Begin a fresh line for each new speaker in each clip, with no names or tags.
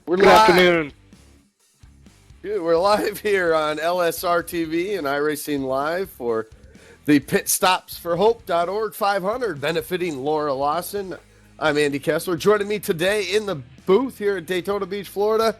We're
Good
live.
afternoon.
Dude, we're live here on LSRTV and iRacing Live for the Pit Stops for Hope.org 500, benefiting Laura Lawson. I'm Andy Kessler. Joining me today in the booth here at Daytona Beach, Florida,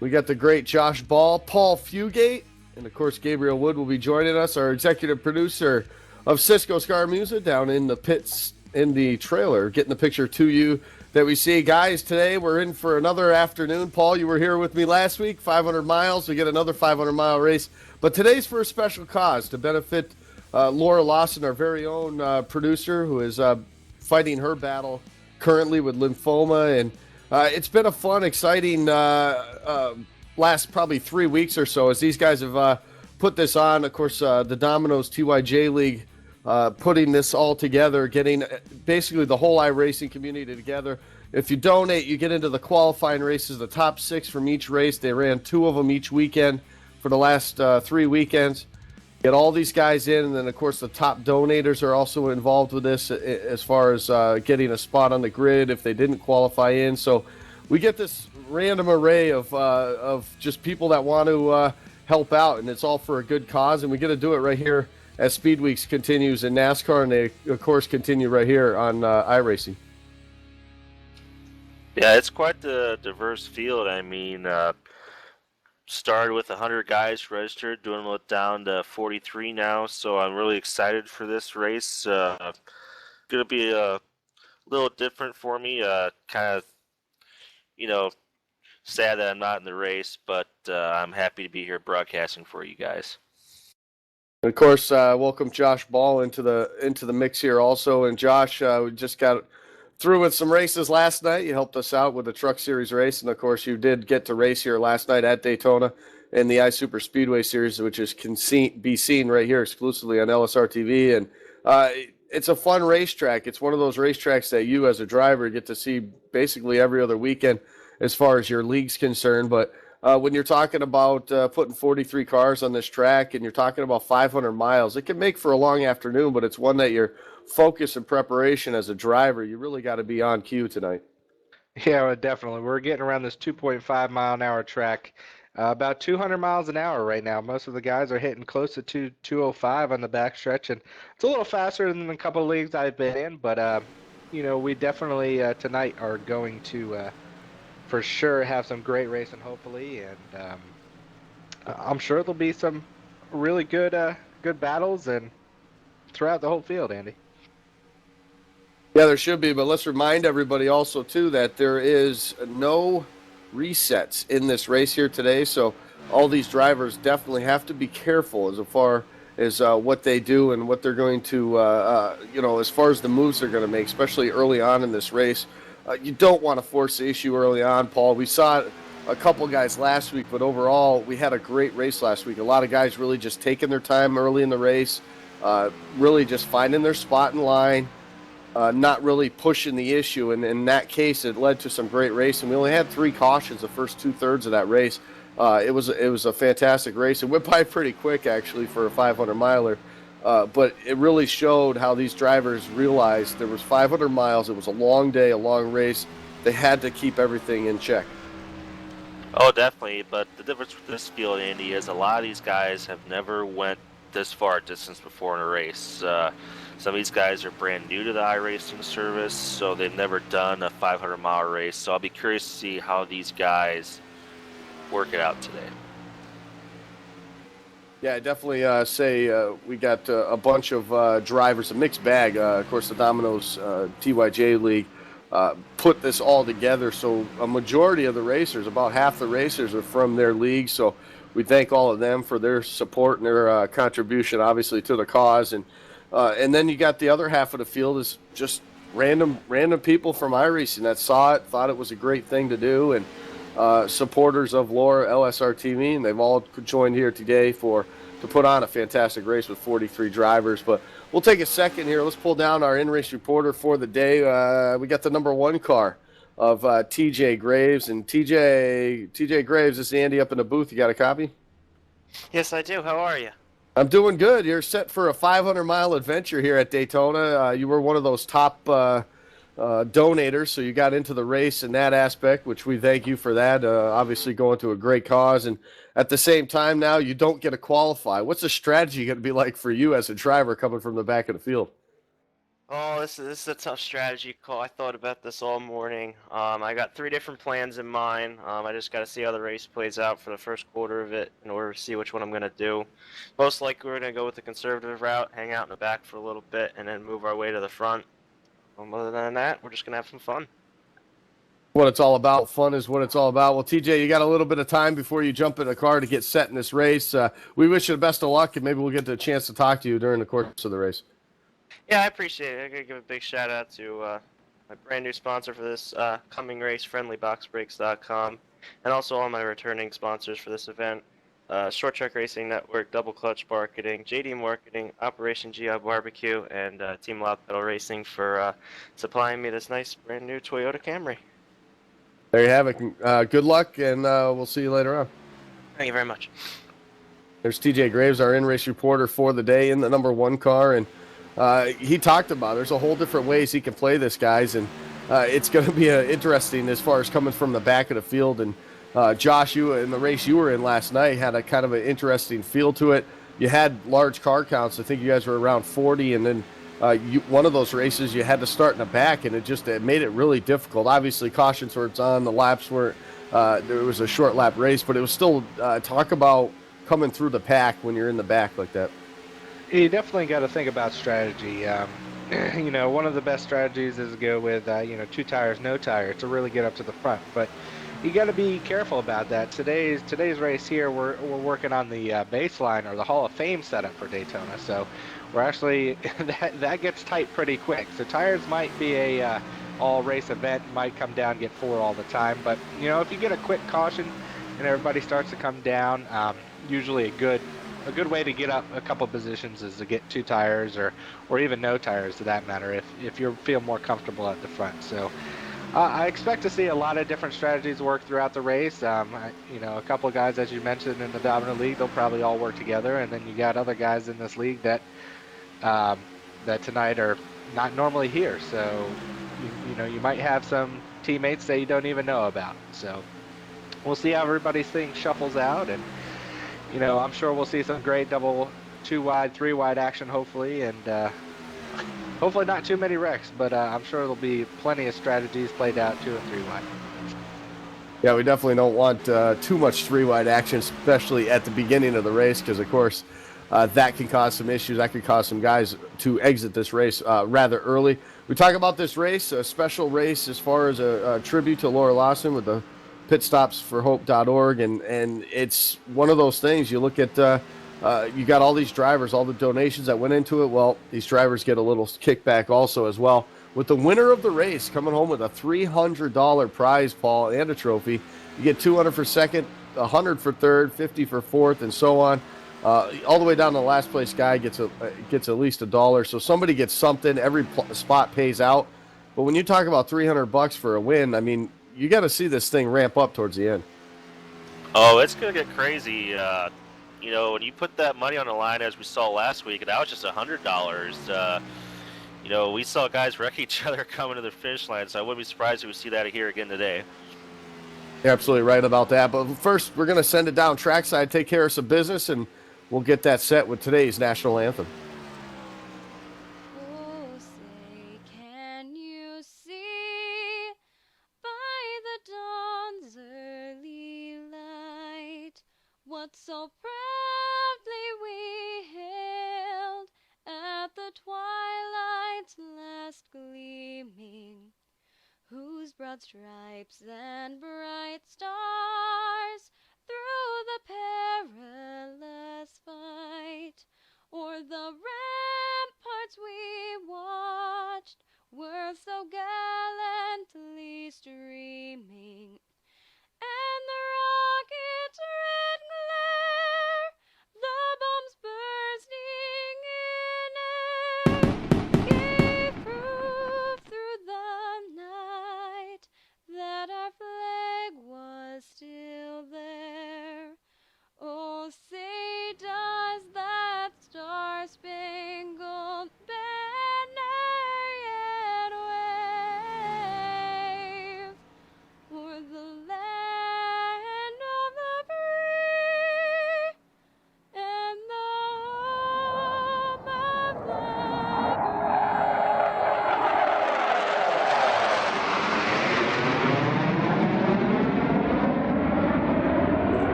we got the great Josh Ball, Paul Fugate, and of course Gabriel Wood will be joining us, our executive producer of Cisco Scar Music down in the pits in the trailer, getting the picture to you that we see. Guys, today we're in for another afternoon. Paul, you were here with me last week, 500 miles. We get another 500-mile race. But today's for a special cause to benefit Laura Lawson, our very own producer, who is fighting her battle currently with lymphoma. And it's been a fun, exciting last probably 3 weeks or so as these guys have put this on. Of course, the Domino's TYJ League putting this all together, getting basically the whole iRacing community together. If you donate, you get into the qualifying races, the top 6 from each race. They ran 2 of them each weekend for the last 3 weekends. Get all these guys in, and then, of course, the top donators are also involved with this as far as getting a spot on the grid if they didn't qualify in. So we get this random array of just people that want to help out, and it's all for a good cause, and we get to do it right here as Speed Weeks continues in NASCAR, and they, of course, continue right here on iRacing.
Yeah, it's quite the diverse field. I mean, started with 100 guys registered, doing it down to 43 now, so I'm really excited for this race. Going to be a little different for me, kind of, sad that I'm not in the race, but I'm happy to be here broadcasting for you guys.
And of course, welcome Josh Ball into the mix here also. And Josh, we just got through with some races last night. You helped us out with the Truck Series race, and of course, you did get to race here last night at Daytona in the iSuper Speedway Series, which can be seen right here exclusively on LSRTV. And it's a fun racetrack. It's one of those racetracks that you, as a driver, get to see basically every other weekend as far as your league's concerned. But when you're talking about putting 43 cars on this track and you're talking about 500 miles, it can make for a long afternoon, but it's one that your focus and preparation as a driver, you really got to be on cue tonight.
Yeah, well, definitely. We're getting around this 2.5 mile an hour track, about 200 miles an hour right now. Most of the guys are hitting close to 205 on the backstretch, and it's a little faster than a couple of leagues I've been in, but we definitely tonight are going to for sure have some great racing, hopefully, and I'm sure there'll be some really good battles and throughout the whole field, Andy.
Yeah, there should be, but let's remind everybody also, too, that there is no resets in this race here today, so all these drivers definitely have to be careful as far as what they do and what they're going to, as far as the moves they're going to make, especially early on in this race. You don't want to force the issue early on, Paul. We saw a couple guys last week, but overall, we had a great race last week. A lot of guys really just taking their time early in the race, really just finding their spot in line. Not really pushing the issue, and in that case, it led to some great racing. We only had 3 cautions the first 2/3 of that race. It was a fantastic race. It went by pretty quick, actually, for a 500 miler, but it really showed how these drivers realized there was 500 miles. It was a long day, a long race. They had to keep everything in check.
Oh, definitely. But the difference with this field, Andy, is a lot of these guys have never went this far distance before in a race. Some of these guys are brand new to the iRacing service, so they've never done a 500-mile race. So I'll be curious to see how these guys work it out today.
Yeah, I definitely say we got a bunch of drivers, a mixed bag. Of course, the Domino's TYJ League put this all together. So a majority of the racers, about half the racers, are from their league. So we thank all of them for their support and their contribution, obviously, to the cause. And then you got the other half of the field is just random people from iRacing that saw it, thought it was a great thing to do, and supporters of Laura LSRTV, and they've all joined here today to put on a fantastic race with 43 drivers. But we'll take a second here. Let's pull down our in-race reporter for the day. We got the number 1 car of TJ Graves. And TJ Graves, this is Andy up in the booth. You got a copy?
Yes, I do. How are you?
I'm doing good. You're set for a 500-mile adventure here at Daytona. You were one of those top donators, so you got into the race in that aspect, which we thank you for that. Obviously going to a great cause, and at the same time now you don't get to qualify. What's the strategy going to be like for you as a driver coming from the back of the field?
Oh, this is a tough strategy call. I thought about this all morning. I got 3 different plans in mind. I just got to see how the race plays out for the first quarter of it in order to see which one I'm going to do. Most likely we're going to go with the conservative route, hang out in the back for a little bit, and then move our way to the front. Other than that, we're just going to have some fun.
What it's all about. Fun is what it's all about. Well, TJ, you got a little bit of time before you jump in the car to get set in this race. We wish you the best of luck, and maybe we'll get the chance to talk to you during the course of the race.
Yeah, I appreciate it. I'm going to give a big shout out to my brand new sponsor for this coming race, friendlyboxbreaks.com, and also all my returning sponsors for this event. Short Track Racing Network, Double Clutch Marketing, JD Marketing, Operation GI Barbecue, and Team Loud Pedal Racing for supplying me this nice brand new Toyota Camry.
There you have it. Good luck, and we'll see you later on.
Thank you very much.
There's TJ Graves, our in-race reporter for the day in the number 1 car, and he talked about there's a whole different ways he can play this, guys, and it's going to be interesting as far as coming from the back of the field. And Josh, you in the race you were in last night had a kind of an interesting feel to it. You had large car counts. I think you guys were around 40, and then one of those races you had to start in the back, and it made it really difficult. Obviously, cautions were on, the laps weren't. There was a short lap race, but it was still talk about coming through the pack when you're in the back like that.
You definitely got to think about strategy. One of the best strategies is to go with 2 tires, no tire to really get up to the front. But you got to be careful about that. Today's race here, we're working on the baseline or the Hall of Fame setup for Daytona. So we're actually that gets tight pretty quick. So tires might be a all race event, might come down, get 4 all the time. But if you get a quick caution and everybody starts to come down, usually a good way to get up a couple positions is to get 2 tires or even no tires to that matter if you feel more comfortable at the front. So I expect to see a lot of different strategies work throughout the race. A couple of guys, as you mentioned, in the Dominant League, they'll probably all work together, and then you got other guys in this league that tonight are not normally here. So you might have some teammates that you don't even know about. So we'll see how everybody's thing shuffles out, and I'm sure we'll see some great double, 2 wide, 3 wide action, hopefully, and hopefully not too many wrecks, but I'm sure there'll be plenty of strategies played out 2 and 3 wide.
Yeah, we definitely don't want too much 3-wide action, especially at the beginning of the race, because, of course, that can cause some issues. That could cause some guys to exit this race rather early. We talk about this race, a special race as far as a tribute to Laura Lawson with the pitstopsforhope.org, and it's one of those things. You look at you got all these drivers, all the donations that went into it. Well, these drivers get a little kickback also as well. With the winner of the race coming home with a $300 prize, Paul, and a trophy. You get $200 for second, $100 for third, $50 for fourth, and so on. All the way down to the last place guy gets at least $1. So somebody gets something. Every spot pays out. But when you talk about $300 for a win, I mean, you got to see this thing ramp up towards the end.
Oh, it's gonna get crazy. When you put that money on the line, as we saw last week, that was just $100. We saw guys wreck each other coming to the finish line, so I wouldn't be surprised if we see that here again today.
You're absolutely right about that. But first, we're going to send it down trackside, take care of some business, and we'll get that set with today's national anthem.
Oh, say, can you see by the dawn's early light what so proudly we hailed at the twilight's last gleaming, whose broad stripes and bright stars through the perilous fight o'er the ramparts we watched were so gallantly streaming, and the rocket's red glare, the bombs bursting in air, gave proof through the night that our flag was still there. Oh, say does that star-spangled banner yet wave o'er the land of the free and the home of the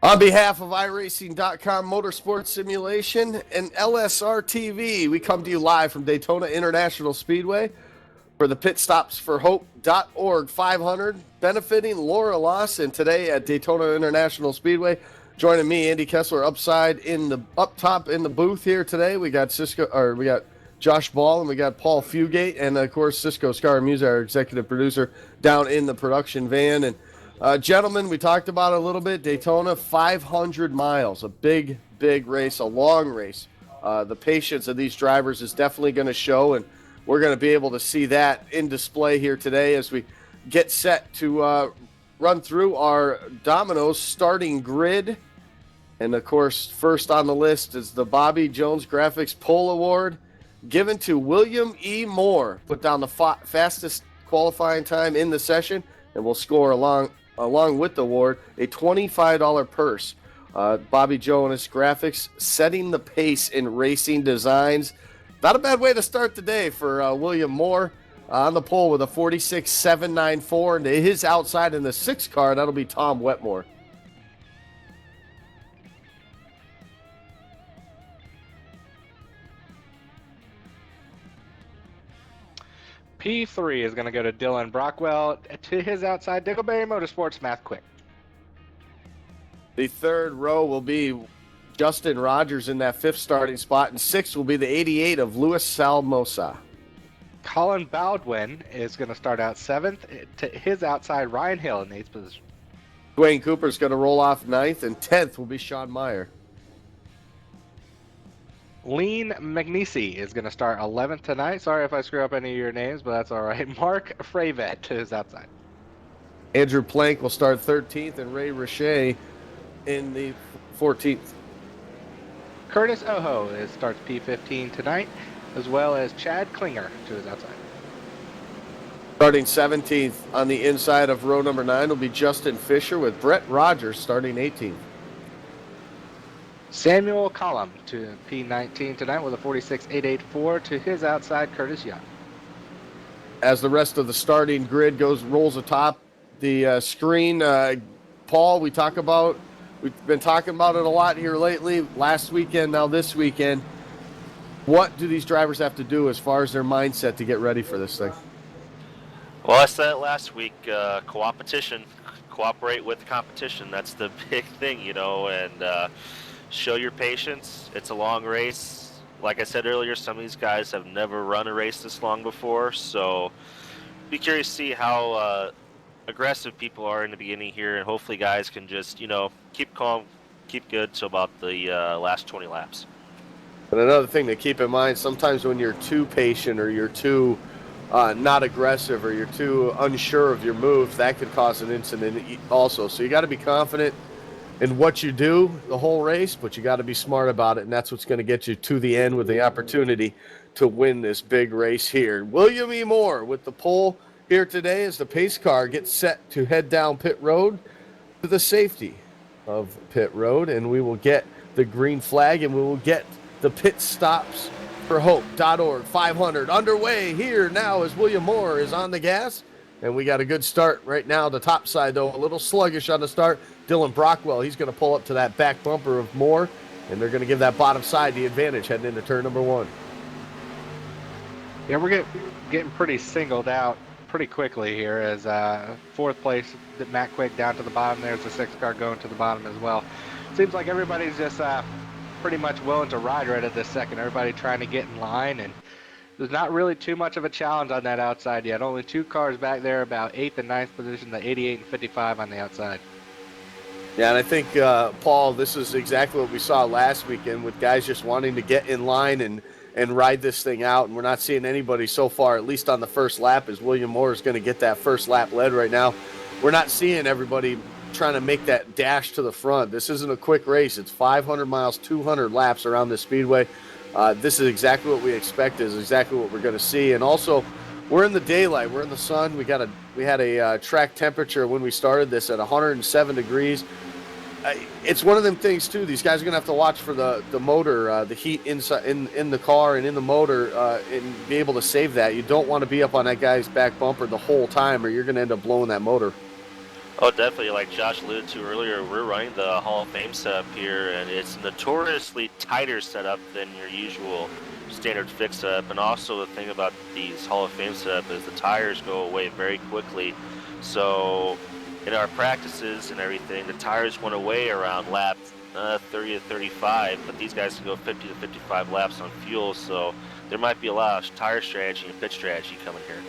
On behalf of iRacing.com Motorsports Simulation and LSRTV, we come to you live from Daytona International Speedway for the pitstopsforhope.org 500, benefiting Laura Lawson today at Daytona International Speedway. Joining me, Andy Kessler, up top in the booth here today. We got Josh Ball, and we got Paul Fugate, and of course Cisco Scaramuzza, our executive producer, down in the production van. And gentlemen, we talked about it a little bit. Daytona, 500 miles, a big race, a long race. The patience of these drivers is definitely going to show, and we're going to be able to see that in display here today as we get set to run through our Domino's starting grid. And, of course, first on the list is the Bobby Jones Graphics Pole Award, given to William E. Moore. Put down the fastest qualifying time in the session, and we'll score along with the award a $25 purse. Bobby Jones Graphics setting the pace in racing designs. Not a bad way to start the day for William Moore on the pole with a 46.794, and to his outside in the 6th car, that'll be Tom Wetmore.
P3 is going to go to Dylan Brockwell. To his outside, Diggleberry Motorsports, Math Quick.
The third row will be Justin Rogers in that 5th starting spot, and 6th will be the 88 of Luis Salmosa.
Colin Baldwin is going to start out 7th. To his outside, Ryan Hill in 8th position.
Dwayne Cooper's going to roll off 9th, and 10th will be Sean Meyer.
Lean Magnesi is going to start 11th tonight. Sorry if I screw up any of your names, but that's all right. Mark Fravet to his outside.
Andrew Plank will start 13th, and Ray Richey in the 14th.
Curtis Oho starts P15 tonight, as well as Chad Klinger to his outside.
Starting 17th on the inside of row number 9 will be Justin Fisher, with Brett Rogers starting 18th.
Samuel Collum to P19 tonight with a 46.884. To his outside, Curtis Young.
As the rest of the starting grid rolls atop the screen, Paul, we've been talking about it a lot here lately. Last weekend, now this weekend. What do these drivers have to do as far as their mindset to get ready for this thing?
Well, I said it last week, cooperation, cooperate with the competition. That's the big thing, and show your patience. It's a long race. Like I said earlier, some of these guys have never run a race this long before, so be curious to see how aggressive people are in the beginning here, and hopefully guys can just, keep calm, keep good till about the last 20 laps.
And another thing to keep in mind, sometimes when you're too patient or you're too not aggressive or you're too unsure of your moves, that could cause an incident also. So you got to be confident in what you do the whole race, but you got to be smart about it, and that's what's going to get you to the end with the opportunity to win this big race here. William E. Moore with the pole here today as the pace car gets set to head down pit road to the safety of pit road, and we will get the green flag, and we will get the pit stops for hope.org 500 underway here now as William Moore is on the gas. And we got a good start right now. The top side, though, a little sluggish on the start. Dylan Brockwell, he's going to pull up to that back bumper of Moore, and they're going to give that bottom side the advantage heading into turn number 1.
Yeah, we're getting pretty singled out pretty quickly here as 4th place, Matt Quick down to the bottom. There's the 6th car going to the bottom as well. Seems like everybody's just pretty much willing to ride right at this second. Everybody trying to get in line, and there's not really too much of a challenge on that outside yet. Only 2 cars back there, about 8th and 9th position, the 88 and 55 on the outside.
Yeah, and I think, Paul, this is exactly what we saw last weekend with guys just wanting to get in line and ride this thing out. And we're not seeing anybody so far, at least on the first lap, as William Moore is going to get that first lap led right now. We're not seeing everybody trying to make that dash to the front. This isn't a quick race. It's 500 miles, 200 laps around the speedway. This is exactly what we expect, is exactly what we're going to see. And also, we're in the daylight. We're in the sun. We had a track temperature when we started this at 107 degrees. It's one of them things, too. These guys are going to have to watch for the motor, the heat inside in the car and in the motor, and be able to save that. You don't want to be up on that guy's back bumper the whole time, or you're going to end up blowing that motor.
Oh, definitely. Like Josh alluded to earlier, we're running the Hall of Fame setup here, and it's notoriously tighter setup than your usual standard fix setup. And also the thing about these Hall of Fame setup is the tires go away very quickly. So in our practices and everything, the tires went away around lap 30 to 35, but these guys can go 50 to 55 laps on fuel. So there might be a lot of tire strategy and pit strategy coming here.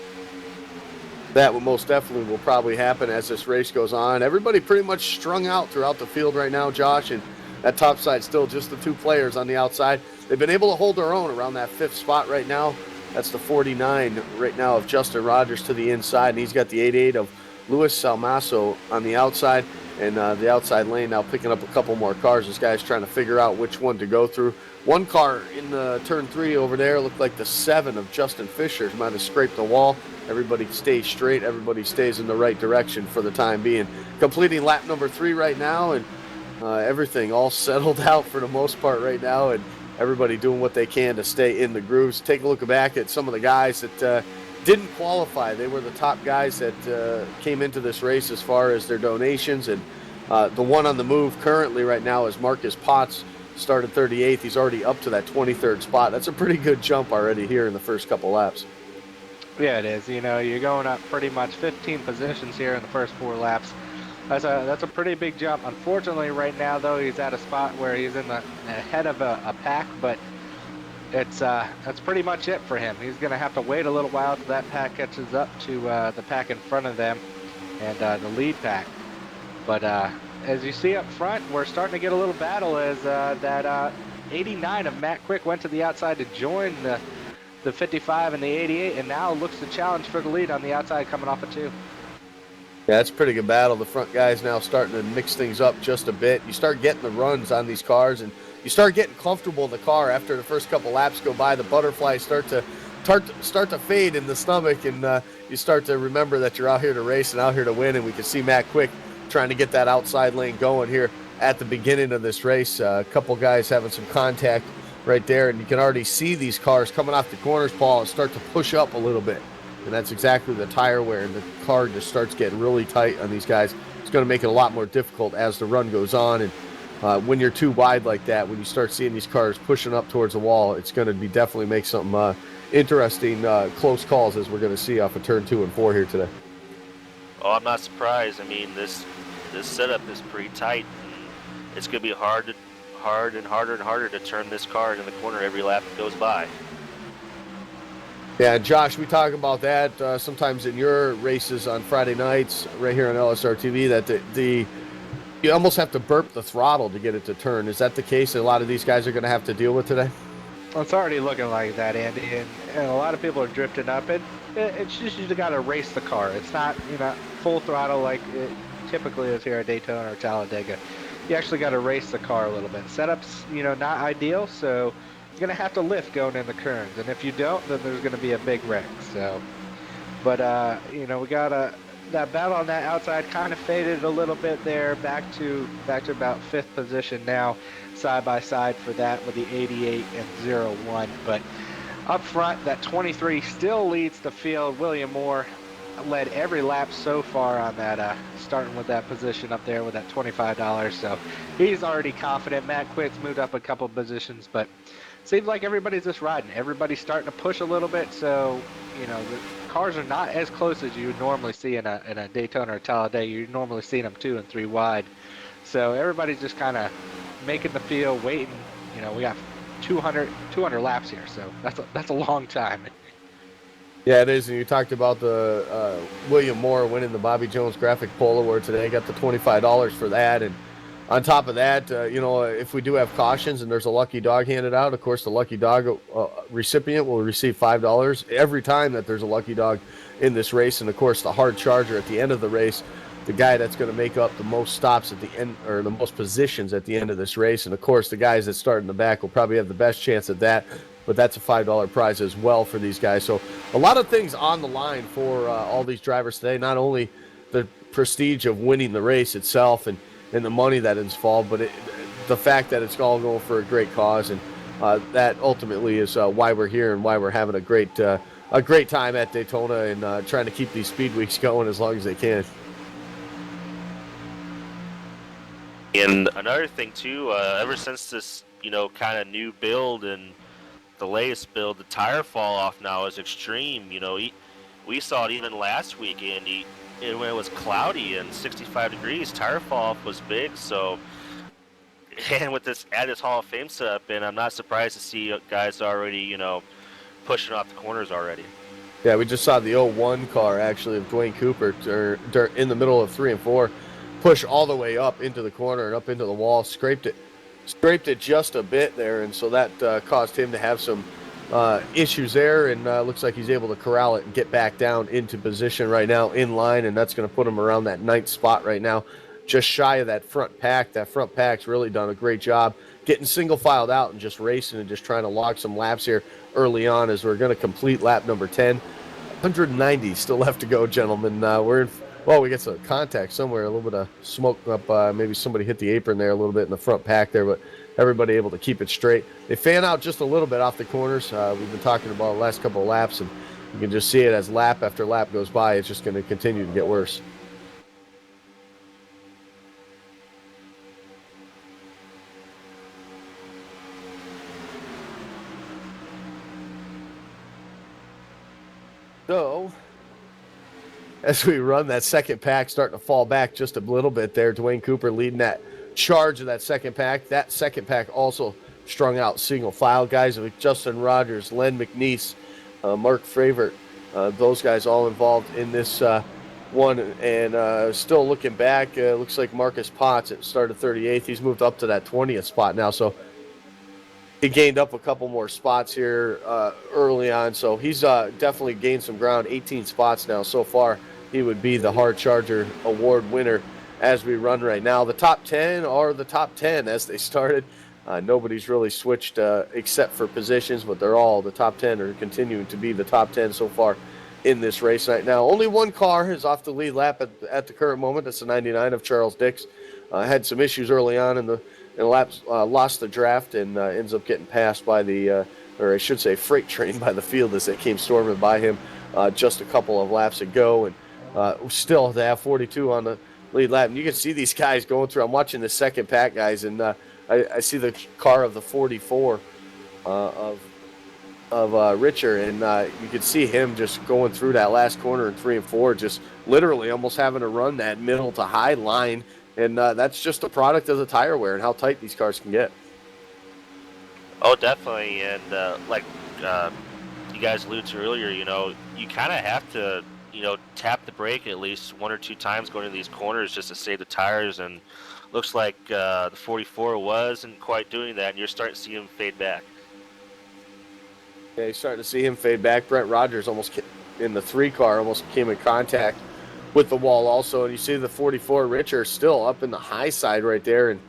That will most definitely will probably happen as this race goes on. Everybody pretty much strung out throughout the field right now, Josh, and that top side still just the 2 players on the outside. They've been able to hold their own around that 5th spot right now. That's the 49 right now of Justin Rogers to the inside, and he's got the 88 of Luis Salmaso on the outside, and the outside lane now picking up a couple more cars. This guy's trying to figure out which one to go through. One car in the turn 3 over there looked like the 7 of Justin Fisher might have scraped the wall. Everybody stays straight. Everybody stays in the right direction for the time being. Completing lap number 3 right now, and everything all settled out for the most part right now, and everybody doing what they can to stay in the grooves. Take a look back at some of the guys that didn't qualify. They were the top guys that came into this race as far as their donations, and the one on the move currently right now is Marcus Potts. Started 38th. He's already up to that 23rd spot. That's a pretty good jump already here in the first couple laps.
Yeah, it is. You know, you're going up pretty much 15 positions here in the first 4 laps. That's a pretty big jump. Unfortunately, right now though, he's at a spot where he's in the ahead of a pack, but that's pretty much it for him. He's gonna have to wait a little while till that pack catches up to the pack in front of them and the lead pack. But as you see up front, we're starting to get a little battle as that 89 of Matt Quick went to the outside to join the 55 and the 88, and now looks to challenge for the lead on the outside coming off of 2.
Yeah, it's a pretty good battle. The front guys now starting to mix things up just a bit. You start getting the runs on these cars, and you start getting comfortable in the car after the first couple laps go by. The butterflies start to fade in the stomach, and you start to remember that you're out here to race and out here to win. And we can see Matt Quick trying to get that outside lane going here at the beginning of this race. A couple guys having some contact right there, and you can already see these cars coming off the corners, Paul, and start to push up a little bit. And that's exactly the tire wear, and the car just starts getting really tight on these guys. It's going to make it a lot more difficult as the run goes on. And when you're too wide like that, when you start seeing these cars pushing up towards the wall, it's going to be definitely make some interesting close calls as we're going to see off of turn 2 and 4 here today.
Oh, I'm not surprised. I mean, this setup is pretty tight. And it's going to be harder and harder to turn this car into the corner every lap that goes by.
Yeah, Josh, we talk about that sometimes in your races on Friday nights right here on LSRTV, that you almost have to burp the throttle to get it to turn. Is that the case that a lot of these guys are going to have to deal with today?
Well, it's already looking like that, Andy, and a lot of people are drifting up, and it's just you got to race the car. It's not, full throttle like it typically is here at Daytona or Talladega. You actually got to race the car a little bit. Setup's, not ideal, so you're going to have to lift going in the turns, and if you don't, then there's going to be a big wreck. So, but we got that battle on that outside kind of faded a little bit there, back to about 5th position now, side by side for that with the 88 and 01. But up front, that 23 still leads the field. William Moore led every lap so far on that, starting with that position up there with that $25. So he's already confident. Matt Quick's moved up a couple positions, but seems like everybody's just riding. Everybody's starting to push a little bit, so the cars are not as close as you would normally see in a Daytona or Talladega. You're normally seeing them 2 and 3 wide. So everybody's just kind of making the field, waiting. We got 200 laps here, so that's a long time.
Yeah, it is. And you talked about the William Moore winning the Bobby Jones Graphic Pole Award today. Got the $25 for that, and on top of that, if we do have cautions and there's a lucky dog handed out, of course, the lucky dog recipient will receive $5 every time that there's a lucky dog in this race. And, of course, the hard charger at the end of the race, the guy that's going to make up the most stops at the end, or the most positions at the end of this race. And, of course, the guys that start in the back will probably have the best chance at that. But that's a $5 prize as well for these guys. So a lot of things on the line for all these drivers today, not only the prestige of winning the race itself and the money that is involved, but the fact that it's all going for a great cause, and that ultimately is why we're here and why we're having a great time at Daytona and trying to keep these speed weeks going as long as they can.
And another thing too, ever since this kind of new build and the latest build, the tire fall off now is extreme. We saw it even last week, Andy. When it was cloudy and 65 degrees, tire fall off was big. So, and with this added Hall of Fame setup, and I'm not surprised to see guys already, pushing off the corners already.
Yeah, we just saw the 01 car actually of Dwayne Cooper in the middle of 3 and 4, push all the way up into the corner and up into the wall, scraped it just a bit there, and so that caused him to have some issues there, and looks like he's able to corral it and get back down into position right now in line, and that's going to put him around that 9th spot right now, just shy of that front pack. That front pack's really done a great job getting single filed out and just racing and just trying to log some laps here early on as we're going to complete lap number 10. 190 still left to go, gentlemen. We get some contact somewhere, a little bit of smoke up. Maybe somebody hit the apron there a little bit in the front pack there, but everybody able to keep it straight. They fan out just a little bit off the corners. We've been talking about the last couple of laps, and you can just see it as lap after lap goes by. It's just going to continue to get worse. So, as we run that second pack, starting to fall back just a little bit there. Dwayne Cooper leading that charge of that second pack. That second pack also strung out single file guys like Justin Rogers, Len McNeese, Mark Fravert. Those guys all involved in this one. And still looking back, looks like Marcus Potts started 38th. He's moved up to that 20th spot now. So he gained up a couple more spots here early on. So he's definitely gained some ground, 18 spots now so far. He would be the Hard Charger Award winner as we run right now. The top 10 are the top 10 as they started. Nobody's really switched except for positions, but they're all the top 10 are continuing to be the top 10 so far in this race right now. Only one car is off the lead lap at the current moment. That's the 99 of Charles Dix. Had some issues early on in the laps, lost the draft and ends up getting passed by the, or I should say freight train by the field as they came storming by him just a couple of laps ago. And still to have 42 on the lead lap. And you can see these guys going through. I'm watching the second pack, guys, and I see the car of the 44 of Richer, and you can see him just going through that last corner in 3 and 4, just literally almost having to run that middle to high line. And that's just a product of the tire wear and how tight these cars can get.
Oh, definitely. And like you guys alluded to earlier, you kind of have to, tap the brake at least 1 or 2 times going into these corners just to save the tires. And looks like the 44 wasn't quite doing that, and you're starting to see him fade back.
Yeah, you're starting to see him fade back. Brent Rogers almost in the 3 car almost came in contact with the wall also, and you see the 44 Richer still up in the high side right there, and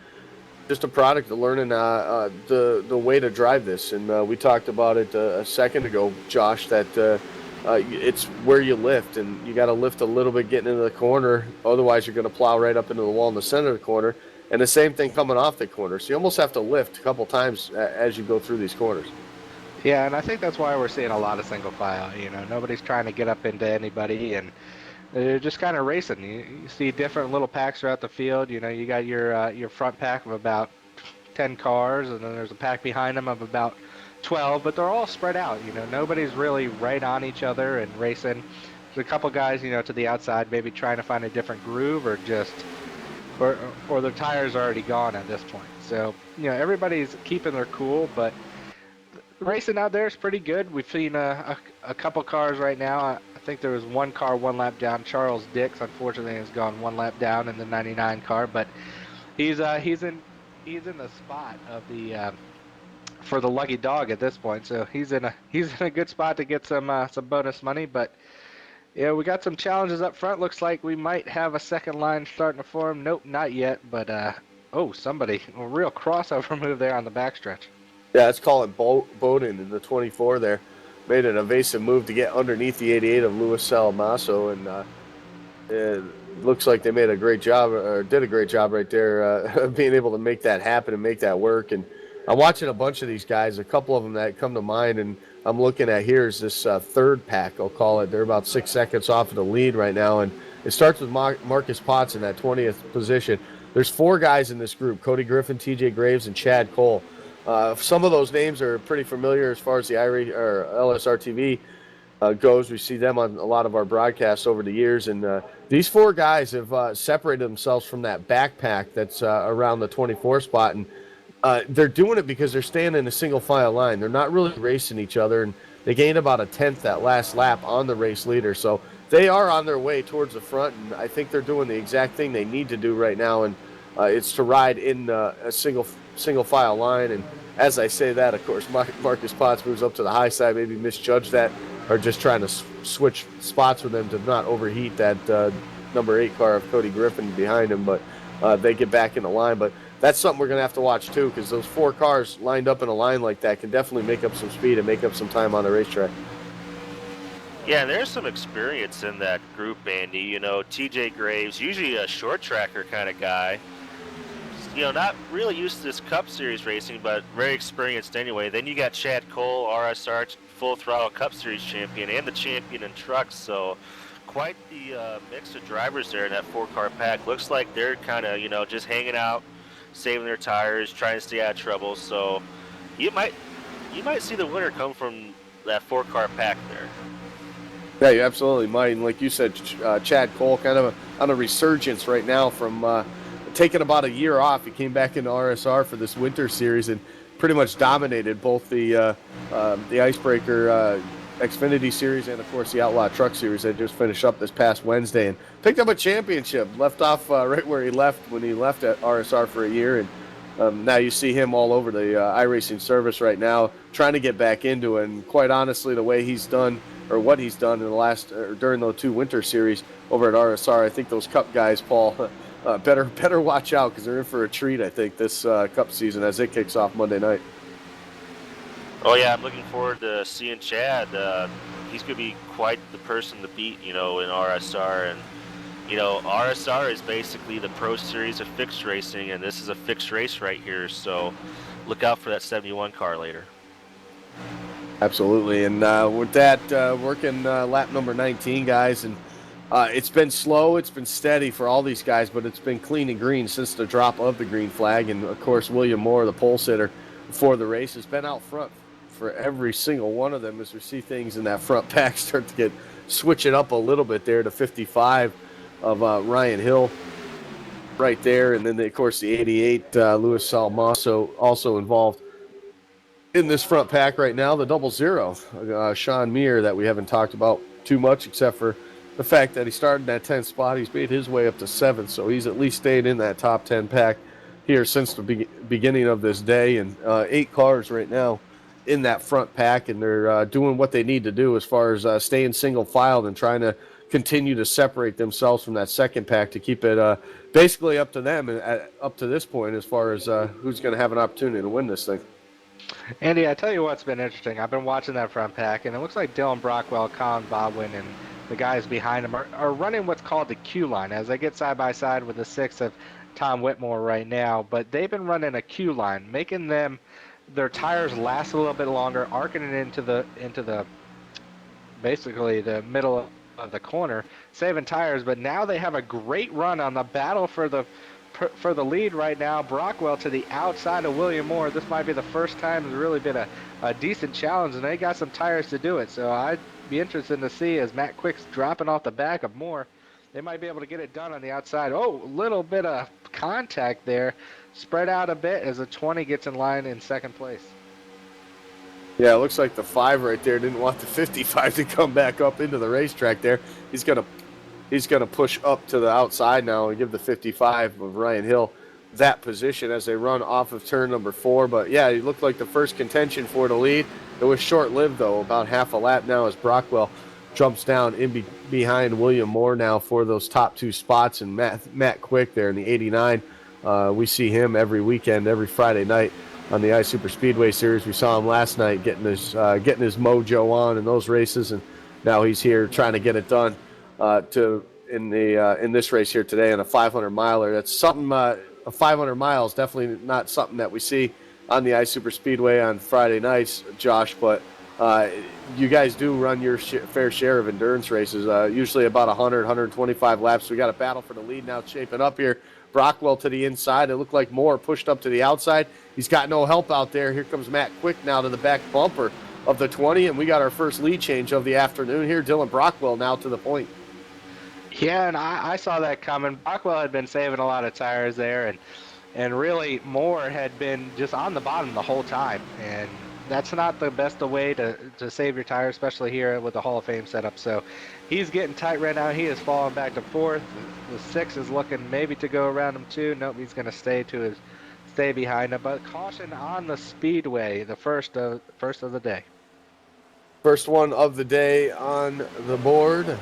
just a product of learning the way to drive this. And we talked about it a second ago, Josh, that it's where you lift, and you got to lift a little bit getting into the corner, otherwise you're going to plow right up into the wall in the center of the corner, and the same thing coming off the corner. So you almost have to lift a couple times as you go through these corners.
Yeah, and I think that's why we're seeing a lot of single file. Nobody's trying to get up into anybody, and they're just kind of racing. You see different little packs throughout the field. You got your front pack of about 10 cars, and then there's a pack behind them of about 12, but they're all spread out. Nobody's really right on each other and racing. There's a couple guys, to the outside, maybe trying to find a different groove, or or their tires are already gone at this point. So, everybody's keeping their cool, but racing out there is pretty good. We've seen a couple cars right now. I think there was one car 1 lap down. Charles Dix, unfortunately, has gone 1 lap down in the 99 car, but he's in the spot of the for the lucky dog at this point. So he's in a good spot to get some bonus money. But yeah, we got some challenges up front. Looks like we might have a second line starting to form. Nope, not yet. But a real crossover move there on the backstretch.
Yeah, let's call it Bowden in the 24 there. Made an evasive move to get underneath the 88 of Luis Salamaso, and it looks like they made a great job, or did a great job right there, being able to make that happen and make that work. And I'm watching a bunch of these guys, a couple of them that come to mind, and I'm looking at here is this third pack, I'll call it. They're about 6 seconds off of the lead right now, and it starts with Marcus Potts in that 20th position. There's 4 guys in this group: Cody Griffin, TJ Graves, and Chad Cole. Some of those names are pretty familiar as far as the LSRTV goes. We see them on a lot of our broadcasts over the years. And these 4 guys have separated themselves from that backpack that's around the 24 spot. And they're doing it because they're staying in a single file line. They're not really racing each other. And they gained about a 10th that last lap on the race leader. So they are on their way towards the front. And I think they're doing the exact thing they need to do right now. And it's to ride in a single file line. And as I say that, of course, Marcus Potts moves up to the high side, maybe misjudged that, or just trying to switch spots with them to not overheat that number 8 car of Cody Griffin behind him. But they get back in the line. But that's something we're going to have to watch too, because those 4 cars lined up in a line like that can definitely make up some speed and make up some time on the racetrack.
Yeah, there's some experience in that group, Andy. TJ Graves, usually a short tracker kind of guy. Not really used to this Cup Series racing, but very experienced anyway. Then you got Chad Cole, RSR Full Throttle Cup Series champion, and the champion in trucks. So quite the mix of drivers there in that 4-car pack. Looks like they're kind of, just hanging out, saving their tires, trying to stay out of trouble. So you might see the winner come from that 4-car pack there.
Yeah, you absolutely might. And like you said, Chad Cole kind of on a resurgence right now from taking about a year off. He came back into RSR for this winter series and pretty much dominated both the Icebreaker Xfinity series and, of course, the Outlaw Truck series that just finished up this past Wednesday and picked up a championship. Left off right where he left when he left at RSR for a year. And now you see him all over the iRacing service right now, trying to get back into it. And quite honestly, the way he's done or what he's done in the last during those 2 winter series over at RSR, I think those Cup guys, Paul, better watch out because they're in for a treat. I think this Cup season as it kicks off Monday night.
Oh yeah, I'm looking forward to seeing Chad. He's gonna be quite the person to beat, in RSR, and RSR is basically the Pro Series of fixed racing, and this is a fixed race right here. So look out for that 71 car later.
Absolutely, and with that, working lap number 19, guys, and it's been slow, it's been steady for all these guys, but it's been clean and green since the drop of the green flag, and of course, William Moore, the pole sitter for the race, has been out front for every single one of them as we see things in that front pack start to get switching up a little bit there to 55 of Ryan Hill right there, and then, of course, the 88, Louis Salmaso, also involved in this front pack right now, the 00, Sean Meir, that we haven't talked about too much except for the fact that he started in that 10th spot. He's made his way up to 7th, so he's at least stayed in that top 10 pack here since the beginning of this day, and 8 cars right now in that front pack, and they're doing what they need to do as far as staying single filed and trying to continue to separate themselves from that second pack to keep it basically up to them up to this point as far as who's going to have an opportunity to win this thing.
Andy, I tell you what's been interesting. I've been watching that front pack, and it looks like Dylan Brockwell, Colin Bodwin, and the guys behind him are running what's called the Q line as they get side by side with the 6 of Tom Whitmore right now. But they've been running a Q line, making their tires last a little bit longer, arcing it into the basically the middle of the corner, saving tires. But now they have a great run on the battle for the lead right now. Brockwell to the outside of William Moore. This might be the first time there's really been a decent challenge, and they got some tires to do it. So I'd be interested to see as Matt Quick's dropping off the back of Moore. They might be able to get it done on the outside. Oh, a little bit of contact there. Spread out a bit as a 20 gets in line in second place.
Yeah, it looks like the 5 right there didn't want the 55 to come back up into the racetrack there. He's gonna push up to the outside now and give the 55 of Ryan Hill that position as they run off of turn number 4. But yeah, it looked like the first contention for the lead. It was short-lived though, about half a lap now as Brockwell jumps down in behind William Moore now for those top 2 spots, and Matt Quick there in the 89. We see him every weekend, every Friday night on the iSuper Speedway Series. We saw him last night getting his mojo on in those races, and now he's here trying to get it done in this race here today on a 500 miler. That's something. A 500 miles definitely not something that we see on the iSuper Speedway on Friday nights, Josh. But you guys do run your fair share of endurance races, usually about 100, 125 laps. We got a battle for the lead now shaping up here. Brockwell to the inside. It looked like Moore pushed up to the outside. He's got no help out there. Here comes Matt Quick now to the back bumper of the 20, and we got our first lead change of the afternoon here. Dylan Brockwell now to the point.
Yeah, and I saw that coming. Brockwell had been saving a lot of tires there, and really Moore had been just on the bottom the whole time. And that's not the best way to save your tires, especially here with the Hall of Fame setup. So he's getting tight right now. He is falling back to 4th. The 6 is looking maybe to go around him too. Nope, he's going to stay behind him. But caution on the speedway, the first of the day.
First one of the day on the board.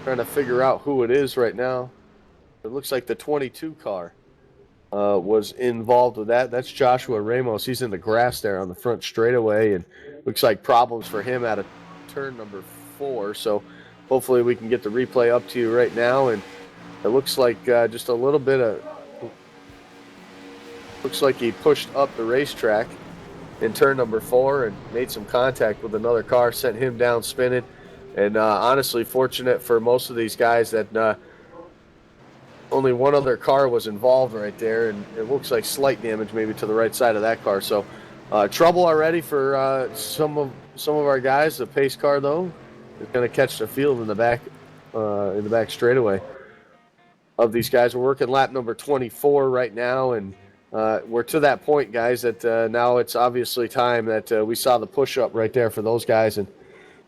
Trying to figure out who it is right now. It looks like the 22 car was involved with that. That's Joshua Ramos. He's in the grass there on the front straightaway, and looks like problems for him at a turn number 4. So hopefully we can get the replay up to you right now. And it looks like just a little bit of. Looks like he pushed up the racetrack in turn number 4 and made some contact with another car, sent him down spinning. And honestly, fortunate for most of these guys that only one other car was involved right there, and it looks like slight damage maybe to the right side of that car. So trouble already for some of our guys. The pace car though, is going to catch the field in the back straightaway of these guys. We're working lap number 24 right now, and we're to that point, guys, that now it's obviously time that we saw the push-up right there for those guys, and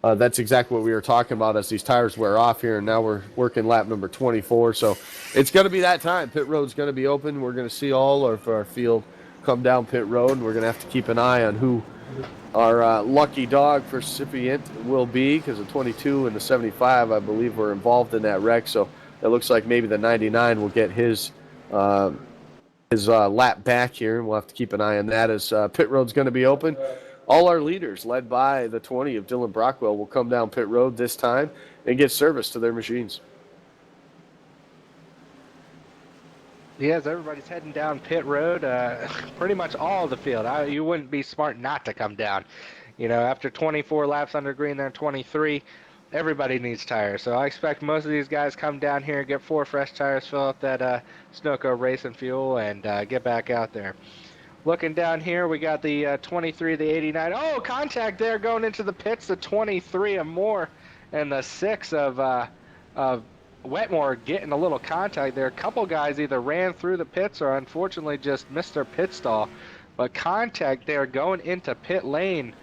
that's exactly what we were talking about as these tires wear off here, and now we're working lap number 24. So it's going to be that time. Pit road's going to be open. We're going to see all of our field come down pit road, and we're going to have to keep an eye on who our lucky dog recipient will be, because the 22 and the 75, I believe, were involved in that wreck. So it looks like maybe the 99 will get his lap back here, and we'll have to keep an eye on that as pit road's going to be open. All our leaders, led by the 20 of Dylan Brockwell, will come down pit road this time and get service to their machines.
Yes, everybody's heading down pit road. Pretty much all of the field. You wouldn't be smart not to come down. You know, after 24 laps under green, there 23. Everybody needs tires, so I expect most of these guys come down here, get 4 fresh tires, fill up that Sunoco racing fuel, and get back out there. Looking down here, we got the 23, the 89. Oh, contact there going into the pits, the 23 of Moore and the 6 of Wetmore getting a little contact there. A couple guys either ran through the pits or unfortunately just missed their pit stall. But contact there going into pit lane.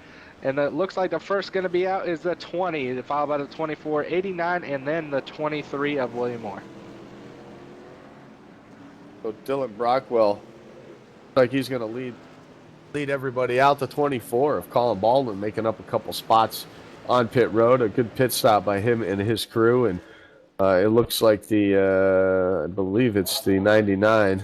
And it looks like the first going to be out is the 20, followed by the 24, 89, and then the 23 of William Moore.
So Dylan Brockwell, like he's going to lead everybody out. The 24 of Colin Baldwin making up a couple spots on pit road. A good pit stop by him and his crew. And it looks like I believe it's the 99.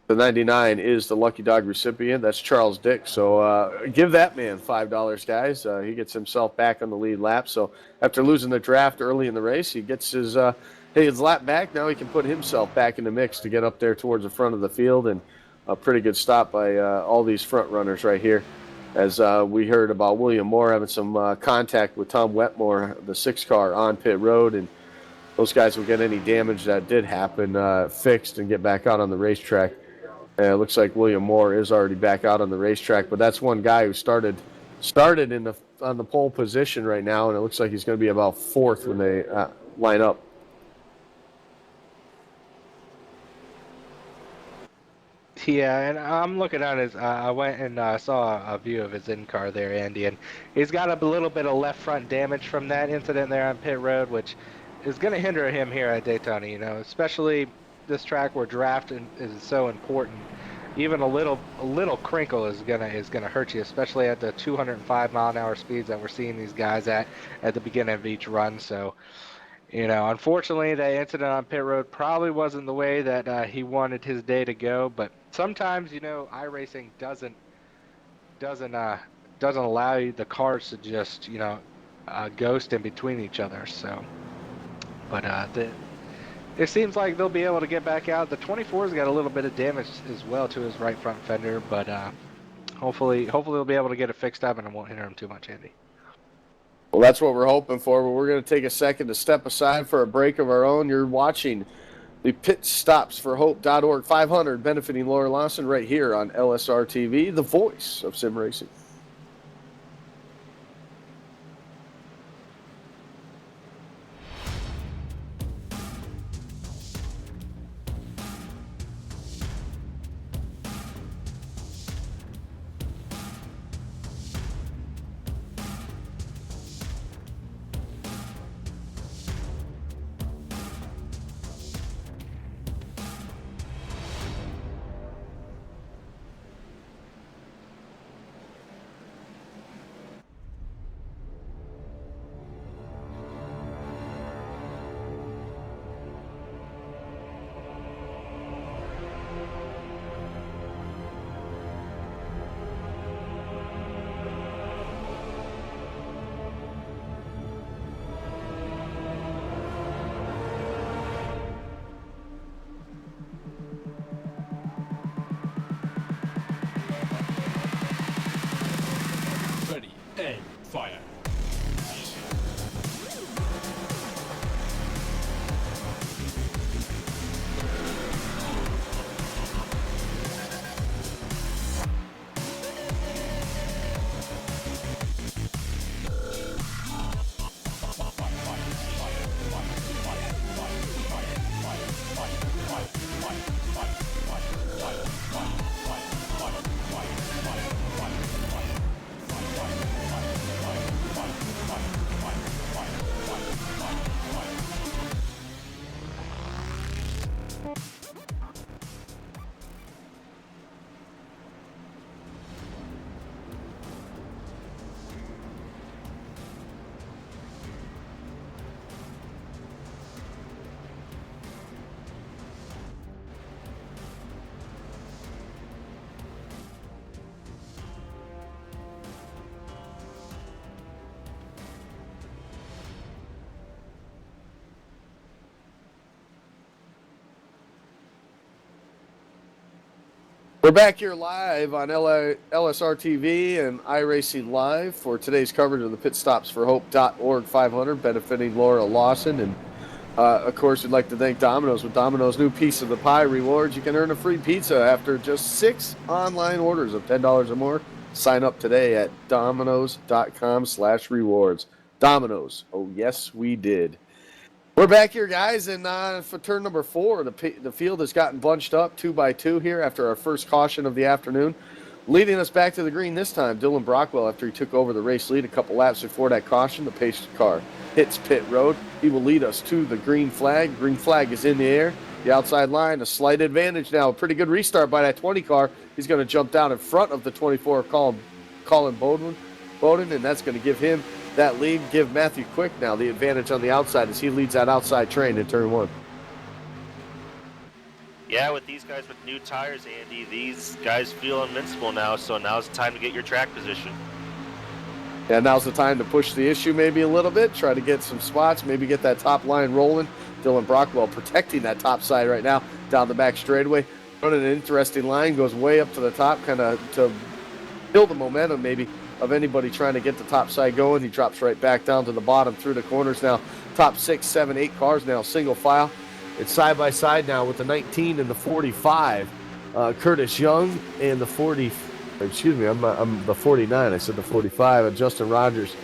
The 99 is the lucky dog recipient. That's Charles Dick. So give that man $5, guys. He gets himself back on the lead lap. So after losing the draft early in the race, he gets his lap back. Now he can put himself back in the mix to get up there towards the front of the field. And a pretty good stop by all these front runners right here. As we heard about William Moore having some contact with Tom Wetmore, the 6 car on pit road, and those guys will get any damage that did happen fixed and get back out on the racetrack. It looks like William Moore is already back out on the racetrack, but that's one guy who started on the pole position right now, and it looks like he's going to be about 4th when they line up.
Yeah, and I'm looking at his. I went and saw a view of his in-car there, Andy, and he's got a little bit of left front damage from that incident there on pit road, which is going to hinder him here at Daytona. You know, especially this track where drafting is so important. Even a little crinkle is gonna hurt you, especially at the 205 mile an hour speeds that we're seeing these guys at the beginning of each run. So, you know, unfortunately, that incident on pit road probably wasn't the way that he wanted his day to go. But sometimes, you know, iRacing doesn't allow you, the cars to just, you know, ghost in between each other. So, but it seems like they'll be able to get back out. The 24's got a little bit of damage as well to his right front fender, but hopefully they'll be able to get it fixed up and it won't hinder him too much, Andy.
Well, that's what we're hoping for, but we're going to take a second to step aside for a break of our own. You're watching the Pit Stops for Hope.org 500 benefiting Laura Lawson right here on LSRTV, the voice of sim racing.
Ready, aim, fire.
We're back here live on LSRTV and iRacing Live for today's coverage of the Pit Stops for Hope.org 500, benefiting Laura Lawson. And, of course, we'd like to thank Domino's. With Domino's new Piece of the Pie rewards, you can earn a free pizza after just 6 online orders of $10 or more. Sign up today at Domino's.com/rewards. Domino's. Oh, yes, we did. We're back here, guys, and for turn number 4, the field has gotten bunched up 2 by 2 here after our first caution of the afternoon. Leading us back to the green this time, Dylan Brockwell, after he took over the race lead a couple laps before that caution. The pace car hits pit road. He will lead us to the green flag. Green flag is in the air. The outside line, a slight advantage now. A pretty good restart by that 20 car. He's going to jump down in front of the 24, Colin Bowden, and that's going to give him that lead. Give Matthew Quick now the advantage on the outside as he leads that outside train in turn 1.
Yeah, with these guys with new tires, Andy, these guys feel invincible now, so now's the time to get your track position.
Yeah, now's the time to push the issue maybe a little bit, try to get some spots, maybe get that top line rolling. Dylan Brockwell protecting that top side right now down the back straightaway. Running an interesting line, goes way up to the top, kind of to build the momentum maybe of anybody trying to get the top side going. He drops right back down to the bottom through the corners now. Top 6, 7, 8 cars now, single file. It's side by side now with the 19 and the 45. Curtis Young and the 40. Excuse me, I'm the 49. I said the 45. And Justin Rogers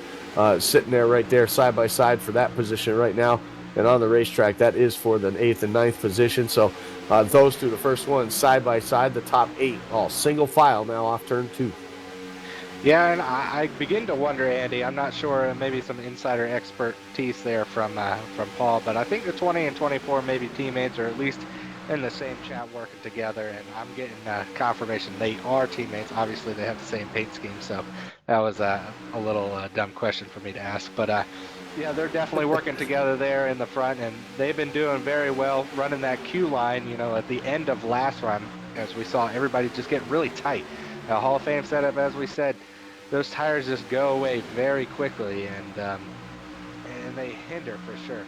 sitting there right there side by side for that position right now. And on the racetrack, that is for the 8th and 9th position. So those two, the first one side by side, the top 8, all single file now off turn 2.
Yeah, and I begin to wonder, Andy, I'm not sure, maybe some insider expertise there from Paul, but I think the 20 and 24 maybe teammates are at least in the same chat working together, and I'm getting confirmation they are teammates. Obviously, they have the same paint scheme, so that was a little dumb question for me to ask. But, yeah, they're definitely working together there in the front, and they've been doing very well running that Q line, you know, at the end of last run, as we saw everybody just get really tight. Hall of Fame setup, as we said, those tires just go away very quickly, and they hinder for sure.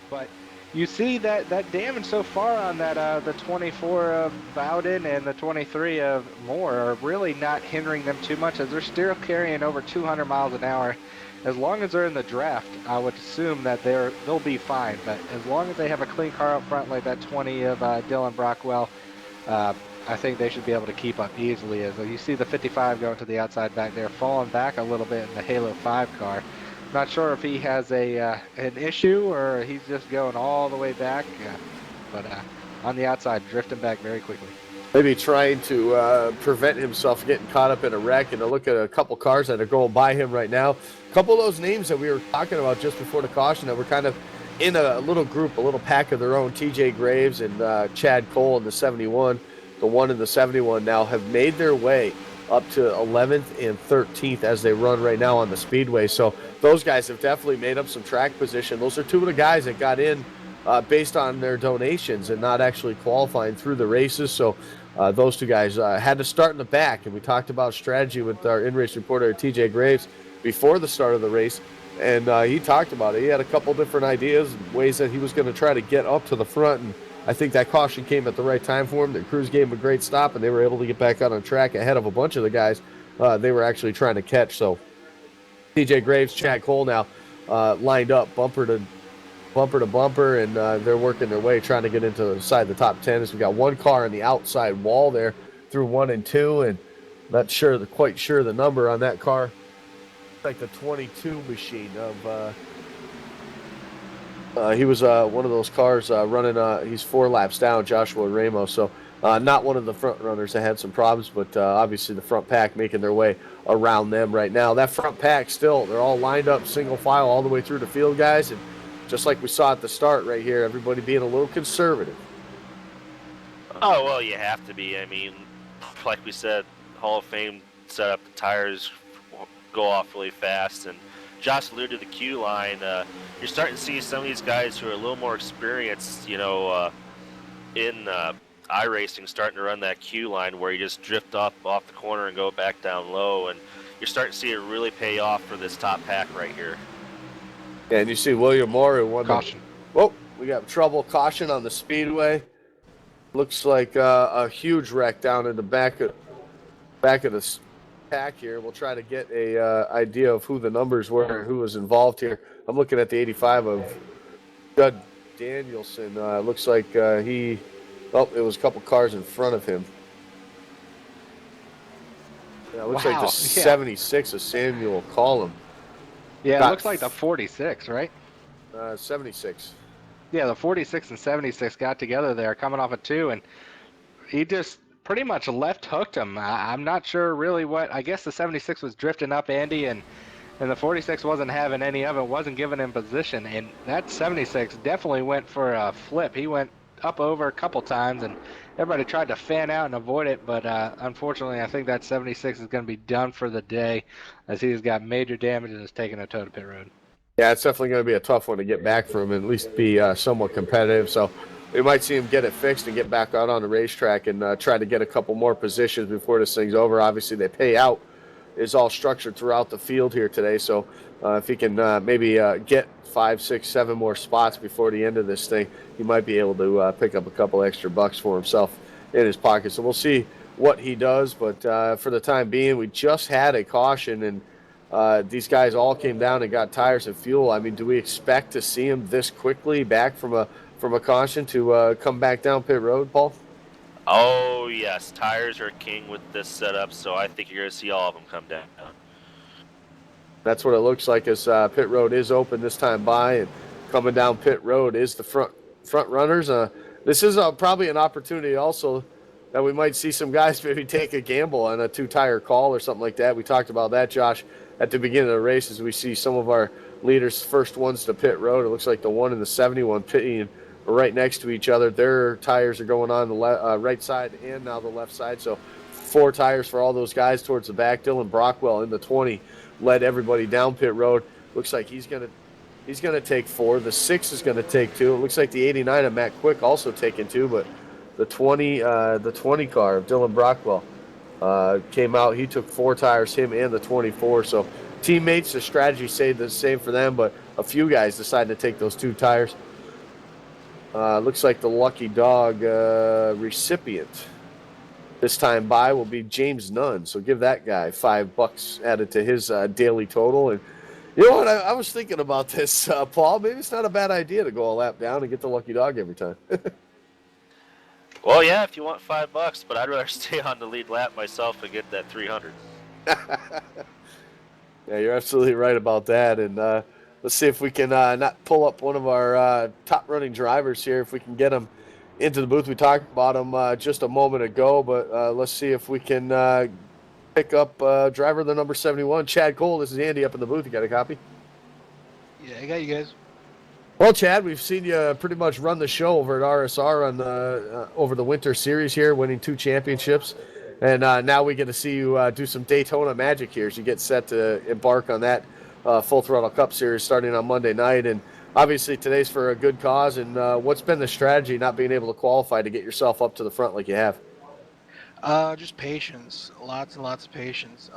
But you see that damage so far on that the 24 of Bowden and the 23 of Moore are really not hindering them too much, as they're still carrying over 200 miles an hour. As long as they're in the draft, I would assume that they'll be fine. But as long as they have a clean car up front like that 20 of Dylan Brockwell, I think they should be able to keep up easily. As you see the 55 going to the outside back there, falling back a little bit in the Halo 5 car. Not sure if he has an issue or he's just going all the way back, but on the outside, drifting back very quickly.
Maybe trying to prevent himself getting caught up in a wreck, and to look at a couple cars that are going by him right now. A couple of those names that we were talking about just before the caution that were kind of in a little group, a little pack of their own. TJ Graves and Chad Cole in the 71. The 1 and the 71 now have made their way up to 11th and 13th as they run right now on the speedway. So those guys have definitely made up some track position. Those are 2 of the guys that got in based on their donations and not actually qualifying through the races. So those 2 guys had to start in the back. And we talked about strategy with our in-race reporter, TJ Graves, before the start of the race. And he talked about it. He had a couple different ideas, ways that he was going to try to get up to the front. And I think that caution came at the right time for him. The crews gave him a great stop, and they were able to get back out on track ahead of a bunch of the guys they were actually trying to catch. So TJ Graves, Chad Cole now lined up bumper to bumper, and they're working their way, trying to get inside the top 10. As we got 1 car on the outside wall there through 1 and 2, and not quite sure the number on that car. It's like the 22 machine of. He was one of those cars running. He's 4 laps down, Joshua Ramos. So not one of the front runners that had some problems, but obviously the front pack making their way around them right now. That front pack still, they're all lined up single file all the way through the field, guys. And just like we saw at the start right here, everybody being a little conservative.
Oh, well, you have to be. I mean, like we said, Hall of Fame set up, the tires go off really fast, and Josh alluded to the Q line. You're starting to see some of these guys who are a little more experienced, you know, in iRacing, starting to run that Q line where you just drift off the corner and go back down low, and you're starting to see it really pay off for this top pack right here.
And you see William Moore who won
Caution.
Whoa, we got trouble. Caution on the speedway. Looks like a huge wreck down in the back of this pack here. We'll try to get a idea of who the numbers were and who was involved here. I'm looking at the 85 of Judd Danielson. Looks like it was a couple cars in front of him. Yeah, it looks like the 76 of Samuel Collum.
Yeah, it looks like the 46, right?
76.
Yeah, the 46 and 76 got together there coming off a 2, and he just pretty much left hooked him. I'm not sure really what. I guess the 76 was drifting up Andy, and the 46 wasn't having any of it, wasn't giving him position. And that 76 definitely went for a flip. He went up over a couple times, and everybody tried to fan out and avoid it. But unfortunately, I think that 76 is going to be done for the day, as he's got major damage and is taking a tow to pit road.
Yeah, it's definitely going to be a tough one to get back for him and at least be somewhat competitive. So we might see him get it fixed and get back out on the racetrack and try to get a couple more positions before this thing's over. Obviously, the payout is all structured throughout the field here today. So if he can maybe get 5, 6, 7 more spots before the end of this thing, he might be able to pick up a couple extra bucks for himself in his pocket. So we'll see what he does. But for the time being, we just had a caution, and these guys all came down and got tires and fuel. I mean, do we expect to see him this quickly back from a caution to come back down pit road, Paul?
Oh, yes. Tires are king with this setup, so I think you're going to see all of them come down.
That's what it looks like as pit road is open this time by, and coming down pit road is the front runners. This is probably an opportunity also that we might see some guys maybe take a gamble on a 2-tire call or something like that. We talked about that, Josh, at the beginning of the race, as we see some of our leaders first ones to pit road. It looks like the 1 and the 71 pitting right next to each other. Their tires are going on the right side and now the left side. So 4 tires for all those guys towards the back. Dylan Brockwell in the 20 led everybody down pit road. Looks like he's gonna take 4. The 6 is gonna take 2. It looks like the 89 of Matt Quick also taking 2, but the 20 car of Dylan Brockwell came out. He took 4 tires, him and the 24. So teammates, the strategy stayed the same for them, but a few guys decided to take those 2 tires. Looks like the lucky dog recipient this time by will be James Nunn. So give that guy $5 added to his daily total. And you know what? I was thinking about this, Paul. Maybe it's not a bad idea to go a lap down and get the lucky dog every time.
Well, yeah, if you want $5, but I'd rather stay on the lead lap myself and get that 300.
Yeah, you're absolutely right about that. And let's see if we can not pull up one of our top running drivers here, if we can get him into the booth. We talked about him just a moment ago, but let's see if we can pick up driver the number 71, Chad Cole. This is Andy up in the booth. You got a copy?
Yeah, I got you guys.
Well, Chad, we've seen you pretty much run the show over at RSR on over the winter series here, winning 2 championships. And now we get to see you do some Daytona magic here as you get set to embark on that Full Throttle Cup series starting on Monday night. And obviously today's for a good cause. And what's been the strategy not being able to qualify to get yourself up to the front like you have?
Just patience, lots and lots of patience.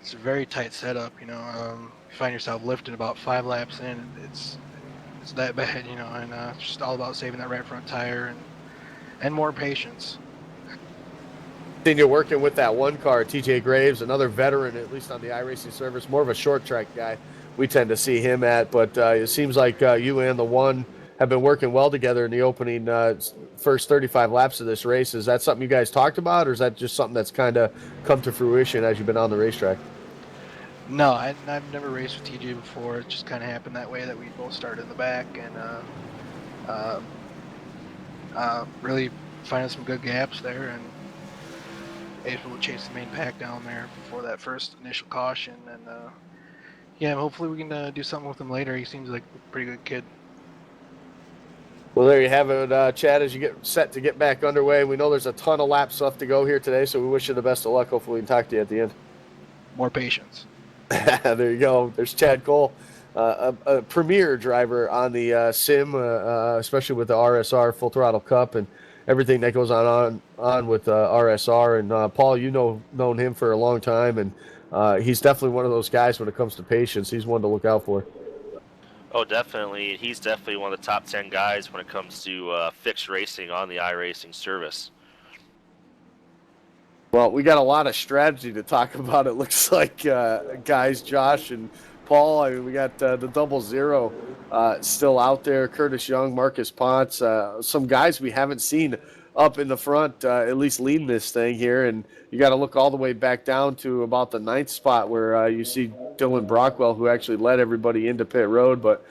It's a very tight setup, you know. You find yourself lifting about 5 laps in, it's that bad, you know, and it's just all about saving that right front tire and more patience.
Then you're working with that one car, TJ Graves, another veteran, at least on the iRacing service, more of a short track guy we tend to see him at, but it seems like you and the one have been working well together in the opening first 35 laps of this race. Is that something you guys talked about, or is that just something that's kind of come to fruition as you've been on the racetrack?
No, I've never raced with TJ before. It just kind of happened that way, that we both started in the back and really finding some good gaps there and able to chase the main pack down there before that first initial caution. And yeah, hopefully we can do something with him later. He seems like a pretty good kid.
Well, there you have it, Chad, as you get set to get back underway. We know there's a ton of laps left to go here today, so we wish you the best of luck. Hopefully we can talk to you at the end.
More patience.
There you go. There's Chad Cole, a premier driver on the sim, especially with the RSR Full Throttle Cup and everything that goes on with RSR. And Paul, known him for a long time, and he's definitely one of those guys when it comes to patience. He's one to look out for.
Oh, definitely. He's definitely one of the top 10 guys when it comes to fixed racing on the iRacing service.
Well, we got a lot of strategy to talk about. It looks like, guys, Josh and Paul. I mean, we got the 00 still out there. Curtis Young, Marcus Ponce, some guys we haven't seen up in the front, at least leading this thing here. And you got to look all the way back down to about the 9th spot where you see Dylan Brockwell, who actually led everybody into pit road. But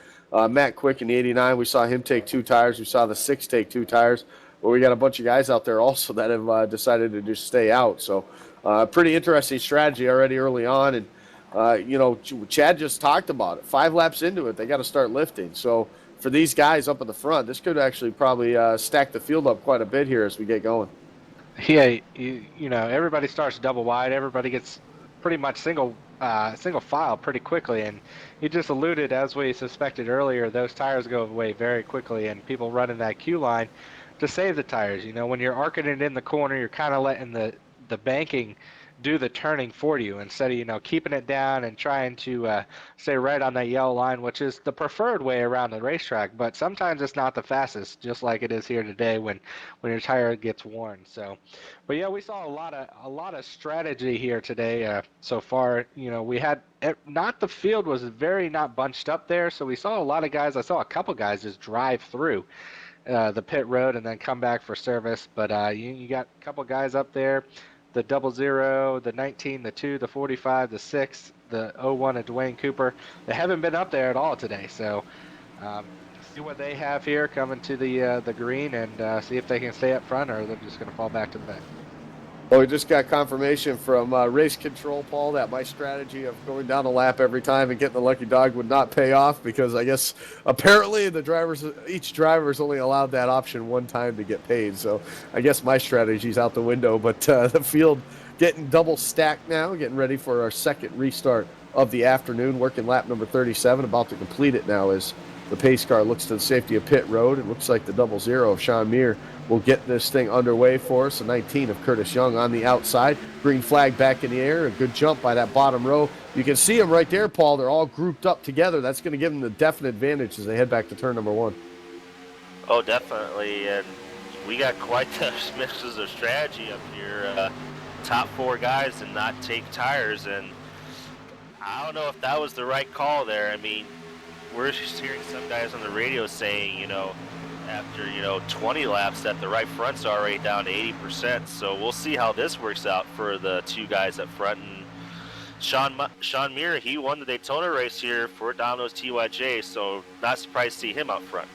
Matt Quick in the 89, we saw him take 2 tires. We saw the 6 take 2 tires. Well, we got a bunch of guys out there also that have decided to just stay out. So, pretty interesting strategy already early on. And, Chad just talked about it. 5 laps into it, they got to start lifting. So, for these guys up in the front, this could actually probably stack the field up quite a bit here as we get going.
Yeah, everybody starts double wide. Everybody gets pretty much single file pretty quickly, and you just alluded, as we suspected earlier, those tires go away very quickly, and people running that queue line to save the tires. When you're arcing it in the corner, you're kind of letting the banking do the turning for you instead of keeping it down and trying to stay right on that yellow line, which is the preferred way around the racetrack. But sometimes it's not the fastest, just like it is here today when your tire gets worn. So, but yeah, we saw a lot of strategy here today so far. We had not the field was very not bunched up there, so we saw a lot of guys. I saw a couple guys just drive through the pit road and then come back for service. But you got a couple guys up there, the 00, the 19, the 2, the 45, the 6, the 01 of Dwayne Cooper. They haven't been up there at all today. So see what they have here coming to the green and see if they can stay up front or they're just going to fall back to the back.
Well, we just got confirmation from race control, Paul, that my strategy of going down a lap every time and getting the lucky dog would not pay off because I guess apparently each driver is only allowed that option one time to get paid. So I guess my strategy's out the window. But the field getting double stacked now, getting ready for our second restart of the afternoon, working lap number 37, about to complete it now as the pace car looks to the safety of pit road. It looks like the 00 of Sean Muir will get this thing underway for us. The 19 of Curtis Young on the outside. Green flag back in the air. A good jump by that bottom row. You can see them right there, Paul. They're all grouped up together. That's going to give them the definite advantage as they head back to turn number 1.
Oh, definitely. And we got quite the mixes of strategy up here. Top 4 guys did not take tires. And I don't know if that was the right call there. I mean, we're just hearing some guys on the radio saying, after 20 laps that the right front's already down to 80%. So we'll see how this works out for the 2 guys up front. And Sean Muir, he won the Daytona race here for Domino's TYJ, so not surprised to see him up front.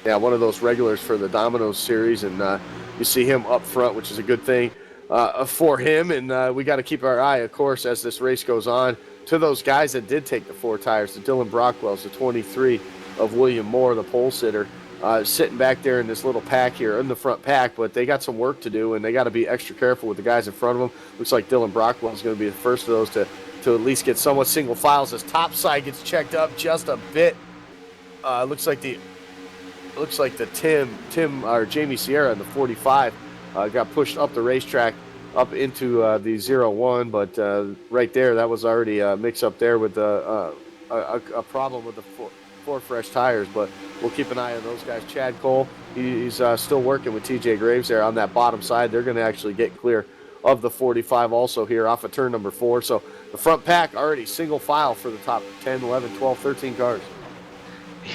Yeah, one of those regulars for the Domino's series, and you see him up front, which is a good thing for him. And we got to keep our eye, of course, as this race goes on, to those guys that did take the 4 tires, the Dylan Brockwells, the 23 of William Moore, the pole sitter, sitting back there in this little pack here, in the front pack, but they got some work to do, and they got to be extra careful with the guys in front of them. Looks like Dylan Brockwell is going to be the first of those to at least get somewhat single files. This top side gets checked up just a bit. Looks like the Tim or Jamie Sierra in the 45 got pushed up the racetrack up into the 01, but right there, that was already a mix up there with a problem with the four fresh tires. But we'll keep an eye on those guys. Chad Cole, he's still working with TJ Graves there on that bottom side. They're going to actually get clear of the 45 also here off of turn number 4. So the front pack already single file for the top 10, 11, 12, 13 cars.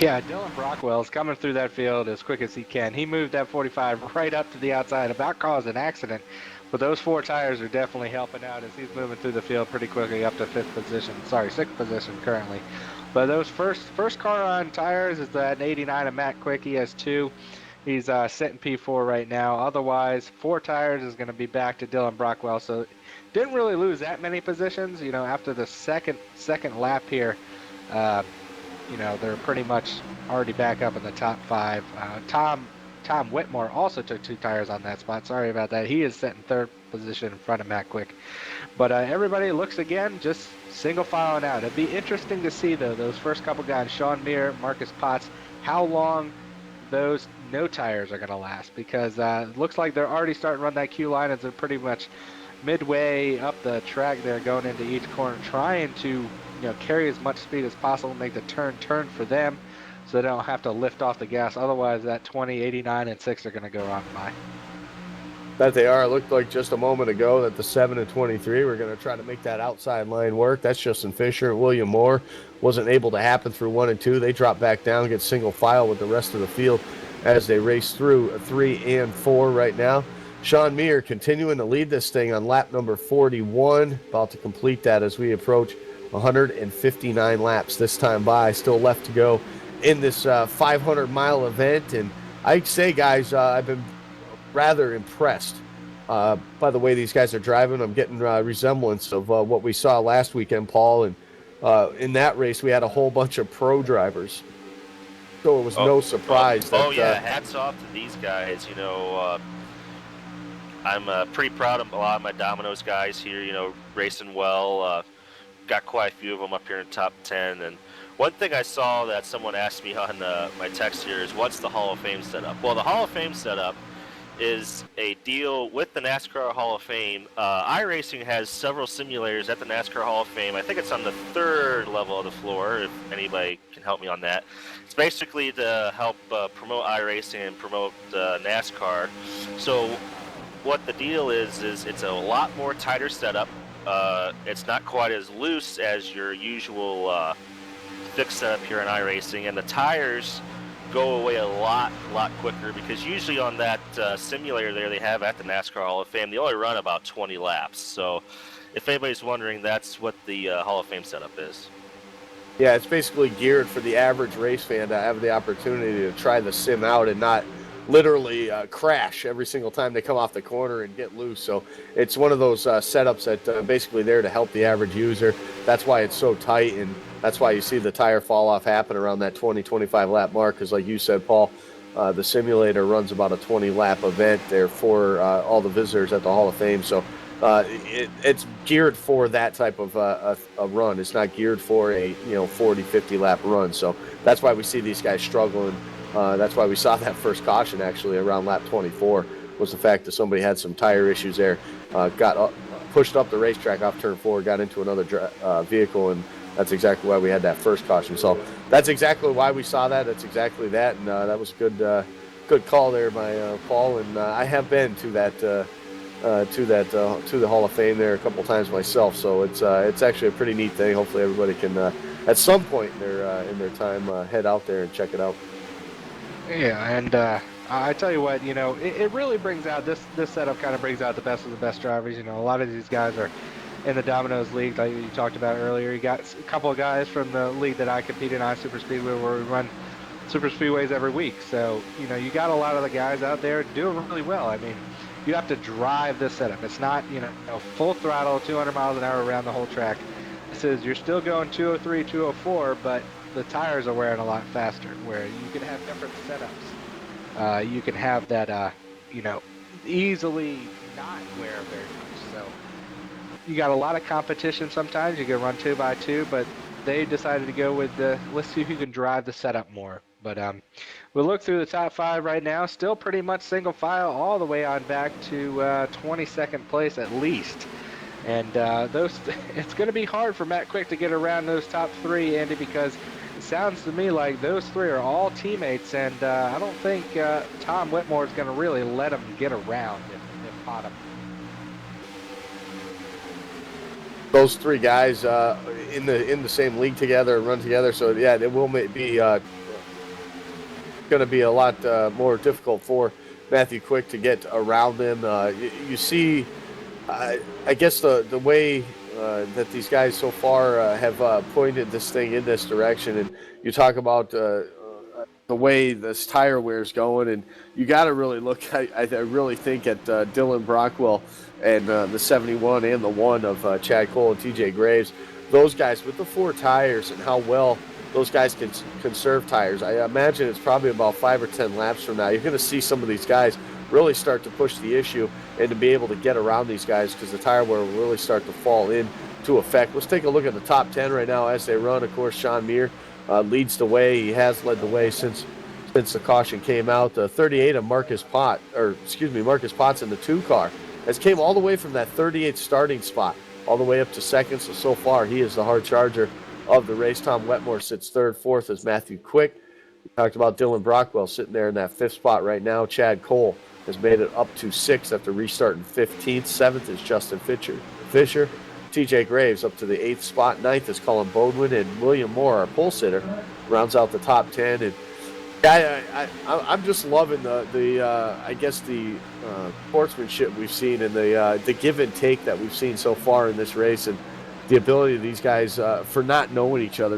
Yeah, Dylan Brockwell's coming through that field as quick as he can. He moved that 45 right up to the outside, about caused an accident. But those 4 tires are definitely helping out as he's moving through the field pretty quickly up to 6th position currently. But those first car on tires is that 89 of Matt Quick. He has 2. He's sitting P4 right now. Otherwise, 4 tires is going to be back to Dylan Brockwell. So didn't really lose that many positions. After the second lap here, they're pretty much already back up in the top 5. Tom Whitmore also took 2 tires on that spot. Sorry about that. He is set in 3rd position in front of Matt Quick. But everybody looks again just single filing out. It'd be interesting to see, though, those first couple guys, Sean Muir, Marcus Potts, how long those no tires are going to last. Because it looks like they're already starting to run that queue line as they're pretty much midway up the track there going into each corner, trying to carry as much speed as possible, make the turn for them, so they don't have to lift off the gas. Otherwise, that 20, 89, and 6 are going to go on by.
That they are. It looked like just a moment ago that the 7 and 23 were going to try to make that outside line work. That's Justin Fisher. William Moore wasn't able to happen through 1 and 2. They drop back down, get single file with the rest of the field as they race through 3 and 4 right now. Sean Meir continuing to lead this thing on lap number 41, about to complete that as we approach 159 laps this time by. Still left to go in this 500-mile event. And I'd say, guys, I've been rather impressed by the way these guys are driving. I'm getting resemblance of what we saw last weekend, Paul. And in that race, we had a whole bunch of pro drivers. So it was no surprise that...
yeah, hats off to these guys. I'm pretty proud of a lot of my Domino's guys here, racing well. Got quite a few of them up here in top 10. And one thing I saw that someone asked me on my text here is, what's the Hall of Fame setup? Well, the Hall of Fame setup is a deal with the NASCAR Hall of Fame. iRacing has several simulators at the NASCAR Hall of Fame. I think it's on the 3rd level of the floor, if anybody can help me on that. It's basically to help promote iRacing and promote NASCAR. So what the deal is it's a lot more tighter setup. It's not quite as loose as your usual fixed setup here in iRacing, and the tires go away a lot quicker, because usually on that simulator there they have at the NASCAR Hall of Fame, they only run about 20 laps. So if anybody's wondering, that's what the Hall of Fame setup is.
Yeah, it's basically geared for the average race fan to have the opportunity to try the sim out and not literally crash every single time they come off the corner and get loose. So it's one of those setups that basically there to help the average user. That's why it's so tight, and that's why you see the tire fall off happen around that 20-25 lap mark, because like you said, Paul, the simulator runs about a 20 lap event there for all the visitors at the Hall of Fame. So it's geared for that type of a run. It's not geared for a 40-50 lap run. So that's why we see these guys struggling. That's why we saw that first caution actually around lap 24, was the fact that somebody had some tire issues there, pushed up the racetrack off turn 4, got into another vehicle, and that's exactly why we had that first caution. So that's exactly why we saw that. That's exactly that, and that was a good call there by Paul. And I have been to the Hall of Fame there a couple times myself. So it's actually a pretty neat thing. Hopefully everybody can at some point in their time head out there and check it out.
Yeah, and I tell you what, it really brings out this setup. Kind of brings out the best of the best drivers. A lot of these guys are in the Domino's League, like you talked about earlier. You got a couple of guys from the league that I compete in, Super Speedway, where we run super speedways every week. So you got a lot of the guys out there doing really well. I mean, you have to drive this setup. It's not full throttle, 200 miles an hour around the whole track. This is, you're still going 203, 204, but the tires are wearing a lot faster, where you can have different setups. You can have that, easily not wear very much. So you got a lot of competition sometimes. You can run 2x2, but they decided to go with let's see who can drive the setup more. But we'll look through the top 5 right now. Still pretty much single file all the way on back to 22nd place at least. And it's going to be hard for Matt Quick to get around those top 3, Andy, because it sounds to me like those 3 are all teammates, and I don't think Tom Whitmore is going to really let him get around if bottom.
Those 3 guys in the same league together, run together. So yeah, it will be going to be a lot more difficult for Matthew Quick to get around them. You see, I guess the way that these guys so far have pointed this thing in this direction, and you talk about the way this tire wear is going, and you got to really look. I really think at Dylan Brockwell and the 71 and the 1 of Chad Cole and TJ Graves. Those guys with the 4 tires and how well those guys can conserve tires. I imagine it's probably about 5 or 10 laps from now, you're going to see some of these guys really start to push the issue and to be able to get around these guys, because the tire wear will really start to fall into effect. Let's take a look at the top 10 right now as they run. Of course, Sean Meir leads the way. He has led the way since the caution came out. 38 of Marcus Potts in the 2 car has came all the way from that 38th starting spot all the way up to 2nd. So far he is the hard charger of the race. Tom Wetmore sits third. Fourth is Matthew Quick. We talked about Dylan Brockwell sitting there in that fifth spot right now. Chad Cole has made it up to sixth after restarting 15th. Seventh is Justin Fisher. TJ Graves up to the eighth spot. Ninth is Colin Bodwin, and William Moore, our pole sitter, rounds out the top 10. And I'm just loving the I guess the sportsmanship we've seen and the give and take that we've seen so far in this race, and the ability of these guys for not knowing each other.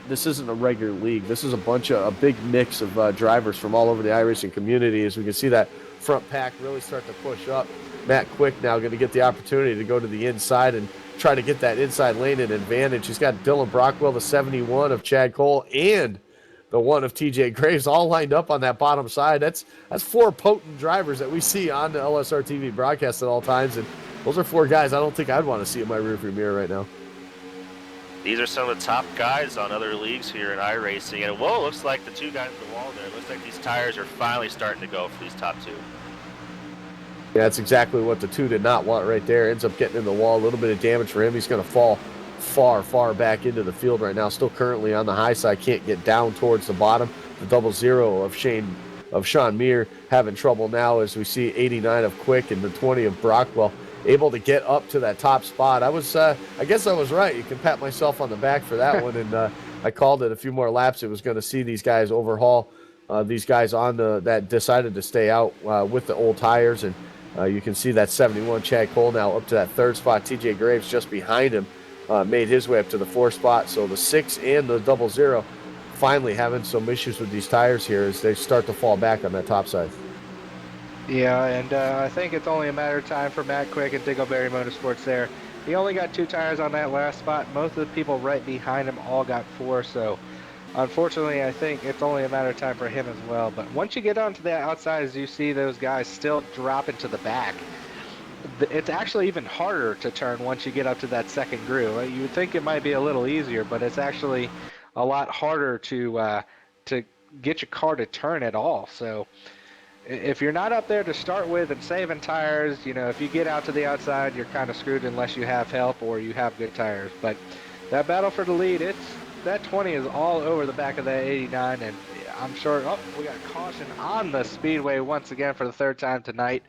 This isn't a regular league. This is a big mix of drivers from all over the iRacing community. As we can see that front pack really start to push up. Matt Quick now going to get the opportunity to go to the inside and try to get that inside lane and advantage. He's got Dylan Brockwell, the 71 of Chad Cole, and the one of TJ Graves all lined up on that bottom side. That's four potent drivers that we see on the LSRTV broadcast at all times, and those are four guys I don't think I'd want to see in my rearview mirror right now.
These are some of the top guys on other leagues here in iRacing, and whoa, looks like the two guys at the wall there. Looks like these tires are finally starting to go for these top two.
Yeah, that's exactly what the two did not want right there. Ends up getting in the wall. A little bit of damage for him. He's going to fall far back into the field right now. Still currently on the high side. Can't get down towards the bottom. The 00 of Sean Meir having trouble now as we see 89 of Quick and the 20 of Brockwell able to get up to that top spot. I guess I was right. You can pat myself on the back for that one. And I called it a few more laps. It was going to see these guys overhaul these guys on that decided to stay out with the old tires. And you can see that 71 Chad Cole now up to that third spot. TJ Graves just behind him made his way up to the fourth spot. So the 6 and the 00 finally having some issues with these tires here as they start to fall back on that top side.
Yeah, and I think it's only a matter of time for Matt Quick and Diggleberry Motorsports there. He only got 2 tires on that last spot. Most of the people right behind him all got 4, so unfortunately I think it's only a matter of time for him as well. But once you get onto the outside, as you see those guys still dropping to the back, it's actually even harder to turn once you get up to that second groove. You would think it might be a little easier, but it's actually a lot harder to get your car to turn at all. So if you're not up there to start with and saving tires, if you get out to the outside, you're kind of screwed unless you have help or you have good tires. But that battle for the lead, that 20 is all over the back of that 89, and I'm sure, we got caution on the speedway once again for the third time tonight.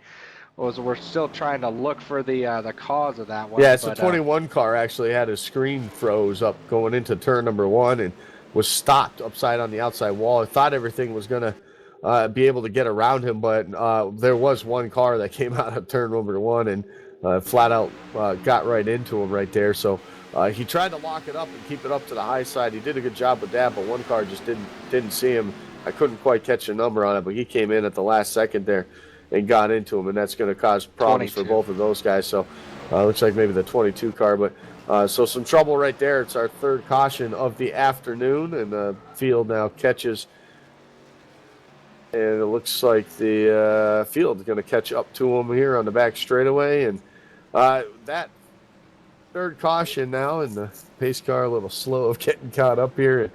We're still trying to look for the cause of that one.
Yeah, it's a 21 car actually had his screen froze up going into turn number 1 and was stopped upside on the outside wall. I thought everything was going to be able to get around him, but there was one car that came out of turn number 1 and flat out got right into him right there. So he tried to lock it up and keep it up to the high side. He did a good job with that, but one car just didn't see him. I couldn't quite catch a number on it, but he came in at the last second there and got into him, and that's going to cause problems
22.
for both of those guys. So looks like maybe the 22 car, but so some trouble right there. It's our third caution of the afternoon, and the field now catches, and it looks like the field is going to catch up to him here on the back straightaway, and that third caution now, and the pace car a little slow of getting caught up here. And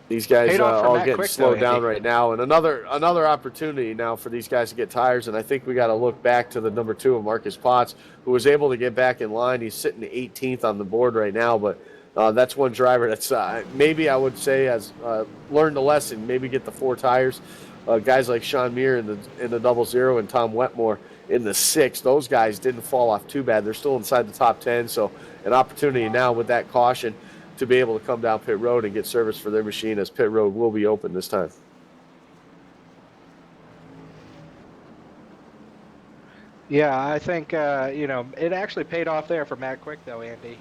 these guys all getting slowed down right now, and another opportunity now for these guys to get tires. And I think we got to look back to the number 2 of Marcus Potts, who was able to get back in line. He's sitting 18th on the board right now, but that's one driver that's maybe I would say has learned a lesson. Maybe get the 4 tires. Guys like Sean Meir in the 00 and Tom Wetmore in the 6. Those guys didn't fall off too bad. They're still inside the top 10. So an opportunity now with that caution to be able to come down pit road and get service for their machine, as pit road will be open this time.
Yeah, I think it actually paid off there for Matt Quick though, Andy.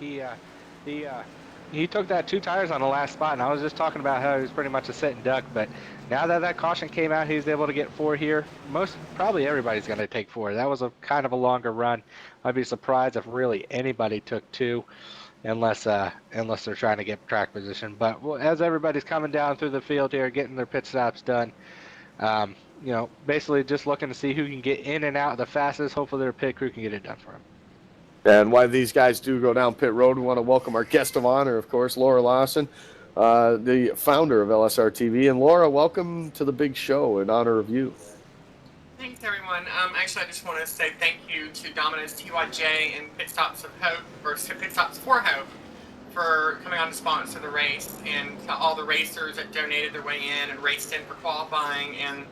He took that 2 tires on the last spot, and I was just talking about how he was pretty much a sitting duck. But now that caution came out, he's able to get 4 here. Probably everybody's going to take 4. That was a kind of a longer run. I'd be surprised if really anybody took 2. Unless they're trying to get track position. But as everybody's coming down through the field here, getting their pit stops done, basically just looking to see who can get in and out the fastest. Hopefully their pit crew can get it done for them.
And while these guys do go down pit road, we want to welcome our guest of honor, of course, Laura Lawson, the founder of LSRTV. And Laura, welcome to the big show in honor of you.
Thanks, everyone. Actually, I just want to say thank you to Domino's TYJ and Pit Stops of Hope, or Pit Stops for Hope, for coming on to sponsor the race, and to all the racers that donated their way in and raced in for qualifying, and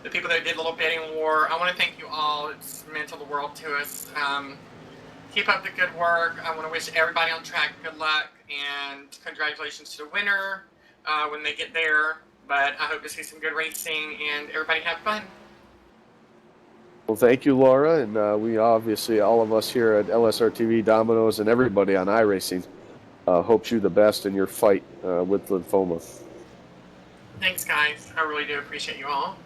the people that did a little bidding war. I want to thank you all. It's meant the world to us. Keep up the good work. I want to wish everybody on track good luck, and congratulations to the winner when they get there. But I hope to see some good racing, and everybody have fun.
Well, thank you, Laura, and we obviously, all of us here at LSRTV, Domino's, and everybody on iRacing hopes you the best in your fight with lymphoma.
Thanks, guys. I really do appreciate you all.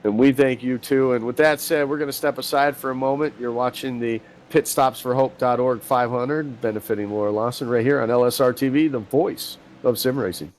And we thank you, too. And with that said, we're going to step aside for a moment. You're watching the pitstopsforhope.org 500, benefiting Laura Lawson, right here on LSRTV, the voice of sim racing.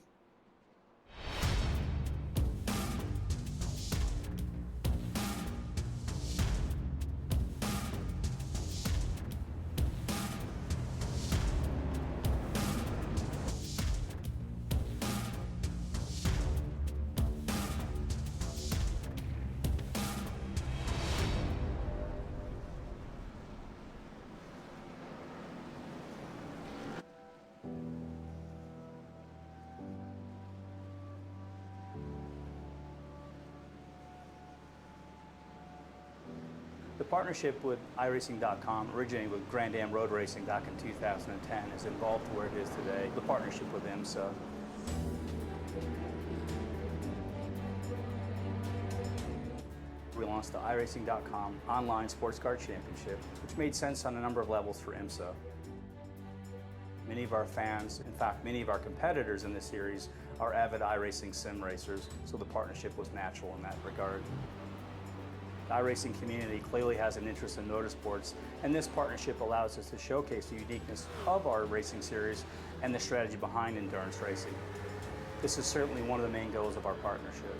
The partnership with iRacing.com originated with Grand Am Road Racing back in 2010 is involved to where it is today. The partnership with IMSA. We launched the iRacing.com online sports car championship, which made sense on a number of levels for IMSA. Many of our fans, in fact, many of our competitors in this series are avid iRacing sim racers, so the partnership was natural in that regard. The iRacing community clearly has an interest in motorsports, and this partnership allows us to showcase the uniqueness of our racing series and the strategy behind endurance racing. This is certainly one of the main goals of our partnership.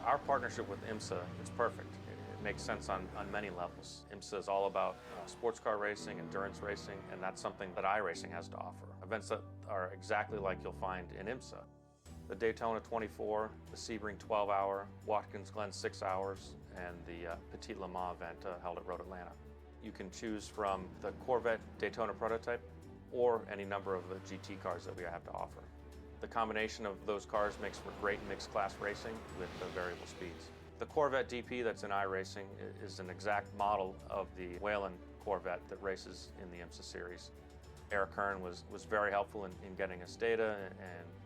Our partnership with IMSA is perfect. It makes sense on many levels. IMSA is all about sports car racing, endurance racing, and that's something that iRacing has to offer. Events that are exactly like you'll find in IMSA. The Daytona 24, the Sebring 12-hour, Watkins Glen 6 hours, and the Petit Le Mans event held at Road Atlanta. You can choose from the Corvette Daytona prototype or any number of the GT cars that we have to offer. The combination of those cars makes for great mixed class racing with variable speeds. The Corvette DP that's in iRacing is an exact model of the Whelen Corvette that races in the IMSA series. Eric Kern was very helpful in getting us data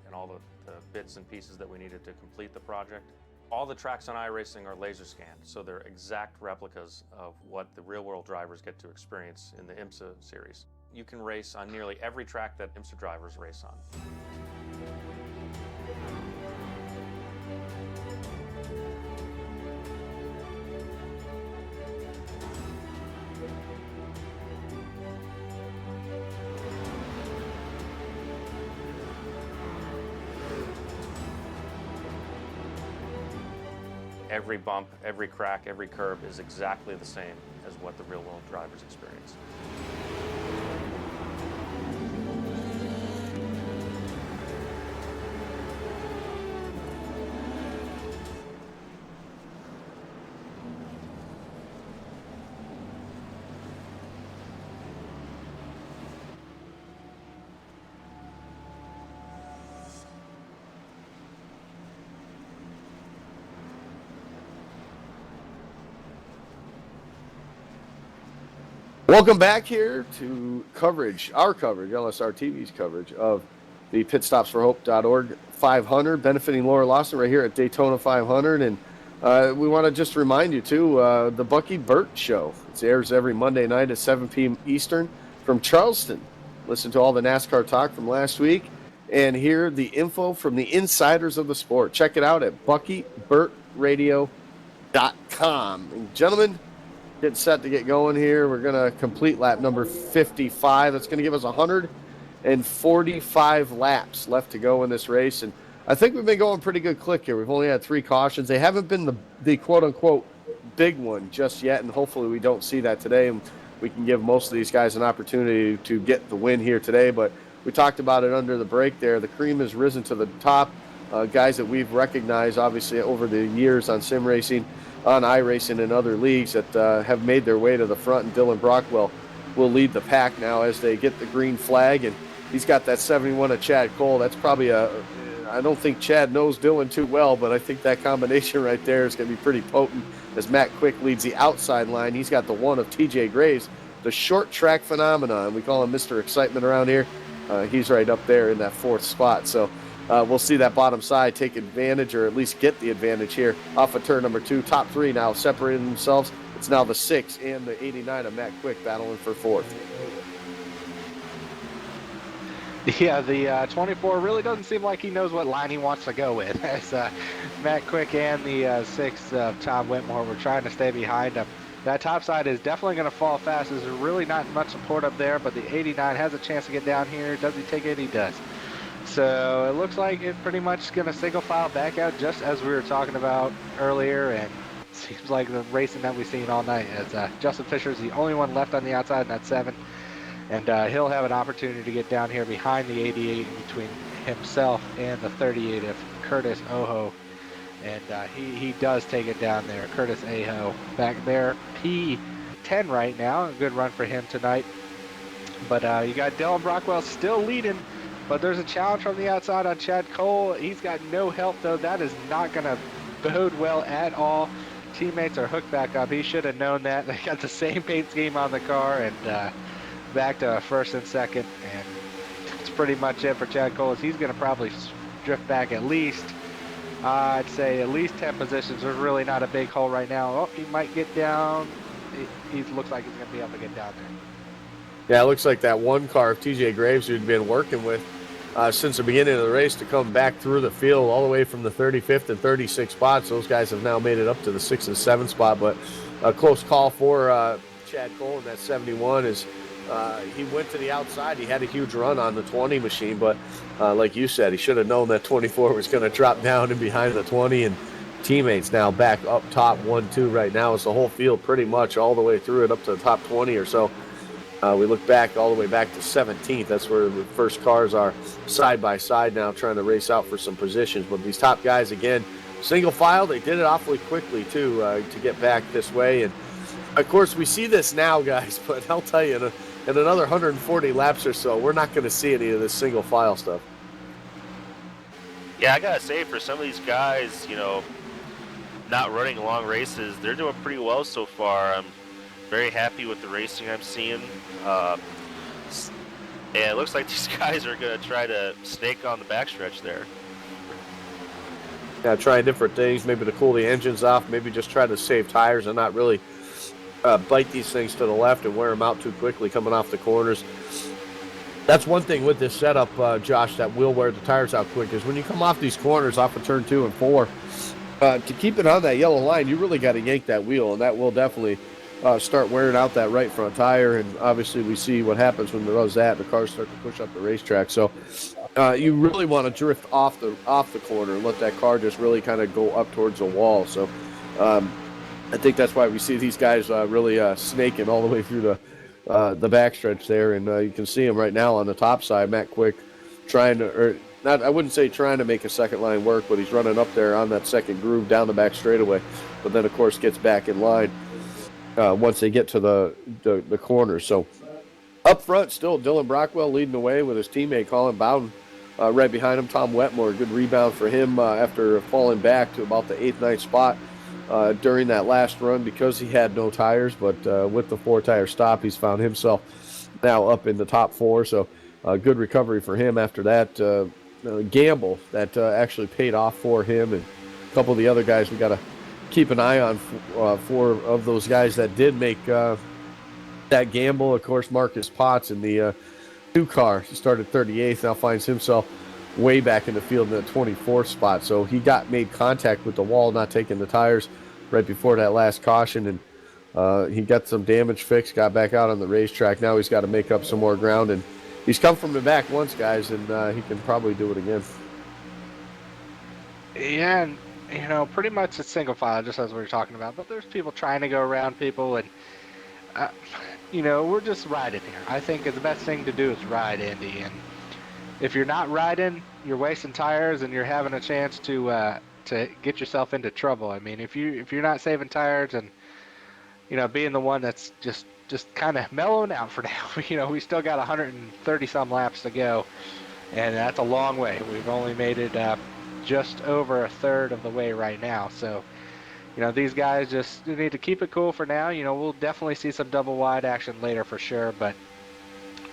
and all the bits and pieces that we needed to complete the project. All the tracks on iRacing are laser scanned, so they're exact replicas of what the real-world drivers get to experience in the IMSA series. You can race on nearly every track that IMSA drivers race on. Every bump, every crack, every curve is exactly the same as what the real-world drivers experience.
Welcome back here to our coverage, LSRTV's coverage of the pitstopsforhope.org 500, benefiting Laura Lawson right here at Daytona 500. And we want to just remind you, too, the Bucky Burt Show. It airs every Monday night at 7 p.m. Eastern from Charleston. Listen to all the NASCAR talk from last week and hear the info from the insiders of the sport. Check it out at BuckyBurtRadio.com. And gentlemen, getting set to get going here. We're going to complete lap number 55. That's going to give us 145 laps left to go in this race. And I think we've been going pretty good click here. We've only had 3 cautions. They haven't been the quote-unquote big one just yet, and hopefully we don't see that today. And we can give most of these guys an opportunity to get the win here today. But we talked about it under the break there. The cream has risen to the top. Guys that we've recognized, obviously, over the years on sim racing. on iRacing and other leagues that have made their way to the front, and Dylan Brockwell will lead the pack now as they get the green flag, and he's got that 71 of Chad Cole. That's probably I don't think Chad knows Dylan too well, but I think that combination right there is going to be pretty potent as Matt Quick leads the outside line. He's got the 1 of TJ Graves, the short track phenomenon. We call him Mr. Excitement around here. He's right up there in that 4th spot. So we'll see that bottom side take advantage, or at least get the advantage here off of turn number 2. Top 3 now separating themselves. It's now the 6 and the 89 of Matt Quick battling for 4th.
Yeah, the 24 really doesn't seem like he knows what line he wants to go with. As Matt Quick and the 6 Tom Whitmore were trying to stay behind him. That top side is definitely going to fall fast. There's really not much support up there, but the 89 has a chance to get down here. Does he take it? He does. So it looks like it's pretty much going to single file back out, just as we were talking about earlier, and it seems like the racing that we've seen all night, as Justin Fisher's the only one left on the outside in that 7. And he'll have an opportunity to get down here behind the 88 between himself and the 38 of Curtis Oho. And he does take it down there. Curtis Aho back there, P10 right now. A good run for him tonight. But you got Dylan Brockwell still leading, but there's a challenge from the outside on Chad Cole. He's got no help, though. That is not going to bode well at all. Teammates are hooked back up. He should have known that. They got the same paint scheme on the car, and back to 1st and 2nd, and that's pretty much it for Chad Cole. He's going to probably drift back at least, I'd say at least 10 positions. There's really not a big hole right now. Oh, he might get down. He looks like he's going to be able to get down there.
Yeah, it looks like that 1 car of TJ Graves who'd been working with since the beginning of the race to come back through the field all the way from the 35th and 36th spots. Those guys have now made it up to the 6th and 7th spot, but a close call for Chad Cole in that 71 is he went to the outside. He had a huge run on the 20 machine, but like you said, he should have known that 24 was going to drop down in behind the 20, and teammates now back up top 1-2 right now. It's the whole field pretty much all the way through it up to the top 20 or so. We look back all the way back to 17th. That's where the first cars are side by side now trying to race out for some positions. But these top guys, again, single file, they did it awfully quickly too to get back this way. And of course, we see this now, guys, but I'll tell you, in another 140 laps or so, we're not going to see any of this single file stuff.
Yeah, I gotta say, for some of these guys, not running long races, they're doing pretty well so far. I'm very happy with the racing I'm seeing. And it looks like these guys are going to try to snake on the backstretch there.
Yeah, trying different things, maybe to cool the engines off, maybe just try to save tires and not really bite these things to the left and wear them out too quickly coming off the corners. That's one thing with this setup, Josh, that will wear the tires out quick, is when you come off these corners off of turn 2 and 4, to keep it on that yellow line, you really got to yank that wheel, and that will definitely start wearing out that right front tire. And obviously we see what happens when it does that. The cars start to push up the racetrack. So you really want to drift off the corner and let that car just really kind of go up towards the wall. So I think that's why we see these guys really snaking all the way through the backstretch there. And you can see him right now on the top side, Matt Quick, trying to, or not, I wouldn't say trying to make a second line work, but he's running up there on that second groove down the back straightaway. But then, of course, gets back in line once they get to the corner. So up front, still Dylan Brockwell leading the way with his teammate Colin Bowden right behind him. Tom Wetmore, good rebound for him after falling back to about the 8th, 9th spot during that last run because he had no tires. But with the 4-tire stop, he's found himself now up in the top 4. So good recovery for him after that gamble that actually paid off for him. And a couple of the other guys we got to keep an eye on for of those guys that did make that gamble. Of course, Marcus Potts in the 2 car. He started 38th, now finds himself way back in the field in the 24th spot. So he made contact with the wall, not taking the tires right before that last caution, and he got some damage fixed, got back out on the racetrack. Now he's got to make up some more ground, and he's come from the back once, guys, and he can probably do it again.
Yeah, and pretty much it's single file, just as we were talking about. But there's people trying to go around people, and we're just riding here. I think the best thing to do is ride, Andy. And if you're not riding, you're wasting tires, and you're having a chance to to get yourself into trouble. I mean, if you're not saving tires and being the one that's just kind of mellowing out for now. We still got 130 some laps to go, and that's a long way. We've only made it just over a third of the way right now. So, these guys just need to keep it cool for now. We'll definitely see some double wide action later for sure, but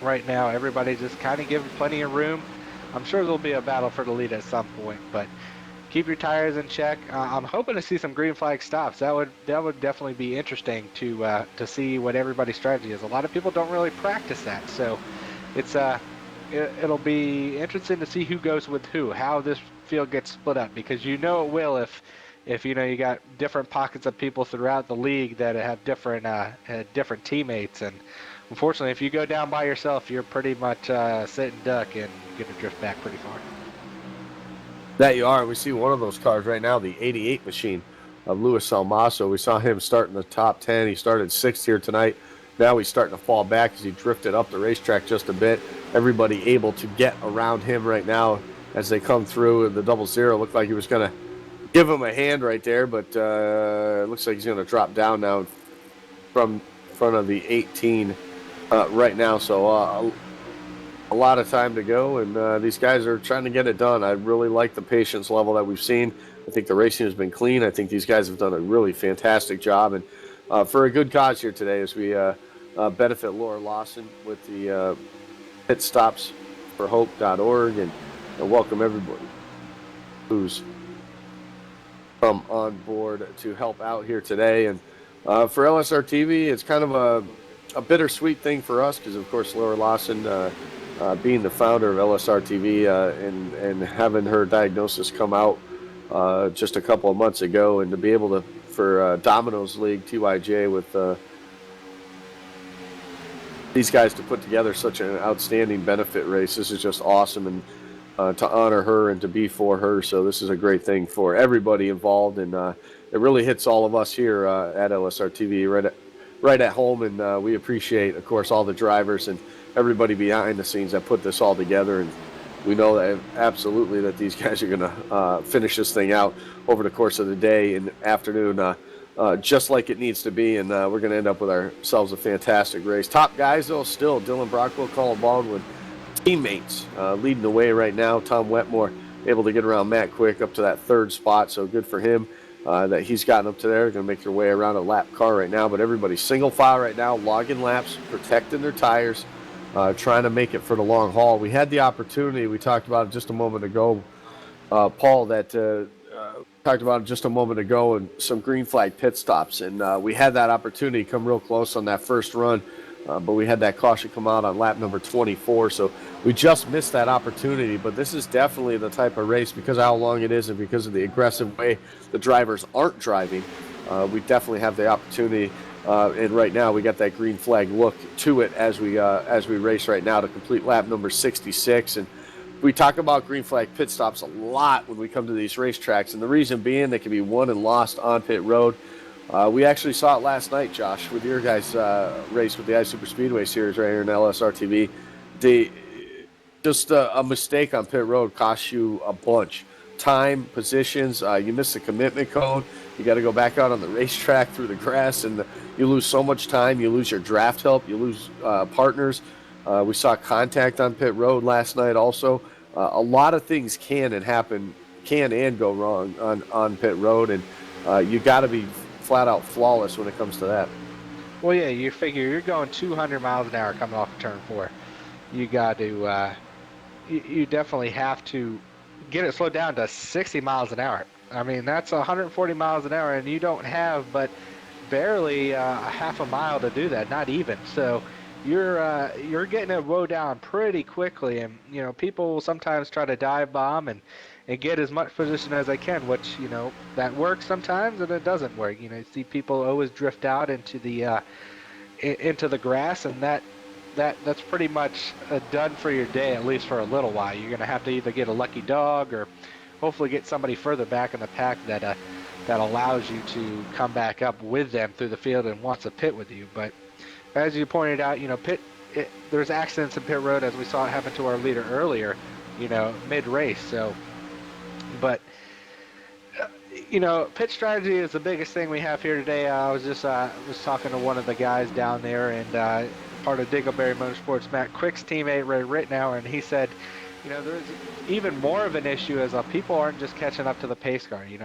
right now everybody's just kind of giving plenty of room. I'm sure there'll be a battle for the lead at some point, but keep your tires in check. I'm hoping to see some green flag stops. That would definitely be interesting to see what everybody's strategy is. A lot of people don't really practice that, so it'll be interesting to see who goes with who, how this field gets split up, because it will if you got different pockets of people throughout the league that have different teammates. And unfortunately, if you go down by yourself, you're pretty much sitting duck and going to drift back pretty far.
That you are. We see one of those cars right now, the 88 machine of Luis Almaso. We saw him start in the top 10. He started 6th here tonight. Now he's starting to fall back as he drifted up the racetrack just a bit. Everybody able to get around him right now as they come through. The 00 looked like he was going to give him a hand right there, but it looks like he's going to drop down now from front of the 18 right now. So a lot of time to go, and these guys are trying to get it done. I really like the patience level that we've seen. I think the racing has been clean. I think these guys have done a really fantastic job, and for a good cause here today as we benefit Laura Lawson with the pitstopsforhope.org, and welcome everybody who's come on board to help out here today. And for LSRTV, it's kind of a bittersweet thing for us because, of course, Laura Lawson, being the founder of LSRTV and having her diagnosis come out just a couple of months ago, and to be able to, for Domino's League, TYJ, with these guys to put together such an outstanding benefit race. This is just awesome, and to honor her and to be for her. So this is a great thing for everybody involved, and it really hits all of us here at LSRTV right at home, and we appreciate, of course, all the drivers and everybody behind the scenes that put this all together. And we know that absolutely that these guys are going to finish this thing out over the course of the day and afternoon, just like it needs to be, and we're going to end up with ourselves a fantastic race. Top guys, though, still Dylan Brockwell, Colin Baldwin, teammates leading the way right now. Tom Wetmore able to get around Matt Quick up to that 3rd spot, so good for him that he's gotten up to there. Going to make their way around a lap car right now, but everybody's single file right now, logging laps, protecting their tires, trying to make it for the long haul. We had the opportunity, we talked about it just a moment ago, Paul, that talked about it just a moment ago, and some green flag pit stops, and we had that opportunity come real close on that first run, but we had that caution come out on lap number 24, so we just missed that opportunity. But this is definitely the type of race, because of how long it is and because of the aggressive way the drivers aren't driving, we definitely have the opportunity. And right now we got that green flag look to it as we race right now to complete lap number 66. And we talk about green flag pit stops a lot when we come to these racetracks, and the reason being they can be won and lost on pit road. We actually saw it last night, Josh, with your guys' race with the iSuper Speedway Series right here in LSRTV. Just a mistake on pit road costs you a bunch. Time, positions, you miss the commitment cone. You got to go back out on the racetrack through the grass, and you lose so much time. You lose your draft help. You lose partners. We saw contact on pit road last night also. A lot of things can and go wrong on pit road, and you got to be flat out flawless when it comes to that.
Well, yeah, you figure you're going 200 miles an hour coming off of turn 4. You got to, you definitely have to get it slowed down to 60 miles an hour. I mean, that's 140 miles an hour, and you don't have but barely a half a mile to do that, not even. So you're getting it woe down pretty quickly, and people will sometimes try to dive bomb and get as much position as they can, which that works sometimes and it doesn't work. You see people always drift out into the grass, and that's pretty much done for your day, at least for a little while. You're going to have to either get a lucky dog or hopefully get somebody further back in the pack that allows you to come back up with them through the field and wants to pit with you. But as you pointed out, there's accidents in pit road, as we saw it happen to our leader earlier, mid-race. So, but pit strategy is the biggest thing we have here today. I was just was talking to one of the guys down there, and part of Dingleberry Motorsports, Matt Quick's teammate Ray Rittenauer, and he said, there's even more of an issue as people aren't just catching up to the pace car. You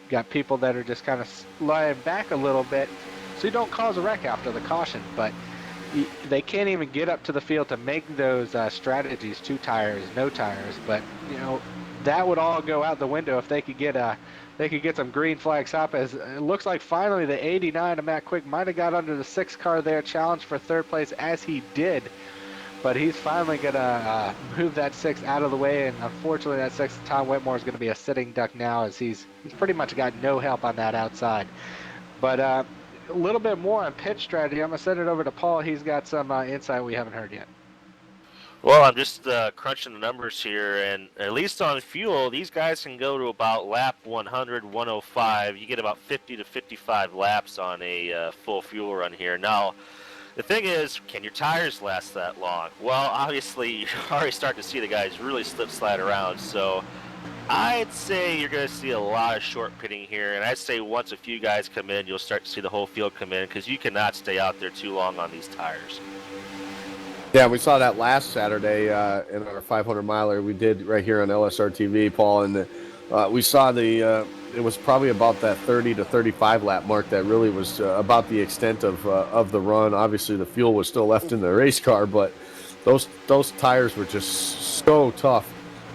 got people that are just kind of lying back a little bit, so you don't cause a wreck after the caution, but they can't even get up to the field to make those strategies, 2 tires, no tires. But that would all go out the window if they could get some green flags up. As it looks like finally the 89 of Matt Quick might have got under the 6 car there, challenged for 3rd place as he did. But he's finally gonna move that 6 out of the way, and unfortunately that 6 Tom Whitmore is gonna be a sitting duck now, as he's pretty much got no help on that outside. But a little bit more on pit strategy. I'm gonna send it over to Paul. He's got some insight we haven't heard yet.
Well, I'm just crunching the numbers here, and at least on fuel, these guys can go to about lap 100, 105. You get about 50 to 55 laps on a full fuel run here. Now, the thing is, can your tires last that long? Well, obviously, you're already starting to see the guys really slide around, so I'd say you're going to see a lot of short pitting here, and I'd say once a few guys come in, you'll start to see the whole field come in, because you cannot stay out there too long on these tires.
Yeah, we saw that last Saturday in our 500 miler we did right here on LSRTV, Paul, and we saw it was probably about that 30 to 35 lap mark that really was about the extent of the run. Obviously, the fuel was still left in the race car, but those tires were just so tough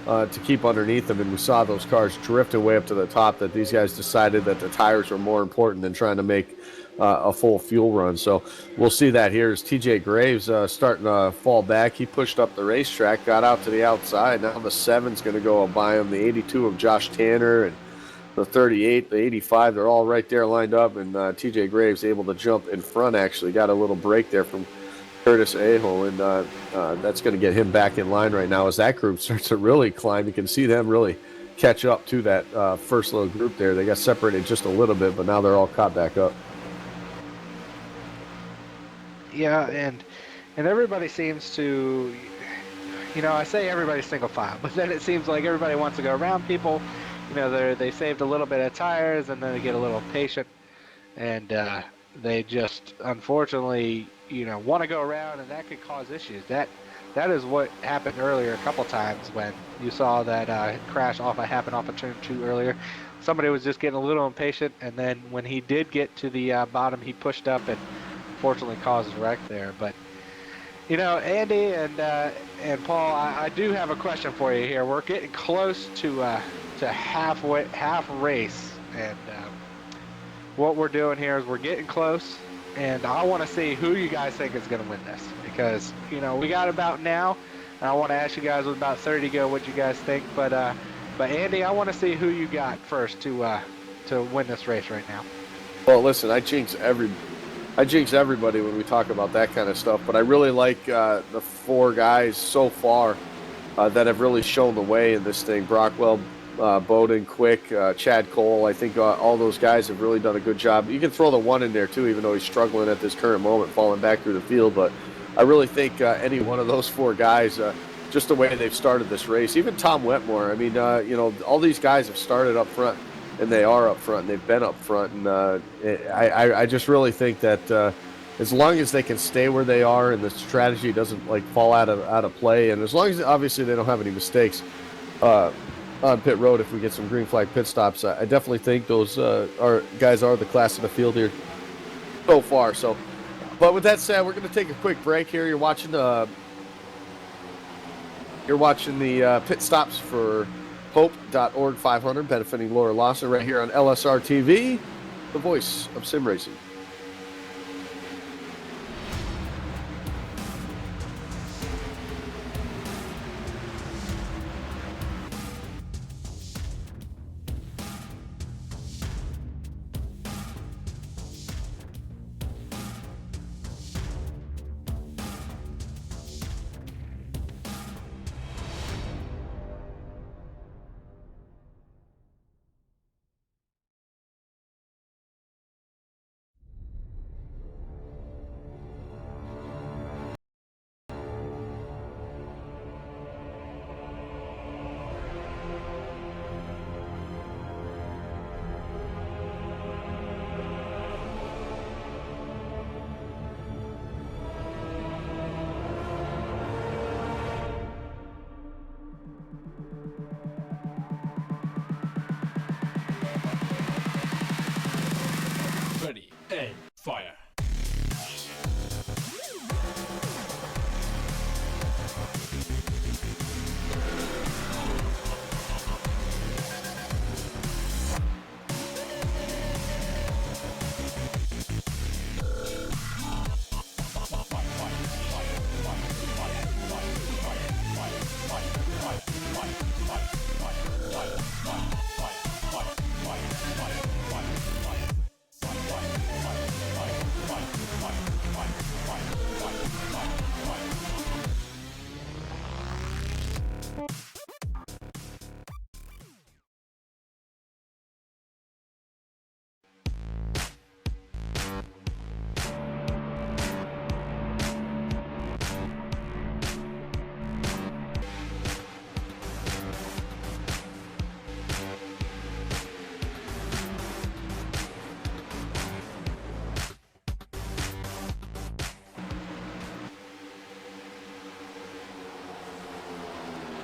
to keep underneath them, and we saw those cars drifting way up to the top, that these guys decided that the tires were more important than trying to make a full fuel run. So we'll see that here as TJ Graves starting to fall back. He pushed up the racetrack, got out to the outside. Now the 7's going to go by him. The 82 of Josh Tanner and the 38, the 85, they're all right there lined up, and TJ Graves able to jump in front, actually. Got a little break there from Curtis Aho, and that's going to get him back in line right now as that group starts to really climb. You can see them really catch up to that first little group there. They got separated just a little bit, but now they're all caught back up.
Yeah, and everybody seems to, I say everybody's single file, but then it seems like everybody wants to go around people. They saved a little bit of tires, and then they get a little impatient, and they just unfortunately, want to go around, and that could cause issues. That is what happened earlier a couple times when you saw that crash happen off of turn 2 earlier. Somebody was just getting a little impatient, and then when he did get to the bottom, he pushed up and fortunately caused a wreck there. But Andy and Paul, I do have a question for you here. We're getting close to half race, and what we're doing here is we're getting close, and I want to see who you guys think is going to win this, because we got about now, and I want to ask you guys with about 30 to go what you guys think. But Andy, I want to see who you got first to win this race right now.
Well, listen, I jinx everybody when we talk about that kind of stuff, but I really like the 4 guys so far that have really shown the way in this thing. Brockwell, Bowden, Quick, Chad Cole. I think all those guys have really done a good job. You can throw the 1 in there too, even though he's struggling at this current moment, falling back through the field. But I really think any one of those 4 guys, just the way they've started this race, even Tom Wetmore. I mean, all these guys have started up front, and they are up front, and they've been up front. And I just really think that as long as they can stay where they are and the strategy doesn't fall out of play, and as long as obviously they don't have any mistakes on pit road, if we get some green flag pit stops, I definitely think those guys are the class of the field here so far. So, but with that said, we're going to take a quick break here. You're watching the pit stops for Hope.org 500, benefiting Laura Lawson, right here on LSRTV, the voice of sim racing.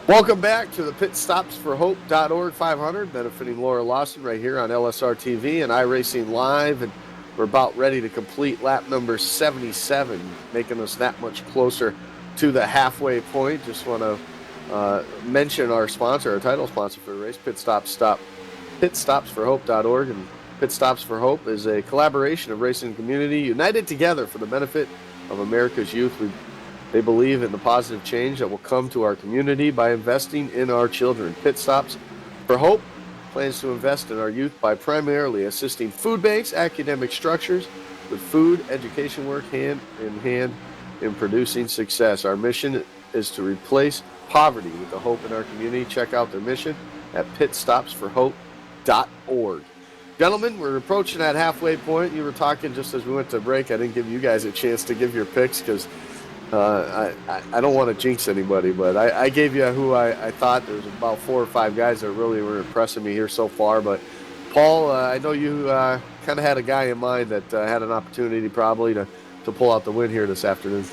Welcome back to the pitstopsforhope.org 500, benefiting Laura Lawson right here on LSRTV and iRacing Live. And we're about ready to complete lap number 77, making us that much closer to the halfway point. Just want to mention our sponsor, our title sponsor for the race, pitstopsforhope.org. And Pit Stops for Hope is a collaboration of racing community united together for the benefit of America's youth. They believe in the positive change that will come to our community by investing in our children. Pit Stops for Hope plans to invest in our youth by primarily assisting food banks, academic structures with food education work hand in hand in producing success. Our mission is to replace poverty with the hope in our community. Check out their mission at pitstopsforhope.org. Gentlemen, we're approaching that halfway point. You were talking just as we went to break. I didn't give you guys a chance to give your picks because I don't want to jinx anybody, but I gave you who I thought. There's about 4 or 5 guys that really were impressing me here so far. But, Paul, I know you kind of had a guy in mind that had an opportunity probably to pull out the win here this afternoon.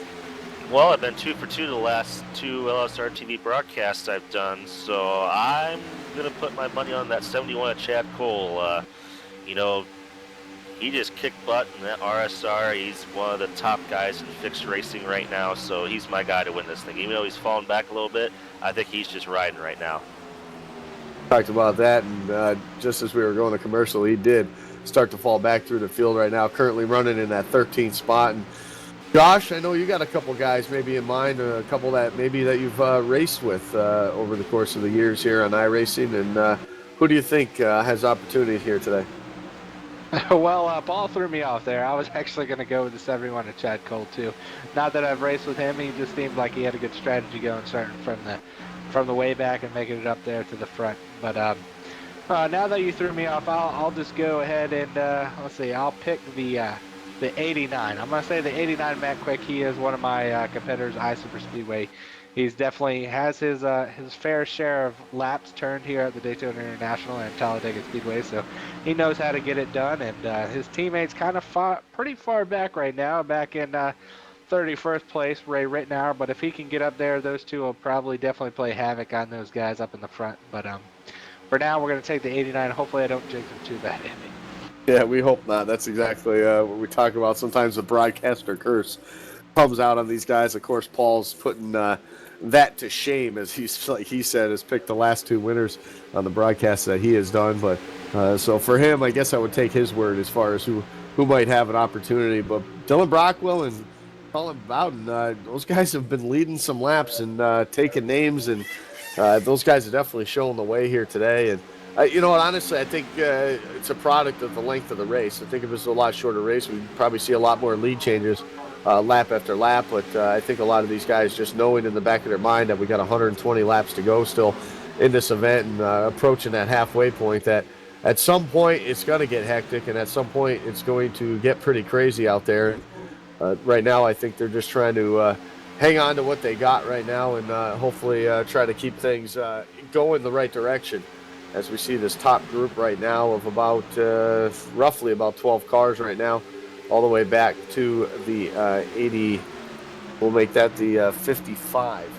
Well, I've been 2 for 2 the last 2 LSRTV broadcasts I've done, so I'm going to put my money on that 71 at Chad Cole. He just kicked butt in that RSR. He's one of the top guys in fixed racing right now, so he's my guy to win this thing. Even though he's fallen back a little bit, I think he's just riding right now.
Talked about that, and just as we were going to commercial, he did start to fall back through the field right now, currently running in that 13th spot. And Josh, I know you got a couple guys maybe in mind, a couple that you've raced with over the course of the years here on iRacing, and who do you think has opportunity here today?
Well, Paul threw me off there. I was actually going to go with the 71 to Chad Cole too. Not that I've raced with him. He just seemed like he had a good strategy going, starting from the way back and making it up there to the front. But now that you threw me off, I'll just go ahead and let's see. I'll pick the 89. I'm going to say the 89 Matt Quick. He is one of my competitors, iSuper Speedway. He's definitely has his fair share of laps turned here at the Daytona International and Talladega Speedway, so he knows how to get it done. And his teammates kind of pretty far back right now, back in 31st place, Ray Rittenauer. But if he can get up there, those two will probably definitely play havoc on those guys up in the front. But for now, we're going to take the 89. Hopefully, I don't jinx him too bad, Andy.
Yeah, we hope not. That's exactly what we talk about. Sometimes the broadcaster curse comes out on these guys. Of course, Paul's putting that to shame, as he said, has picked the last 2 winners on the broadcast that he has done. But so for him, I guess I would take his word as far as who might have an opportunity. But Dylan Brockwell and Colin Bowden, those guys have been leading some laps and taking names, and those guys are definitely showing the way here today. And you know what, honestly, I think it's a product of the length of the race. I think if it was a lot shorter race, we'd probably see a lot more lead changes lap after lap, but I think a lot of these guys just knowing in the back of their mind that we got 120 laps to go still in this event and approaching that halfway point, that at some point it's going to get hectic and at some point it's going to get pretty crazy out there. Right now I think they're just trying to hang on to what they got right now and hopefully try to keep things going the right direction, as we see this top group right now of about roughly about 12 cars right now, all the way back to the 80. We'll make that the 55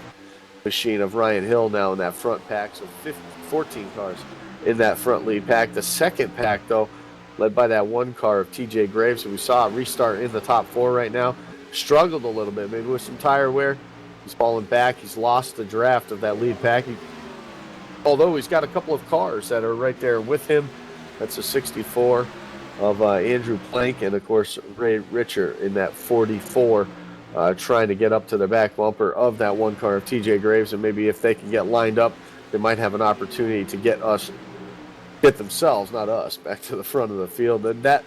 machine of Ryan Hill now in that front pack. So 14 cars in that front lead pack. The second pack, though, led by that one car of TJ Graves. So we saw a restart in the top 4 right now. Struggled a little bit, maybe with some tire wear. He's fallen back. He's lost the draft of that lead pack. Although he's got a couple of cars that are right there with him. That's a 64 of Andrew Plank, and of course Ray Richer in that 44, trying to get up to the back bumper of that one car of TJ Graves, and maybe if they can get lined up, they might have an opportunity to get themselves, not us, back to the front of the field. And that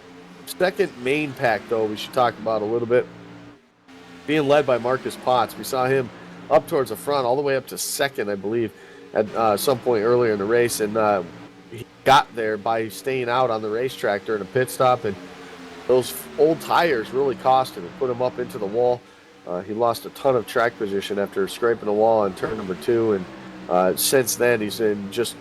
second main pack, though, we should talk about a little bit, being led by Marcus Potts. We saw him up towards the front, all the way up to second, I believe, at some point earlier in the race, and he got there by staying out on the racetrack during a pit stop, and those old tires really cost him and put him up into the wall. He lost a ton of track position after scraping the wall on turn number 2, and since then he's been just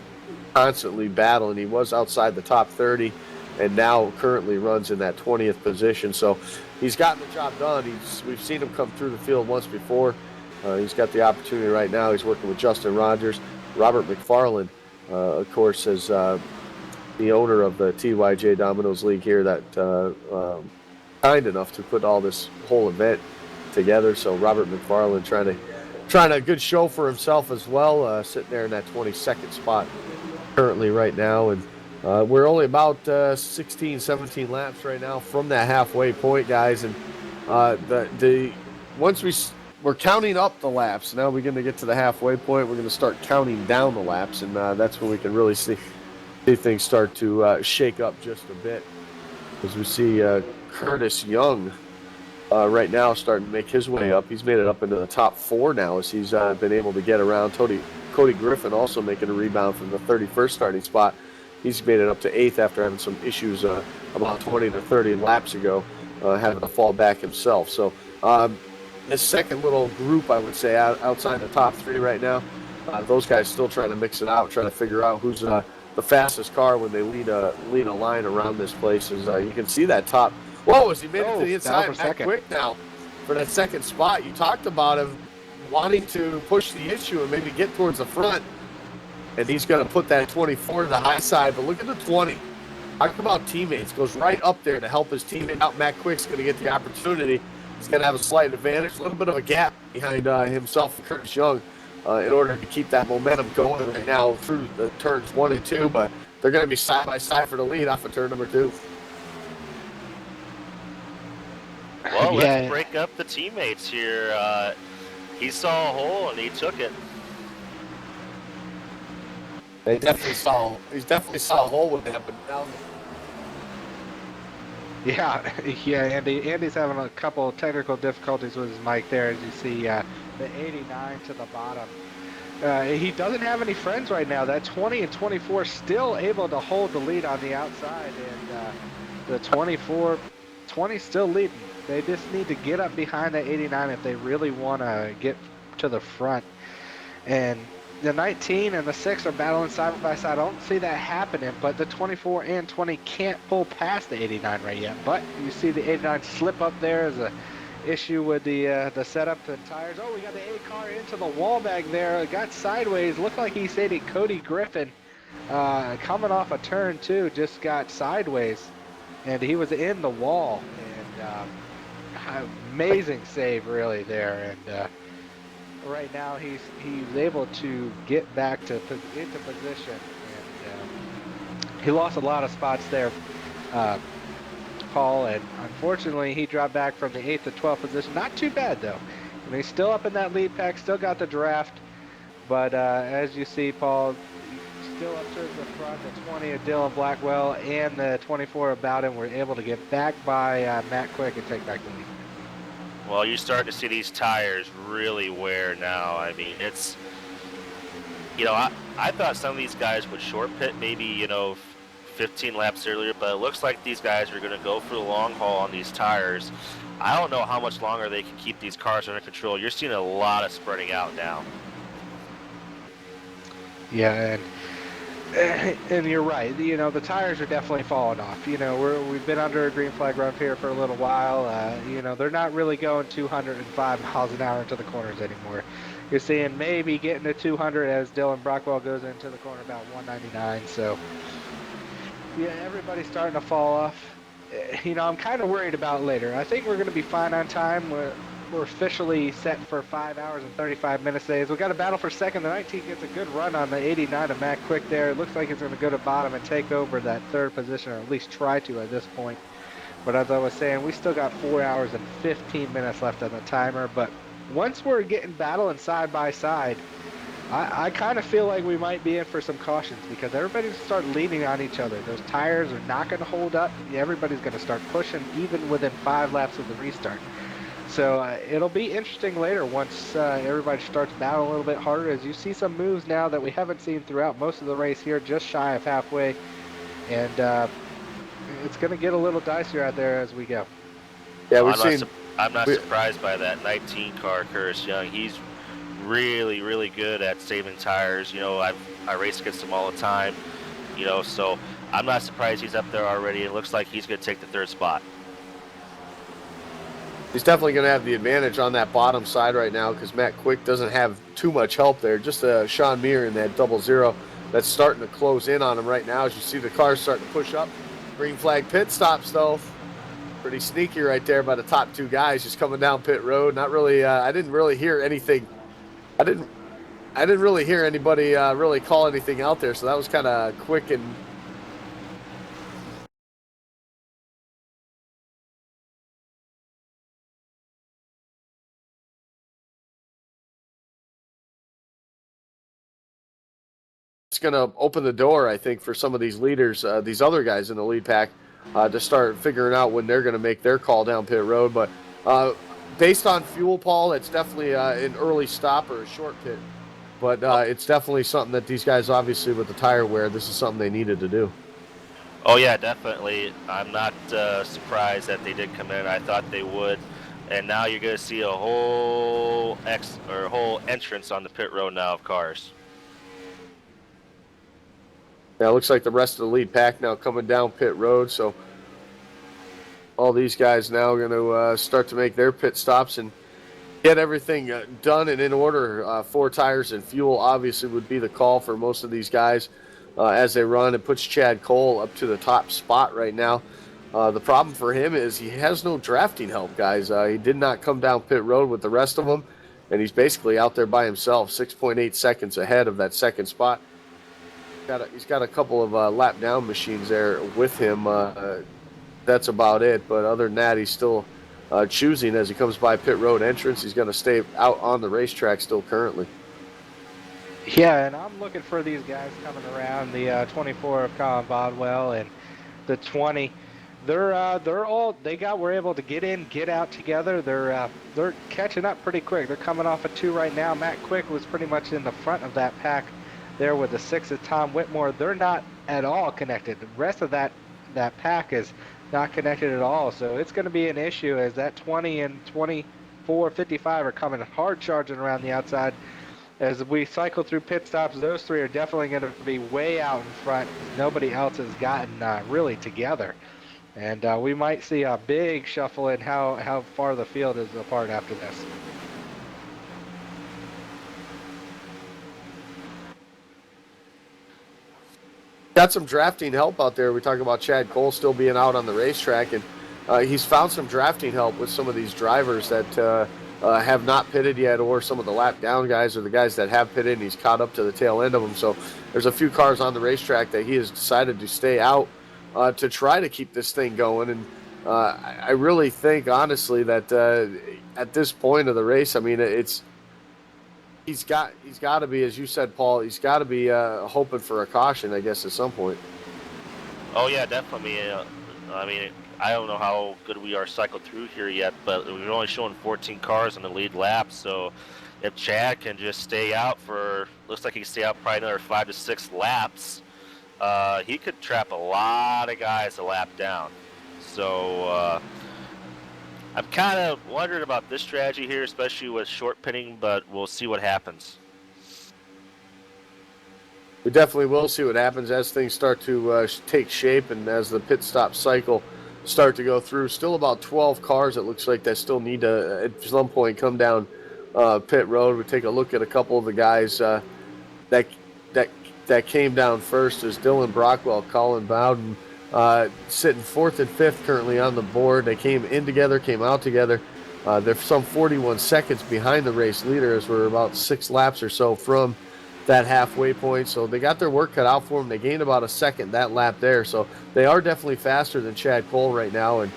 constantly battling. He was outside the top 30 and now currently runs in that 20th position. So he's gotten the job done. We've seen him come through the field once before He's got the opportunity right now. He's working with Justin Rogers. Robert McFarland, of course, is the owner of the TYJ Dominoes League here that kind enough to put all this whole event together. So Robert McFarland trying a good show for himself as well, sitting there in that 22nd spot currently right now. And we're only about 16, 17 laps right now from that halfway point, guys. And once we're counting up the laps, now we're going to get to the halfway point. We're going to start counting down the laps, and that's when we can really see things start to shake up just a bit. As we see Curtis Young right now starting to make his way up. He's made it up into the top 4 now as he's been able to get around. Cody Griffin also making a rebound from the 31st starting spot. He's made it up to 8th after having some issues about 20 to 30 laps ago, having to fall back himself. So this second little group, I would say, outside the top 3 right now, those guys still trying to mix it out, trying to figure out who's the fastest car when they lead a line around this place. As you can see that top. Whoa, as he made it to the inside, Matt Quick now for that second spot. You talked about him wanting to push the issue and maybe get towards the front, and he's going to put that 24 to the high side. But look at the 20. Talk about teammates. Goes right up there to help his teammate out. Matt Quick's going to get the opportunity. He's going to have a slight advantage, a little bit of a gap behind himself and Curtis Young in order to keep that momentum going right now through the turns 1 and 2. But they're going to be side by side for the lead off of turn number 2.
Well, let's break up the teammates here. He saw a hole and he took it.
He definitely saw a hole with that, but now.
Yeah, Andy's having a couple of technical difficulties with his mic there, as you see the 89 to the bottom. He doesn't have any friends right now. That 20 and 24 still able to hold the lead on the outside, and the 20 still leading. They just need to get up behind the 89 if they really want to get to the front. And the 19 and the 6 are battling side by side. I don't see that happening, but the 24 and 20 can't pull past the 89 right yet. But you see the 89 slip up there as a issue with the setup, the tires. Oh, we got the A car into the wall back there. It got sideways. Looked like he said it. Cody Griffin coming off a turn 2 just got sideways, and he was in the wall. And amazing save really there. And right now he's able to get back into position. And he lost a lot of spots there, Paul, and unfortunately he dropped back from the 8th to 12th position. Not too bad though. I mean, he's still up in that lead pack, still got the draft, but as you see, Paul, still up towards the front. The 20 of Dylan Blackwell and the 24 of Bowden were able to get back by Matt Quick and take back the lead.
Well, you're starting to see these tires really wear now. I mean, it's, I thought some of these guys would short pit maybe, 15 laps earlier, but it looks like these guys are going to go for the long haul on these tires. I don't know how much longer they can keep these cars under control. You're seeing a lot of spreading out now.
Yeah, and you're right. The tires are definitely falling off. We've been under a green flag run here for a little while. They're not really going 205 miles an hour into the corners anymore. You're seeing maybe getting to 200 as Dylan Brockwell goes into the corner about 199. So, yeah, everybody's starting to fall off. I'm kind of worried about later. I think we're going to be fine on time. We're officially set for 5 hours and 35 minutes today. We've got a battle for second. The 19 gets a good run on the 89 of Matt Quick there. It looks like he's going to go to bottom and take over that 3rd position, or at least try to at this point. But as I was saying, we still got 4 hours and 15 minutes left on the timer. But once we're getting battling side by side, I kind of feel like we might be in for some cautions, because everybody's going to start leaning on each other. Those tires are not going to hold up. Everybody's going to start pushing even within 5 laps of the restart. So it'll be interesting later once everybody starts battling a little bit harder, as you see some moves now that we haven't seen throughout most of the race here, just shy of halfway. And it's going to get a little dicier out there as we go.
Yeah,
I'm not surprised by that 19 car, Curtis Young. He's really, really good at saving tires. I race against him all the time. So I'm not surprised he's up there already. It looks like he's going to take the 3rd spot.
He's definitely going to have the advantage on that bottom side right now because Matt Quick doesn't have too much help there. Just Sean Muir in that 00 that's starting to close in on him right now. As you see the cars starting to push up. Green flag pit stops, though. Pretty sneaky right there by the top two guys just coming down pit road. Not really. I didn't really hear anything. I didn't really hear anybody really call anything out there. So that was kind of quick and. It's going to open the door, I think, for some of these leaders, these other guys in the lead pack, to start figuring out when they're going to make their call down pit road. But based on fuel, Paul, it's definitely an early stop or a short pit. But it's definitely something that these guys, obviously, with the tire wear, this is something they needed to do.
Oh, yeah, definitely. I'm not surprised that they did come in. I thought they would. And now you're going to see a whole entrance on the pit road now of cars.
Now it looks like the rest of the lead pack now coming down pit road. So all these guys now are going to start to make their pit stops and get everything done and in order. 4 tires and fuel obviously would be the call for most of these guys as they run. It puts Chad Cole up to the top spot right now. The problem for him is he has no drafting help, guys. He did not come down pit road with the rest of them, and he's basically out there by himself, 6.8 seconds ahead of that second spot. He's got a couple of lap down machines there with him. That's about it. But other than that, he's still choosing as he comes by pit road entrance. He's going to stay out on the racetrack still currently.
Yeah, and I'm looking for these guys coming around the 24 of Colin Bodwell and the 20. We're able to get in, get out together. They're catching up pretty quick. They're coming off a 2 right now. Matt Quick was pretty much in the front of that pack there with the 6 of Tom Whitmore. They're not at all connected. The rest of that pack is not connected at all. So it's going to be an issue as that 20 and 24, 55 are coming hard charging around the outside. As we cycle through pit stops, those 3 are definitely going to be way out in front. Nobody else has gotten really together. And we might see a big shuffle in how far the field is apart after this.
Got some drafting help out there. We talk about Chad Cole still being out on the racetrack, and he's found some drafting help with some of these drivers that have not pitted yet, or some of the lap down guys, or the guys that have pitted, and he's caught up to the tail end of them. So there's a few cars on the racetrack that he has decided to stay out to try to keep this thing going. And I really think, honestly, that at this point of the race, I mean, he's got to be, as you said, Paul, he's got to be hoping for a caution, I guess, at some point.
Oh, yeah, definitely. I mean, I don't know how good we are cycled through here yet, but we're only showing 14 cars on the lead lap. So if Chad can just stay out looks like he can stay out probably another 5 to 6 laps, he could trap a lot of guys a lap down. So I'm kind of wondering about this strategy here, especially with short pitting, but we'll see what happens.
We definitely will see what happens as things start to take shape and as the pit stop cycle start to go through. Still about 12 cars, it looks like, that still need to, at some point, come down pit road. We take a look at a couple of the guys that came down first is Dylan Brockwell, Colin Bowden, sitting 4th and 5th currently on the board. They came in together, came out together. They're some 41 seconds behind the race leader as we're about 6 laps or so from that halfway point. So they got their work cut out for them. They gained about a second that lap there. So they are definitely faster than Chad Cole right now. And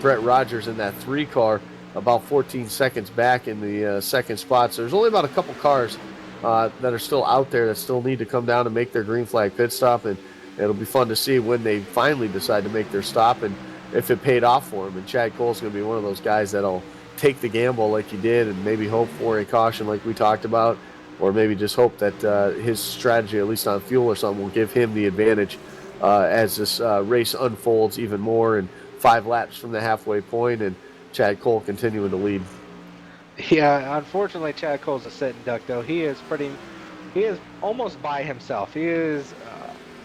Brett Rogers in that 3 car about 14 seconds back in the second spot. So there's only about a couple cars that are still out there that still need to come down and make their green flag pit stop. And it'll be fun to see when they finally decide to make their stop and if it paid off for them. And Chad Cole's going to be one of those guys that'll take the gamble like he did and maybe hope for a caution like we talked about, or maybe just hope that his strategy, at least on fuel or something, will give him the advantage as this race unfolds even more and 5 laps from the halfway point and Chad Cole continuing to lead.
Yeah, unfortunately, Chad Cole's a sitting duck, though. He is almost by himself. He is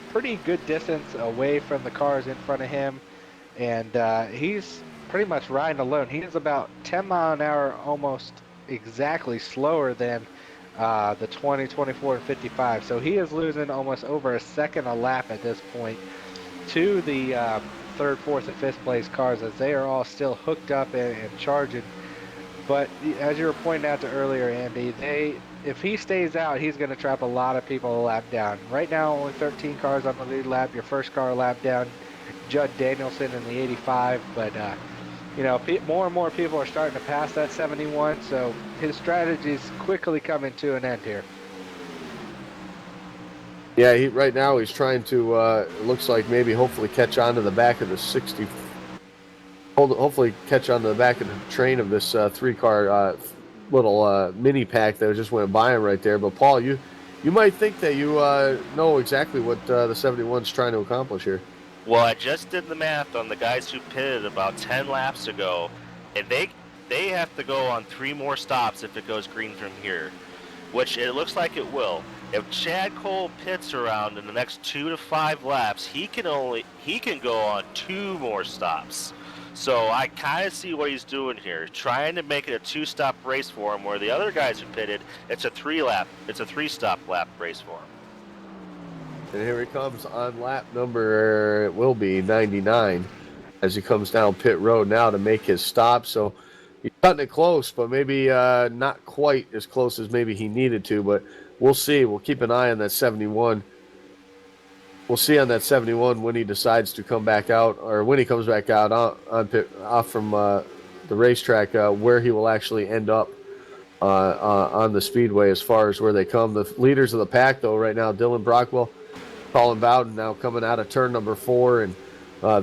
pretty good distance away from the cars in front of him, and he's pretty much riding alone. He is about 10 mile an hour, almost exactly slower than the 20, 24, and 55. So he is losing almost over a second a lap at this point to the third, fourth, and fifth place cars, as they are all still hooked up and charging. But as you were pointing out to earlier, Andy, if he stays out, he's going to trap a lot of people a lap down. Right now, only 13 cars on the lead lap. Your first car a lap down, Judd Danielson in the 85. But you know, more and more people are starting to pass that 71. So his strategy is quickly coming to an end here.
Yeah, right now he's trying to, it looks like maybe hopefully catch on to the back of the 60. Hopefully catch on to the back of the train of this three-car little mini pack that just went by him right there. But, Paul, you might think that you know exactly what the 71's trying to accomplish here.
Well, I just did the math on the guys who pitted about 10 laps ago, and they have to go on 3 more stops if it goes green from here, which it looks like it will. If Chad Cole pits around in the next 2 to 5 laps, he can go on 2 more stops. So I kind of see what he's doing here, trying to make it a 2-stop race for him, where the other guys who pitted, it's a 3-stop lap race for him.
And here he comes on lap number, it will be 99, as he comes down pit road now to make his stop. So he's cutting it close, but maybe not quite as close as maybe he needed to, but we'll see. We'll keep an eye on that 71. We'll see on that 71 when he decides to come back out, or when he comes back out on pit, off from the racetrack, where he will actually end up on the speedway as far as where they come. The leaders of the pack, though, right now, Dylan Brockwell, Colin Bowden now coming out of turn number 4, and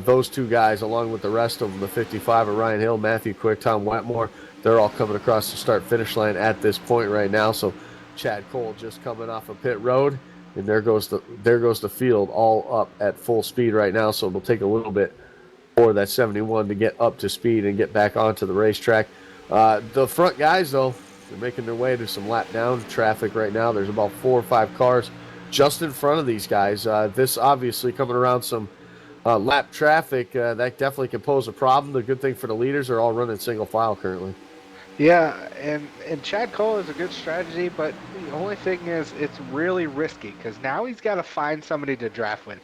those 2 guys, along with the rest of them, the 55 of Ryan Hill, Matthew Quick, Tom Wetmore, they're all coming across the start-finish line at this point right now. So Chad Cole just coming off of pit road. And there goes the field all up at full speed right now. So it'll take a little bit for that 71 to get up to speed and get back onto the racetrack. The front guys, though, they're making their way to some lap down traffic right now. There's about 4 or 5 cars just in front of these guys. This obviously coming around some lap traffic, that definitely can pose a problem. The good thing for the leaders, they're all running single file currently.
Yeah, and Chad Cole is a good strategy, but the only thing is it's really risky because now he's got to find somebody to draft with.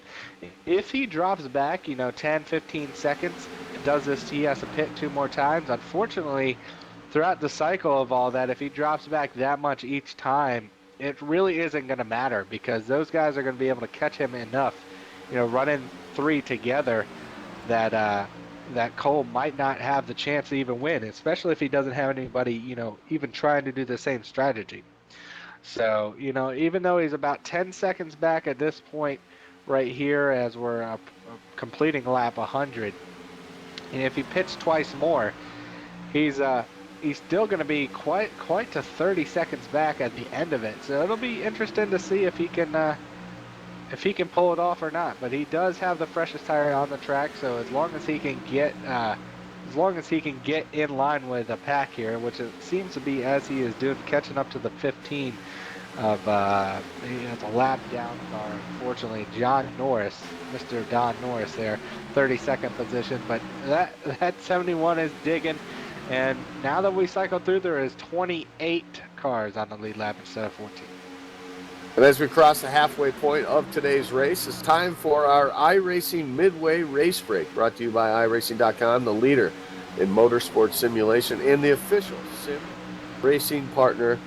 If he drops back, 10, 15 seconds, does this, he has to pit 2 more times. Unfortunately, throughout the cycle of all that, if he drops back that much each time, it really isn't going to matter because those guys are going to be able to catch him enough, running 3 together that Cole might not have the chance to even win, especially if he doesn't have anybody, even trying to do the same strategy. So, even though he's about 10 seconds back at this point right here as we're completing lap 100, and if he pits twice more, he's still going to be quite to 30 seconds back at the end of it. So it'll be interesting to see if he can pull it off or not. But he does have the freshest tire on the track, so as long as he can get in line with the pack here, which it seems to be as he is doing, catching up to the 15 of the lap down car. Unfortunately, John Norris, Mr. Don Norris there, 32nd position. But that 71 is digging. And now that we cycle through, there is 28 cars on the lead lap instead of 14.
And as we cross the halfway point of today's race, it's time for our iRacing Midway Race Break, brought to you by iRacing.com, the leader in motorsport simulation and the official sim racing partner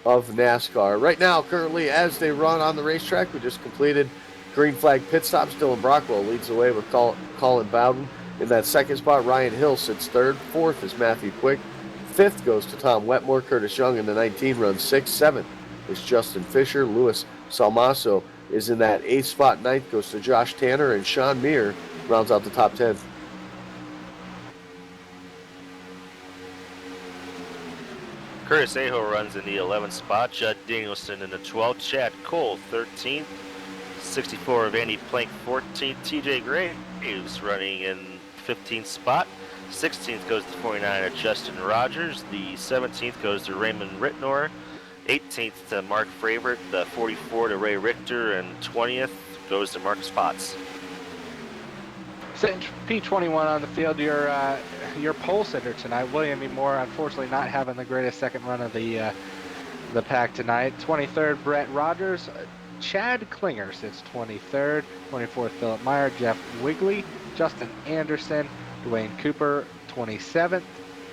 of NASCAR. Right now, currently, as they run on the racetrack, we just completed green flag pit stops. Dylan Brockwell leads the way with Colin Bowden. In that second spot, Ryan Hill sits third. Fourth is Matthew Quick. Fifth goes to Tom Wetmore. Curtis Young in the 19 runs sixth. Seventh is Justin Fisher. Louis Salmaso is in that 8th spot. 9th goes to Josh Tanner, and Sean Meir rounds out the top 10.
Curtis Aho runs in the 11th spot. Judd Danielson in the 12th. Chad Cole 13th. 64 of Andy Plank 14th. TJ Graves running in 15th spot. 16th goes to 49 of Justin Rogers. The 17th goes to Raymond Ritnor. 18th to Mark Fravert. The 44 to Ray Richter. And 20th goes to Mark Spots.
Sitting P21 on the field, your your pole sitter tonight. William E. Moore, unfortunately, not having the greatest second run of the pack tonight. 23rd, Brett Rogers. Chad Klinger sits 23rd. 24th, Philip Meyer. Jeff Wigley. Justin Anderson. Dwayne Cooper, 27th.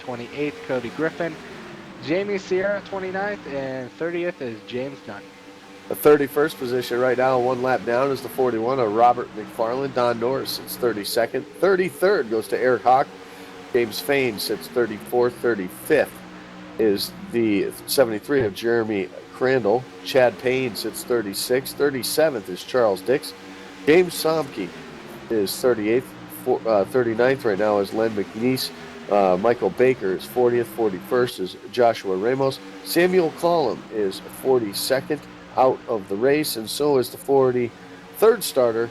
28th, Cody Griffin. Jamie Sierra, 29th. And 30th is James Dunn.
The 31st position right now, one lap down, is the 41 of Robert McFarland. Don Norris sits 32nd. 33rd goes to Eric Hawk. James Fain sits 34th. 35th is the 73 of Jeremy Crandall. Chad Payne sits 36th. 37th is Charles Dix. James Somke is 38th. 39th right now is Len McNeese. Michael Baker is 40th. 41st is Joshua Ramos. Samuel Collum is 42nd out of the race, and so is the 43rd starter,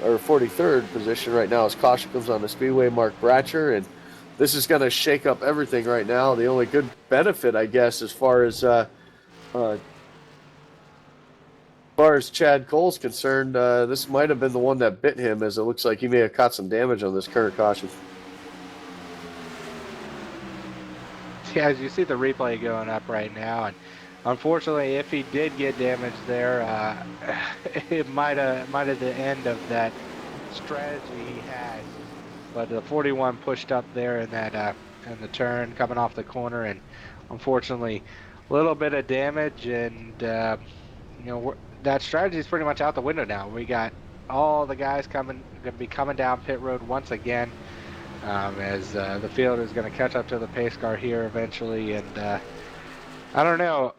or 43rd position right now as caution comes on the speedway, Mark Bratcher, and this is going to shake up everything right now. The only good benefit, I guess, as far as Chad Cole's concerned, this might have been the one that bit him, as it looks like he may have caught some damage on this current caution.
Yeah, as you see the replay going up right now, and unfortunately, if he did get damaged there, it might have the end of that strategy he had. But the 41 pushed up there in that in the turn coming off the corner, and unfortunately, a little bit of damage, and that strategy is pretty much out the window now. We got all the guys going to be coming down pit road once again, as the field is going to catch up to the pace car here eventually, and I don't know.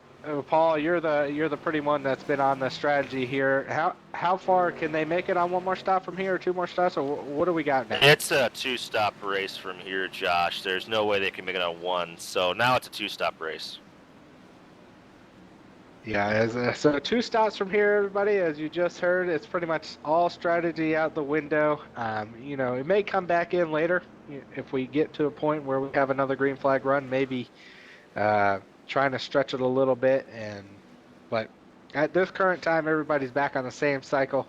Paul, you're the pretty one that's been on the strategy here. How far can they make it on one more stop from here, or two more stops, or what do we got now?
It's a two-stop race from here, Josh. There's no way they can make it on one. So now it's a two-stop race.
Yeah, so two stops from here, everybody. As you just heard, it's pretty much all strategy out the window. It may come back in later if we get to a point where we have another green flag run, maybe. Trying to stretch it a little bit, but at this current time, everybody's back on the same cycle,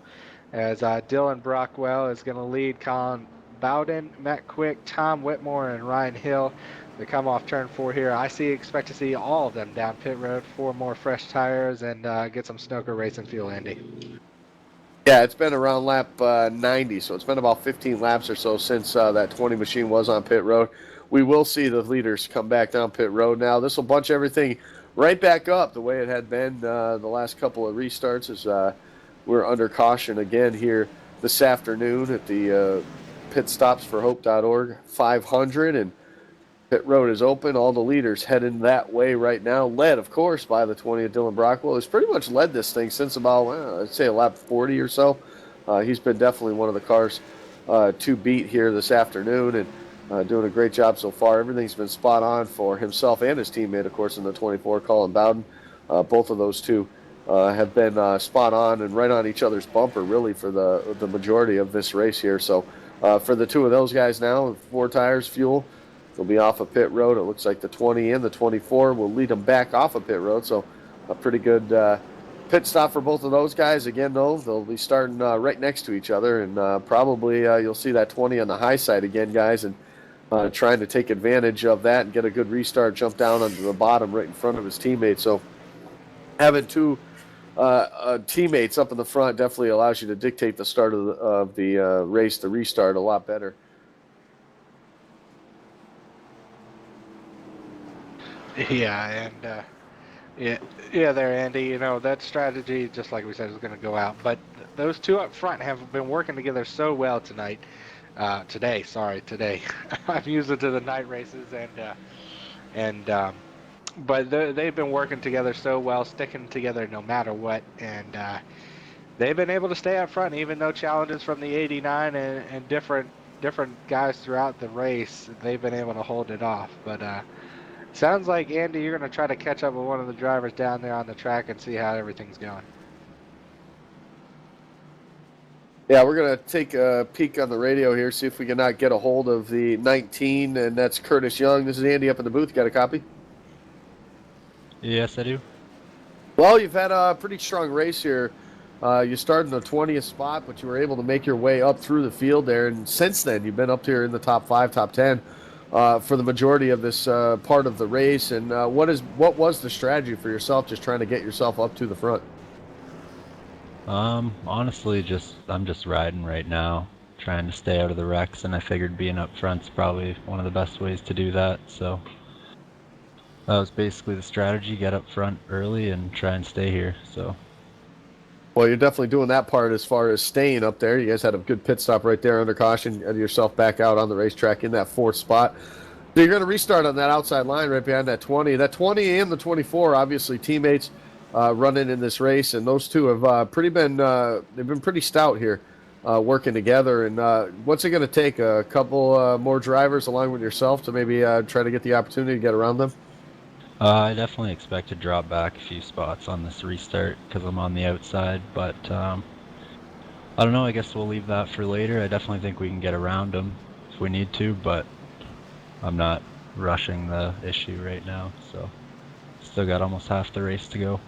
as Dylan Brockwell is going to lead Colin Bowden, Matt Quick, Tom Whitmore, and Ryan Hill. They come off turn 4 here. Expect to see all of them down pit road, 4 more fresh tires, and get some Snoker racing fuel, Andy.
Yeah, it's been around lap 90, so it's been about 15 laps or so since that 20 machine was on pit road. We will see the leaders come back down pit road now. This will bunch everything right back up the way it had been the last couple of restarts, as we're under caution again here this afternoon at the pitstopsforhope.org 500, and pit road is open. All the leaders heading that way right now, led, of course, by the 20 of Dylan Brockwell, who's pretty much led this thing since about, I'd say, lap 40 or so. He's been definitely one of the cars to beat here this afternoon, and doing a great job so far. Everything's been spot on for himself and his teammate, of course, in the 24, Colin Bowden. Both of those two have been spot on and right on each other's bumper, really, for the majority of this race here. So for the two of those guys now, 4 tires, fuel, they'll be off of pit road. It looks like the 20 and the 24 will lead them back off of pit road. So a pretty good pit stop for both of those guys. Again, though, they'll be starting right next to each other, and probably you'll see that 20 on the high side again, guys, and trying to take advantage of that and get a good restart, jump down onto the bottom right in front of his teammate. So having two teammates up in the front definitely allows you to dictate the start of the race, the restart, a lot better.
Yeah, and yeah, there, Andy. That strategy, just like we said, is going to go out. But those two up front have been working together so well tonight. Today. I'm used to the night races, but they've been working together so well, sticking together no matter what, and they've been able to stay up front, even though challenges from the 89 and different guys throughout the race, they've been able to hold it off. But sounds like, Andy, you're going to try to catch up with one of the drivers down there on the track and see how everything's going.
Yeah, we're going to take a peek on the radio here, see if we can not get a hold of the 19, and that's Curtis Young. This is Andy up in the booth. Got a copy?
Yes, I do.
Well, you've had a pretty strong race here. You started in the 20th spot, but you were able to make your way up through the field there, and since then you've been up here in the top 5, top 10 for the majority of this part of the race. And what was the strategy for yourself, just trying to get yourself up to the front?
Honestly, I'm just riding right now, trying to stay out of the wrecks, and I figured being up front's probably one of the best ways to do that. So that was basically the strategy: get up front early and try and stay here. So.
Well, you're definitely doing that part as far as staying up there. You guys had a good pit stop right there under caution, and yourself back out on the racetrack in that 4th spot. So you're going to restart on that outside line right behind that 20. That 20 and the 24, obviously teammates running in this race, and those two have they've been pretty stout here, working together. And what's it going to take? A couple more drivers along with yourself to maybe try to get the opportunity to get around them?
I definitely expect to drop back a few spots on this restart because I'm on the outside, but I don't know. I guess we'll leave that for later. I definitely think we can get around them if we need to, but I'm not rushing the issue right now, so still got almost half the race to go.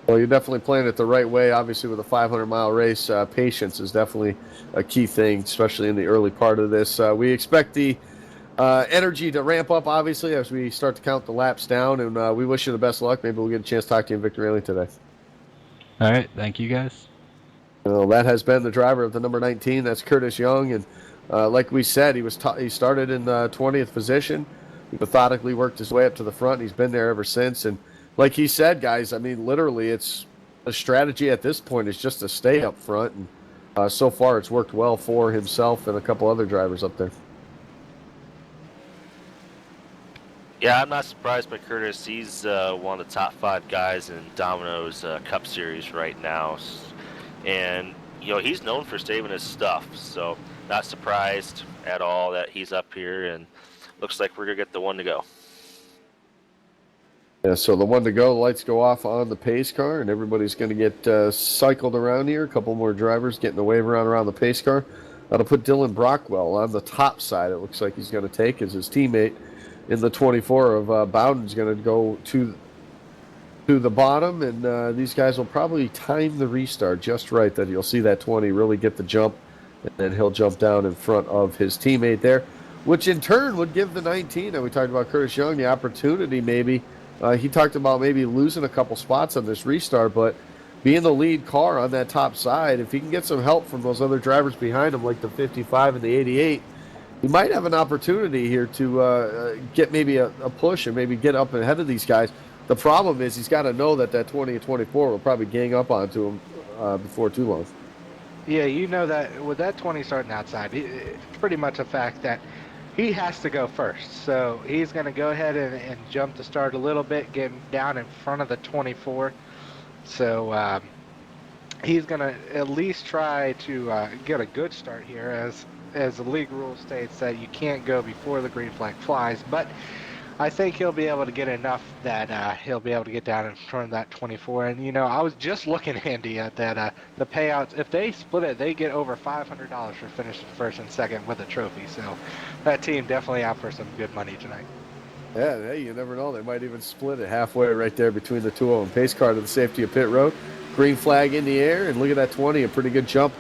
Well, you're definitely playing it the right way. Obviously, with a 500-mile race, patience is definitely a key thing, especially in the early part of this. We expect the energy to ramp up, obviously, as we start to count the laps down, and we wish you the best of luck. Maybe we'll get a chance to talk to you in Victory Rally today.
All right, thank you guys.
Well, that has been the driver of the number 19. That's Curtis Young, and like we said, he started in the 20th position. He methodically worked his way up to the front. He's been there ever since, and like he said, guys, I mean, literally, it's a strategy at this point is just to stay up front, and so far it's worked well for himself and a couple other drivers up there.
Yeah, I'm not surprised by Curtis. He's one of the top 5 guys in Domino's Cup Series right now. And, he's known for saving his stuff. So, not surprised at all that he's up here. And looks like we're going to get the one to go.
Yeah, so the one to go, the lights go off on the pace car, and everybody's going to get cycled around here. A couple more drivers getting the wave around the pace car. That'll put Dylan Brockwell on the top side. It looks like he's going to take as his teammate in the 24 of Bowden's going to go to the bottom, and these guys will probably time the restart just right, that you'll see that 20 really get the jump, and then he'll jump down in front of his teammate there, which in turn would give the 19, and we talked about Curtis Young, the opportunity maybe. He talked about maybe losing a couple spots on this restart, but being the lead car on that top side, if he can get some help from those other drivers behind him, like the 55 and the 88, he might have an opportunity here to get maybe a push and maybe get up ahead of these guys. The problem is he's got to know that 20 and 24 will probably gang up onto him before too long.
Yeah, that with that 20 starting outside, it's pretty much a fact that he has to go first. So he's going to go ahead and jump the start a little bit, get down in front of the 24. So he's going to at least try to get a good start here, as the league rule states that you can't go before the green flag flies. But I think he'll be able to get enough that he'll be able to get down in front of that 24. And, I was just looking, Andy, at that the payouts. If they split it, they get over $500 for finishing first and second with a trophy. So that team definitely out for some good money tonight.
Yeah, hey, you never know. They might even split it halfway right there between the two of them. Pace car to the safety of pit road. Green flag in the air, and look at that 20, a pretty good jump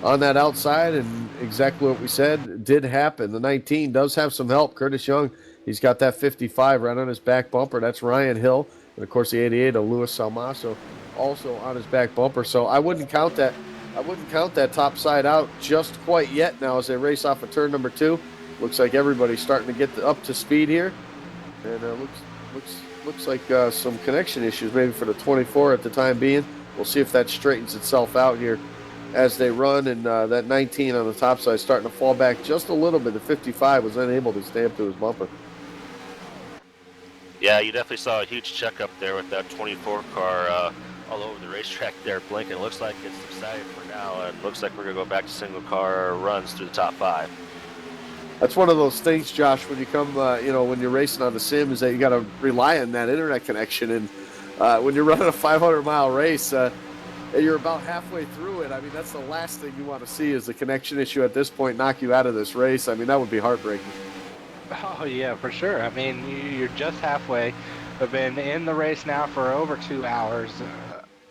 on that outside, and exactly what we said did happen. The 19 does have some help. Curtis Young, he's got that 55 right on his back bumper. That's Ryan Hill. And, of course, the 88 of Luis Salmaso also on his back bumper. So I wouldn't count that top side out just quite yet now as they race off of turn number 2. Looks like everybody's starting to get up to speed here. And looks like some connection issues maybe for the 24 at the time being. We'll see if that straightens itself out here as they run, and that 19 on the top side starting to fall back just a little bit. The 55 was unable to stay up to his bumper.
Yeah, you definitely saw a huge check up there with that 24 car all over the racetrack there blinking. It looks like it's subsided for now, and looks like we're going to go back to single car runs through the top 5.
That's one of those things, Josh, when you come, when you're racing on the sim, is that you got to rely on that internet connection. And when you're running a 500-mile race, you're about halfway through it. I mean, that's the last thing you want to see is the connection issue at this point knock you out of this race. I mean, that would be heartbreaking.
Oh, yeah, for sure. I mean, you're just halfway. We've been in the race now for over 2 hours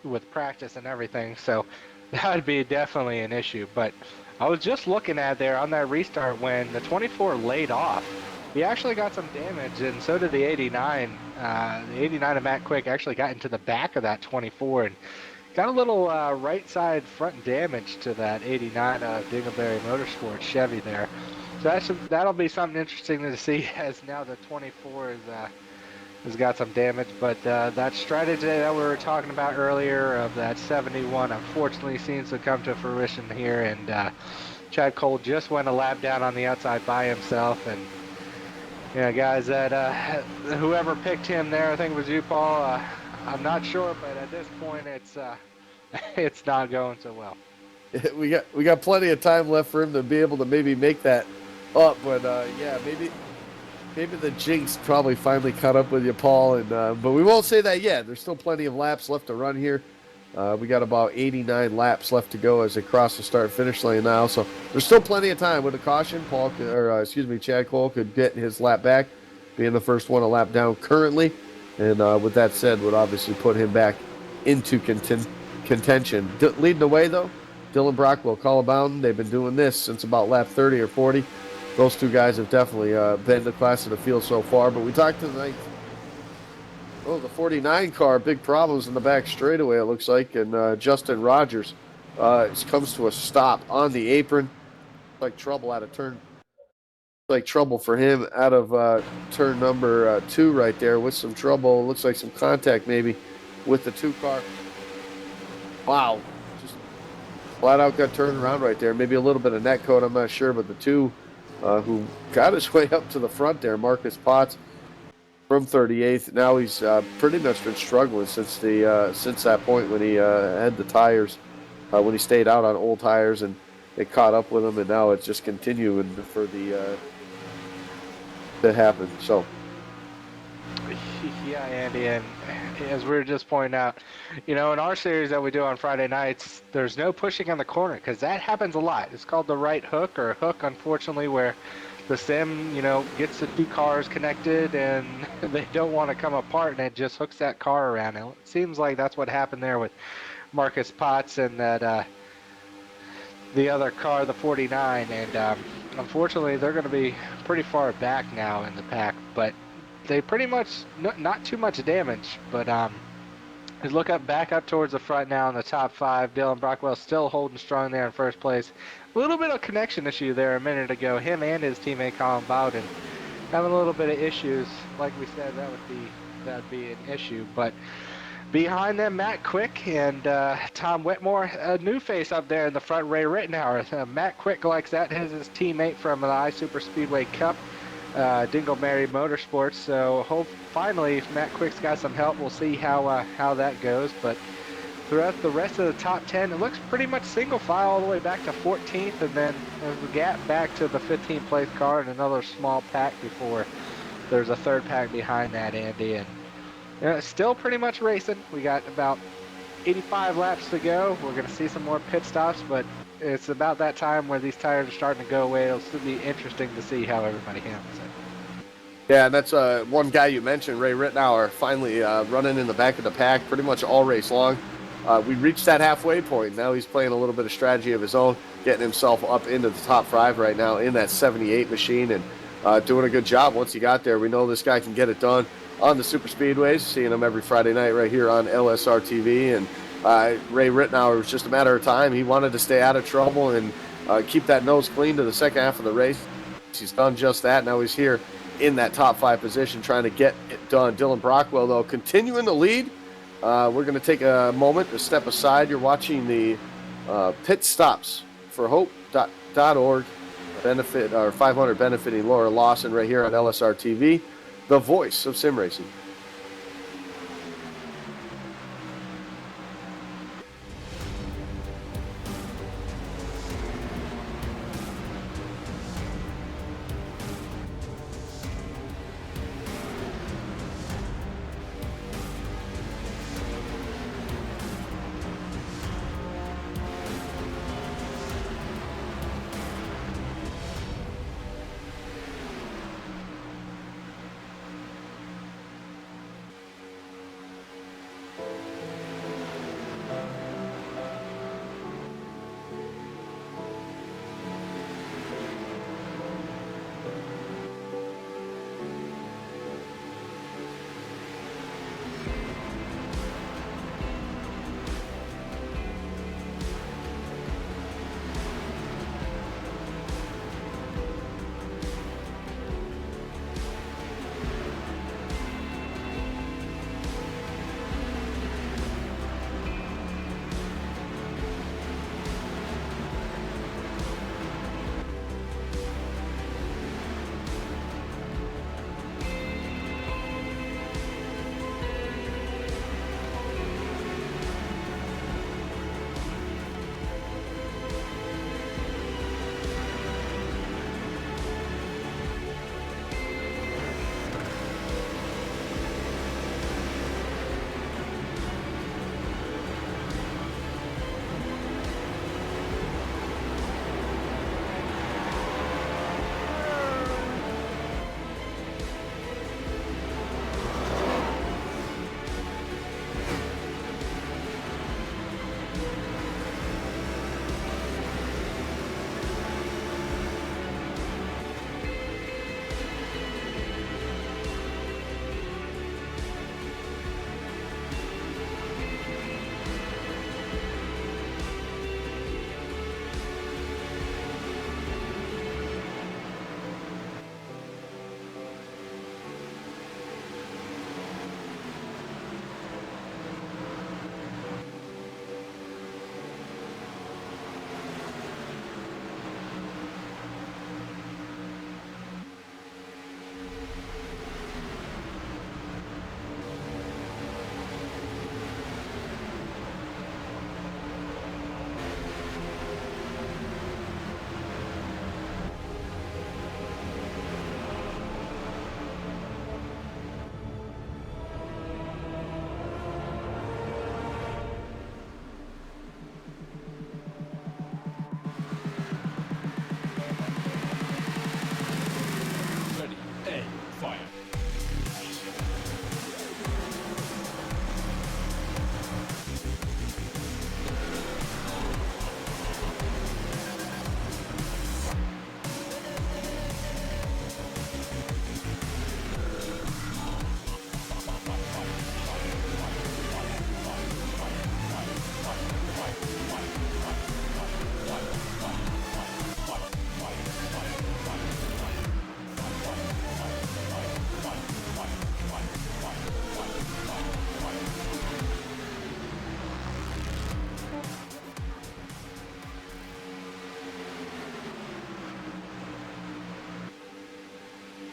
with practice and everything, so that would be definitely an issue. But I was just looking at there on that restart when the 24 laid off. He actually got some damage, and so did the 89. The 89 of Matt Quick actually got into the back of that 24 and got a little right side front damage to that 89 Dingleberry Motorsports Chevy there. So that'll be something interesting to see as now the 24 has got some damage. But that strategy that we were talking about earlier of that 71 unfortunately seems to come to fruition here. And Chad Cole just went a lap down on the outside by himself. And guys, that whoever picked him there, I think it was you, Paul. I'm not sure, but at this point, it's not going so well.
We got plenty of time left for him to be able to maybe make that up, but maybe the jinx probably finally caught up with you, Paul. And but we won't say that yet. There's still plenty of laps left to run here. We got about 89 laps left to go as they cross the start-finish lane now, so there's still plenty of time. With a caution, Chad Cole could get his lap back, being the first one a lap down currently, and with that said, would obviously put him back into contention. Leading the way, though, Dylan Brockwell, Colabound. They've been doing this since about lap 30 or 40. Those two guys have definitely been the class of the field so far, but we talked tonight. Oh, the 49 car, big problems in the back straightaway, it looks like, and Justin Rogers comes to a stop on the apron. Like trouble out of turn. Like trouble for him out of turn number 2 right there with some trouble. Looks like some contact maybe with the 2 car. Wow. Just flat out got turned around right there. Maybe a little bit of net code, I'm not sure, but the 2 who got his way up to the front there, Marcus Potts, from 38th. Now he's pretty much been struggling since that point when he had the tires, when he stayed out on old tires, and it caught up with him, and now it's just continuing for the to happen. So
yeah, Andy, and as we were just pointing out, in our series that we do on Friday nights, there's no pushing on the corner because that happens a lot. It's called the right hook, or hook, unfortunately, where the sim, gets the 2 cars connected and they don't want to come apart, and it just hooks that car around. And it seems like that's what happened there with Marcus Potts and that the other car, the 49. And unfortunately, they're going to be pretty far back now in the pack, but they pretty much not too much damage. But as look back up towards the front now in the top 5. Dylan Brockwell still holding strong there in first place. A little bit of connection issue there a minute ago. Him and his teammate Colin Bowden having a little bit of issues. Like we said, that'd be an issue. But behind them, Matt Quick and Tom Whitmore, a new face up there in the front, Ray Rittenauer. Matt Quick likes that. His teammate from the iSuper Speedway Cup, Dingleberry Motorsports. So finally, if Matt Quick's got some help, we'll see how that goes. But throughout the rest of the top 10, it looks pretty much single file all the way back to 14th, and then there's a gap back to the 15th place car and another small pack before there's a third pack behind that, Andy. And still pretty much racing. We got about 85 laps to go. We're going to see some more pit stops, but it's about that time where these tires are starting to go away. It'll still be interesting to see how everybody handles it.
yeah, and that's one guy you mentioned, Ray Rittenauer, finally running in the back of the pack pretty much all race long. We reached that halfway point. Now he's playing a little bit of strategy of his own, getting himself up into the top 5 right now in that 78 machine, and doing a good job once he got there. We know this guy can get it done on the super speedways, seeing him every Friday night right here on LSRTV. And Ray Rittenauer, it was just a matter of time. He wanted to stay out of trouble and keep that nose clean to the second half of the race. He's done just that. Now he's here in that top 5 position trying to get it done. Dylan Brockwell, though, continuing to lead. We're going to take a moment to step aside. You're watching the Pit Stops for Hope.org benefit, or 500 benefiting Laura Lawson right here on LSRTV, the voice of sim racing.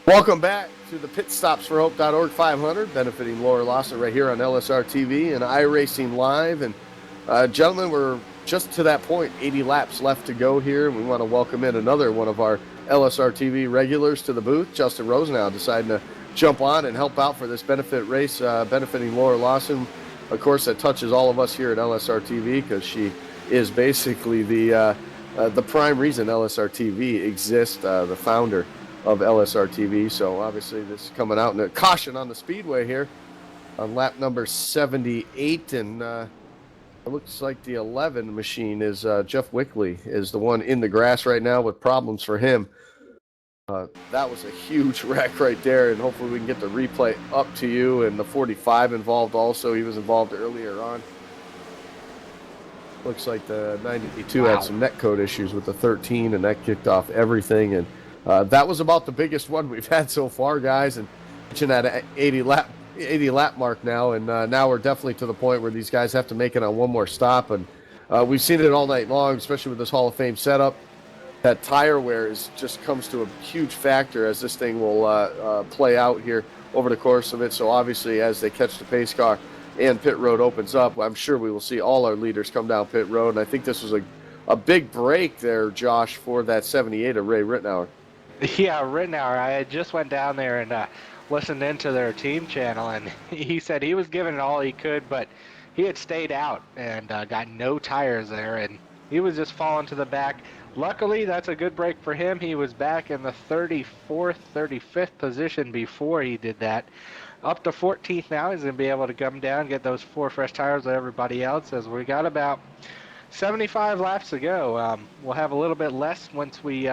Welcome back to the Pit Stops for Hope.org 500, benefiting Laura Lawson right here on LSRTV and iRacing Live. And gentlemen, we're just to that point, 80 laps left to go here. We want to welcome in another one of our LSRTV regulars to the booth, Justin Rosenau, deciding to jump on and help out for this benefit race, benefiting Laura Lawson. Of course, that touches all of us here at LSRTV because she is basically the prime reason LSRTV exists, the founder of LSRTV. So obviously this is coming out in a caution on the speedway here on lap number 78, and it looks like the 11 machine is Jeff Wickley is the one in the grass right now with problems for him. That was a huge wreck right there, and hopefully we can get the replay up to you. And the 45 involved also. He was involved earlier on. Looks like the 92 had some netcode issues with the 13, and that kicked off everything. And that was about the biggest one we've had so far, guys. And reaching that 80 lap mark now, and now we're definitely to the point where these guys have to make it on one more stop. And we've seen it all night long, especially with this Hall of Fame setup. That tire wear just comes to a huge factor as this thing will play out here over the course of it. So obviously, as they catch the pace car and pit road opens up, I'm sure we will see all our leaders come down pit road. And I think this was a big break there, Josh, for that 78 of Ray Rittenauer.
Yeah, Rittenauer. I had just went down there and listened into their team channel, and he said he was giving it all he could, but he had stayed out and got no tires there, and he was just falling to the back. Luckily, that's a good break for him. He was back in the 34th, 35th position before he did that. Up to 14th now. He's going to be able to come down, get those 4 fresh tires with everybody else, as we got about 75 laps to go. We'll have a little bit less once we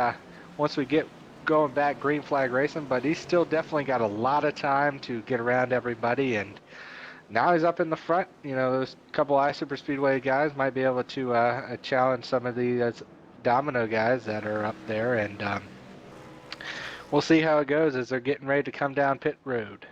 get going back green flag racing, but he's still definitely got a lot of time to get around everybody, and now he's up in the front. You know, those couple iSuper Speedway guys might be able to challenge some of the Domino guys that are up there, and we'll see how it goes as they're getting ready to come down pit road.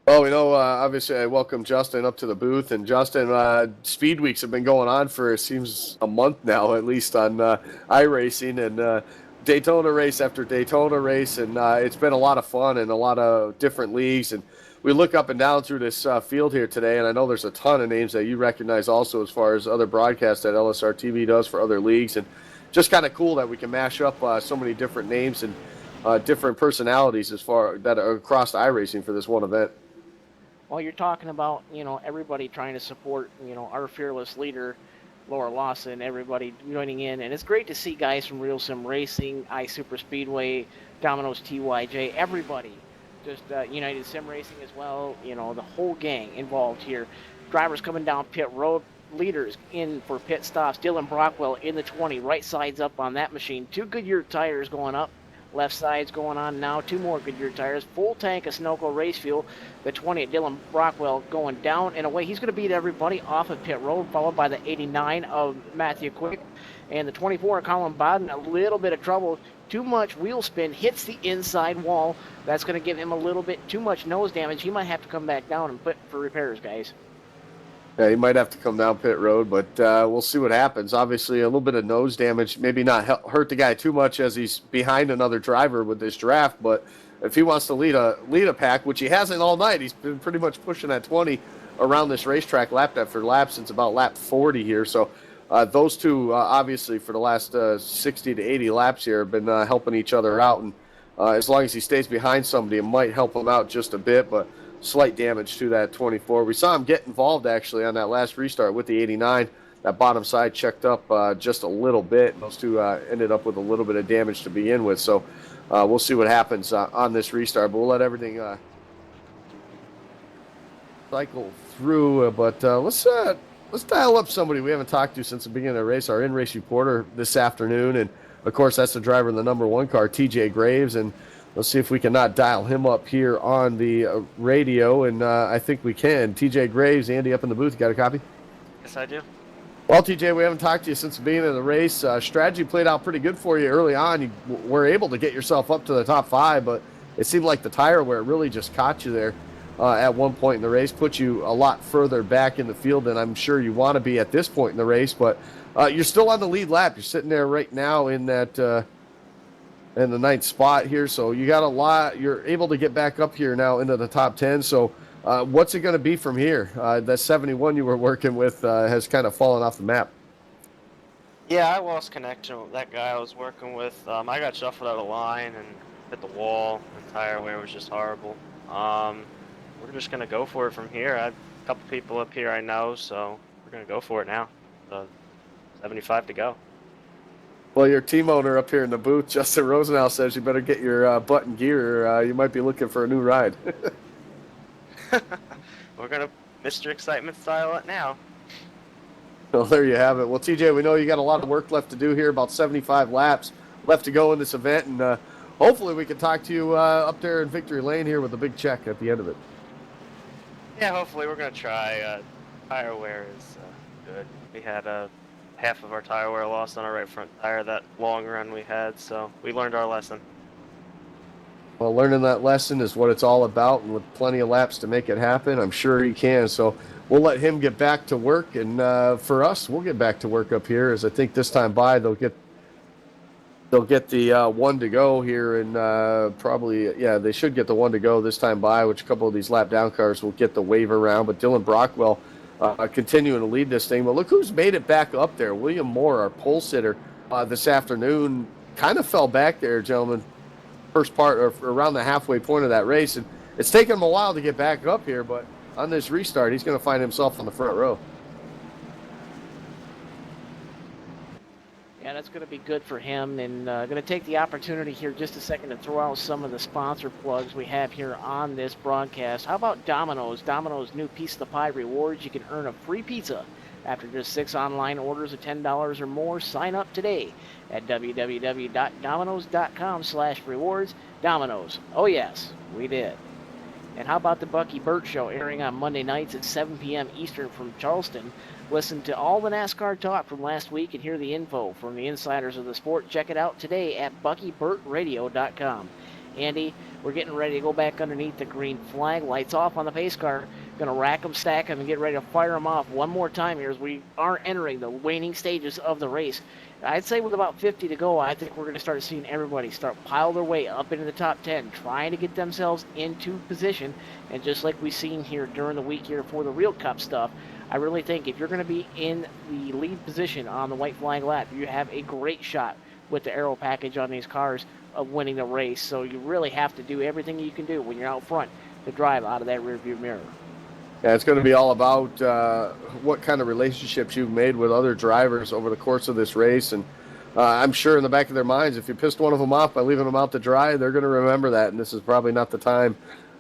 Well, obviously I welcome Justin up to the booth, and Justin, speed weeks have been going on for, it seems, a month now, at least on iRacing, and Daytona race after Daytona race, and it's been a lot of fun and a lot of different leagues. And we look up and down through this field here today, and I know there's a ton of names that you recognize also as far as other broadcasts that LSRTV does for other leagues, and just kind of cool that we can mash up so many different names and different personalities as far that are across iRacing for this one event.
Well, you're talking about, everybody trying to support, our fearless leader, Laura Lawson, everybody joining in, and it's great to see guys from Real Sim Racing, iSuper Speedway, Domino's TYJ, everybody, just United Sim Racing as well, the whole gang involved here. Drivers coming down pit road, leaders in for pit stops. Dylan Brockwell in the 20, right side's up on that machine. 2 Goodyear tires going up. Left side's going on now. 2 more Goodyear tires. Full tank of Sunoco race fuel. The 20 at Dylan Brockwell going down and away. He's going to beat everybody off of pit road, followed by the 89 of Matthew Quick. And the 24 of Colin Bowden, a little bit of trouble. Too much wheel spin, hits the inside wall. That's going to give him a little bit too much nose damage. He might have to come back down and put for repairs, guys.
Yeah, he might have to come down pit road, but we'll see what happens. Obviously, a little bit of nose damage, maybe not hurt the guy too much as he's behind another driver with this draft, but if he wants to lead a pack, which he hasn't all night, he's been pretty much pushing that 20 around this racetrack lap after lap since about lap 40 here. So those two, obviously, for the last 60 to 80 laps here have been helping each other out, and as long as he stays behind somebody, it might help him out just a bit, but slight damage to that 24. We saw him get involved actually on that last restart with the 89. That bottom side checked up just a little bit. Those two ended up with a little bit of damage to begin with. So we'll see what happens on this restart. But we'll let everything cycle through. But let's dial up somebody we haven't talked to since the beginning of the race. Our in-race reporter this afternoon, and of course that's the driver in the number 1 car, TJ Graves, and let's see if we can not dial him up here on the radio, and I think we can. TJ Graves, Andy up in the booth, you got a copy?
Yes, I do.
Well, TJ, we haven't talked to you since the beginning of the race. Strategy played out pretty good for you early on. You were able to get yourself up to the top 5, but it seemed like the tire wear really just caught you there at one point in the race, put you a lot further back in the field than I'm sure you want to be at this point in the race, but you're still on the lead lap. You're sitting there right now in that and the 9th spot here. So you got a lot. You're able to get back up here now into the top 10. So what's it going to be from here? That 71 you were working with has kind of fallen off the map.
Yeah, I lost connection with that guy I was working with. I got shuffled out of line and hit the wall. The tire wear was just horrible. We're just gonna go for it from here. I have a couple people up here I know, so we're gonna go for it now. 75 to go.
Well, your team owner up here in the booth, Justin Rosenau, says you better get your butt in gear. You might be looking for a new ride.
We're gonna Mr. Excitement style it now.
Well, there you have it. Well, TJ, we know you got a lot of work left to do here, about 75 laps left to go in this event, and hopefully we can talk to you up there in Victory Lane here with a big check at the end of it.
Yeah, hopefully we're gonna try. Tire wear is good. We had half of our tire wear lost on our right front tire that long run we had, so we learned our lesson.
Well, learning that lesson is what it's all about, and with plenty of laps to make it happen, I'm sure he can. So we'll let him get back to work, and for us, we'll get back to work up here. As I think this time by they'll get the 1 to go here, and they should get the 1 to go this time by, which a couple of these lap down cars will get the wave around. But Dylan Brockwell continuing to lead this thing. But look who's made it back up there. William Moore, our pole sitter this afternoon, kind of fell back there, gentlemen. First part or around the halfway point of that race, and it's taken him a while to get back up here, but on this restart he's going to find himself on the front row.
Yeah, that's going to be good for him, and going to take the opportunity here just a second to throw out some of the sponsor plugs we have here on this broadcast. How about Domino's? Domino's new Piece of the Pie rewards. You can earn a free pizza after just 6 online orders of $10 or more. Sign up today at www.domino's.com/rewards. Domino's. Oh yes, we did. And how about the Bucky Burt Show, airing on Monday nights at 7 p.m. Eastern from Charleston? Listen to all the NASCAR talk from last week and hear the info from the insiders of the sport. Check it out today at BuckyBurtRadio.com. Andy, we're getting ready to go back underneath the green flag. Lights off on the pace car. Going to rack them, stack them, and get ready to fire them off one more time here as we are entering the waning stages of the race. I'd say with about 50 to go, I think we're going to start seeing everybody start pile their way up into the top 10, trying to get themselves into position. And just like we've seen here during the week here for the Real Cup stuff, I really think if you're going to be in the lead position on the white flag lap, you have a great shot with the aero package on these cars of winning the race. So you really have to do everything you can do when you're out front to drive out of that rearview mirror.
Yeah, it's going to be all about what kind of relationships you've made with other drivers over the course of this race. And I'm sure in the back of their minds, if you pissed one of them off by leaving them out to dry, they're going to remember that. And this is probably not the time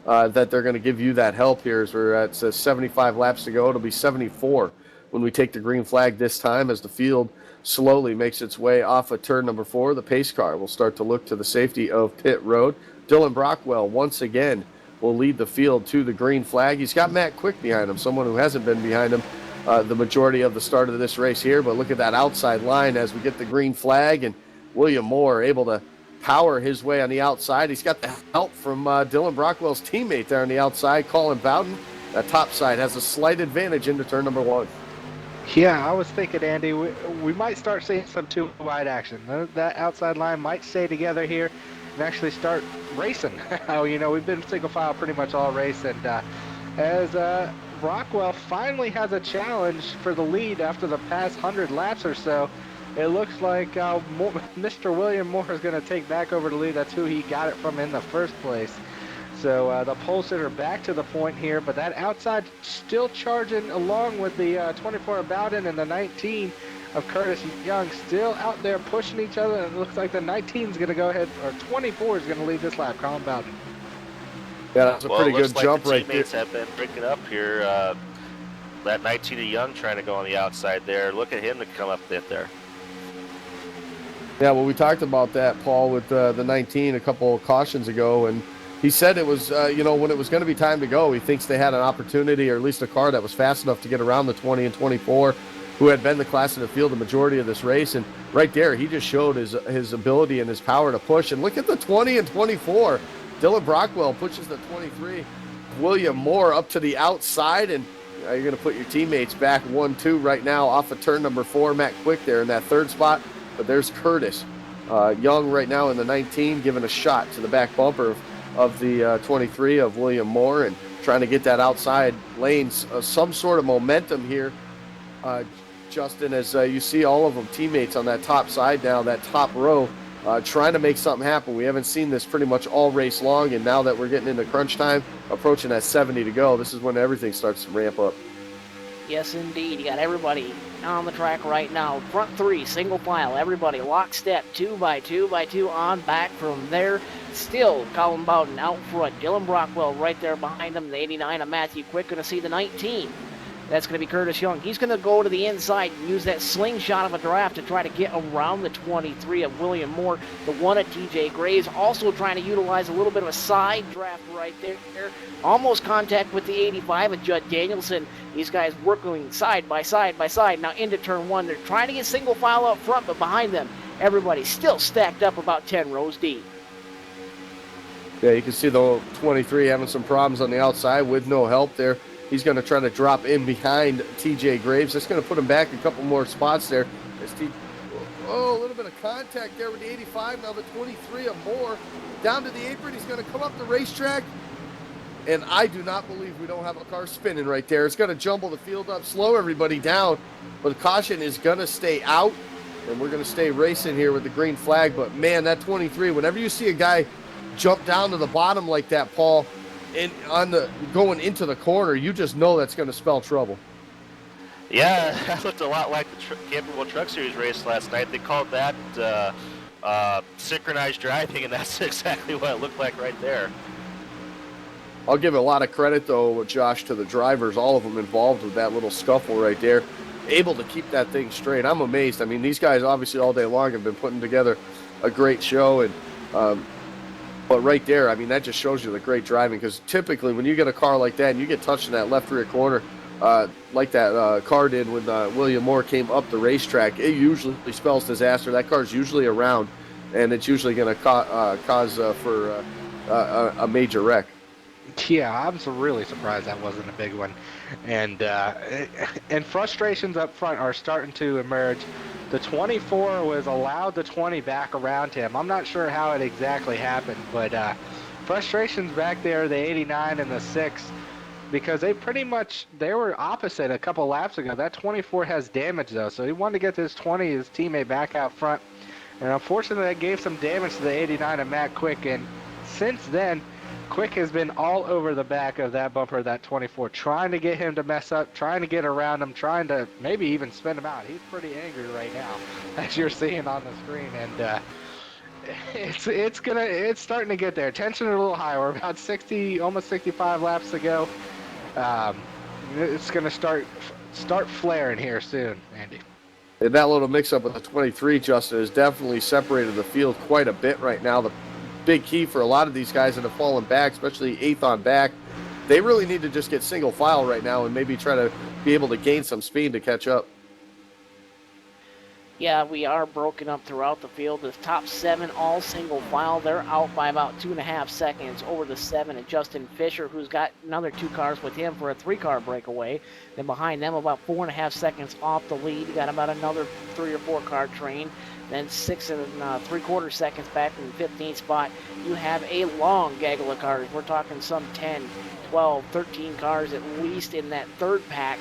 that they're going to give you that help here. As we're at 75 laps to go. It'll be 74 when we take the green flag this time, as the field slowly makes its way off of turn number 4. The pace car will start to look to the safety of pit road. Dylan Brockwell once again will lead the field to the green flag. He's got Matt Quick behind him, someone who hasn't been behind him the majority of the start of this race here. But look at that outside line as we get the green flag, and William Moore able to power his way on the outside. He's got the help from Dylan Brockwell's teammate there on the outside, Colin Bowden. That top side has a slight advantage into turn number 1.
Yeah, I was thinking, Andy, we might start seeing some two wide action. That outside line might stay together here and actually start racing. We've been single file pretty much all race, and as Brockwell finally has a challenge for the lead after the past 100 laps or so, it looks like Mr. William Moore is going to take back over the lead. That's who he got it from in the first place. So the pole sitter back to the point here, but that outside still charging along with the 24 of Bowden and the 19 of Curtis Young, still out there pushing each other. And it looks like the 19 is going to go ahead, or 24 is going to lead this lap. Colin Bowden.
Yeah, that's a pretty good jump
the
right there.
teammates have been breaking up here. That 19 of Young trying to go on the outside there. Look at him to come up there.
Yeah, well, we talked about that, Paul, with the 19 a couple of cautions ago, and he said it was, when it was going to be time to go, he thinks they had an opportunity, or at least a car that was fast enough to get around the 20 and 24, who had been the class in the field the majority of this race. And right there, he just showed his ability and his power to push. And look at the 20 and 24. Dylan Brockwell pushes the 23. William Moore up to the outside, and you're going to put your teammates back 1-2 right now off of turn number 4. Matt Quick there in that third spot. But there's Curtis Young right now in the 19, giving a shot to the back bumper of the 23 of William Moore and trying to get that outside lanes, some sort of momentum here. Justin, as you see all of them teammates on that top side now, that top row, trying to make something happen. We haven't seen this pretty much all race long, and now that we're getting into crunch time, approaching that 70 to go, this is when everything starts to ramp up.
Yes, indeed. You got everybody on the track right now. Front three, single file. Everybody lockstep, 2 by 2 by 2 on back from there. Still, Colin Bowden out front. Dylan Brockwell right there behind him. The 89 of Matthew Quick. Going to see the 19. That's going to be Curtis Young. He's going to go to the inside and use that slingshot of a draft to try to get around the 23 of William Moore. The 1 of TJ Graves also trying to utilize a little bit of a side draft right there. Almost contact with the 85 of Judd Danielson. These guys working side by side by side. Now into turn 1. They're trying to get single file up front, but behind them, everybody's still stacked up about 10 rows deep.
Yeah, you can see the 23 having some problems on the outside with no help there. He's going to try to drop in behind TJ Graves. That's going to put him back a couple more spots there. A little bit of contact there with the 85. Now the 23 of Moore down to the apron. He's going to come up the racetrack. And I do not believe we don't have a car spinning right there. It's going to jumble the field up, slow everybody down. But caution is going to stay out. And we're going to stay racing here with the green flag. But, man, that 23, whenever you see a guy jump down to the bottom like that, Paul, and going into the corner, you just know that's going to spell trouble.
Yeah, that looked a lot like the Capable Truck Series race last night. They called that synchronized driving, and that's exactly what it looked like right there.
I'll give a lot of credit, though, Josh, to the drivers, all of them involved with that little scuffle right there, able to keep that thing straight. I'm amazed. I mean, these guys obviously all day long have been putting together a great show, and but right there, I mean, that just shows you the great driving, because typically when you get a car like that and you get touched in that left rear corner, like that car did when William Moore came up the racetrack, it usually spells disaster. That car's usually around, and it's usually going to cause for a major wreck.
Yeah, I'm really surprised that wasn't a big one. And frustrations up front are starting to emerge. The 24 was allowed the 20 back around him. I'm not sure how it exactly happened, but frustrations back there, the 89 and the 6, because they were opposite a couple laps ago. That 24 has damage, though, so he wanted to get his teammate back out front. And unfortunately, that gave some damage to the 89 of Matt Quick, and since then, Quick has been all over the back of that bumper, that 24, trying to get him to mess up, trying to get around him, trying to maybe even spin him out. He's pretty angry right now, as you're seeing on the screen, and it's starting to get there. Tension a little high. We're about 60, almost 65 laps to go. It's going to start flaring here soon, Andy.
And that little mix-up with the 23, Justin, has definitely separated the field quite a bit right now. The big key for a lot of these guys that have fallen back, especially 8th on back, they really need to just get single file right now and maybe try to be able to gain some speed to catch up.
Yeah, we are broken up throughout the field. The top 7 all single file. They're out by about 2.5 seconds over the 7 and Justin Fisher, who's got another 2 cars with him for a 3-car breakaway. Then behind them, about 4.5 seconds off the lead. You got about another 3 or 4 car train. Then 6 and 3/4 seconds back in the 15th spot. You have a long gaggle of cars. We're talking some 10, 12, 13 cars at least in that 3rd pack,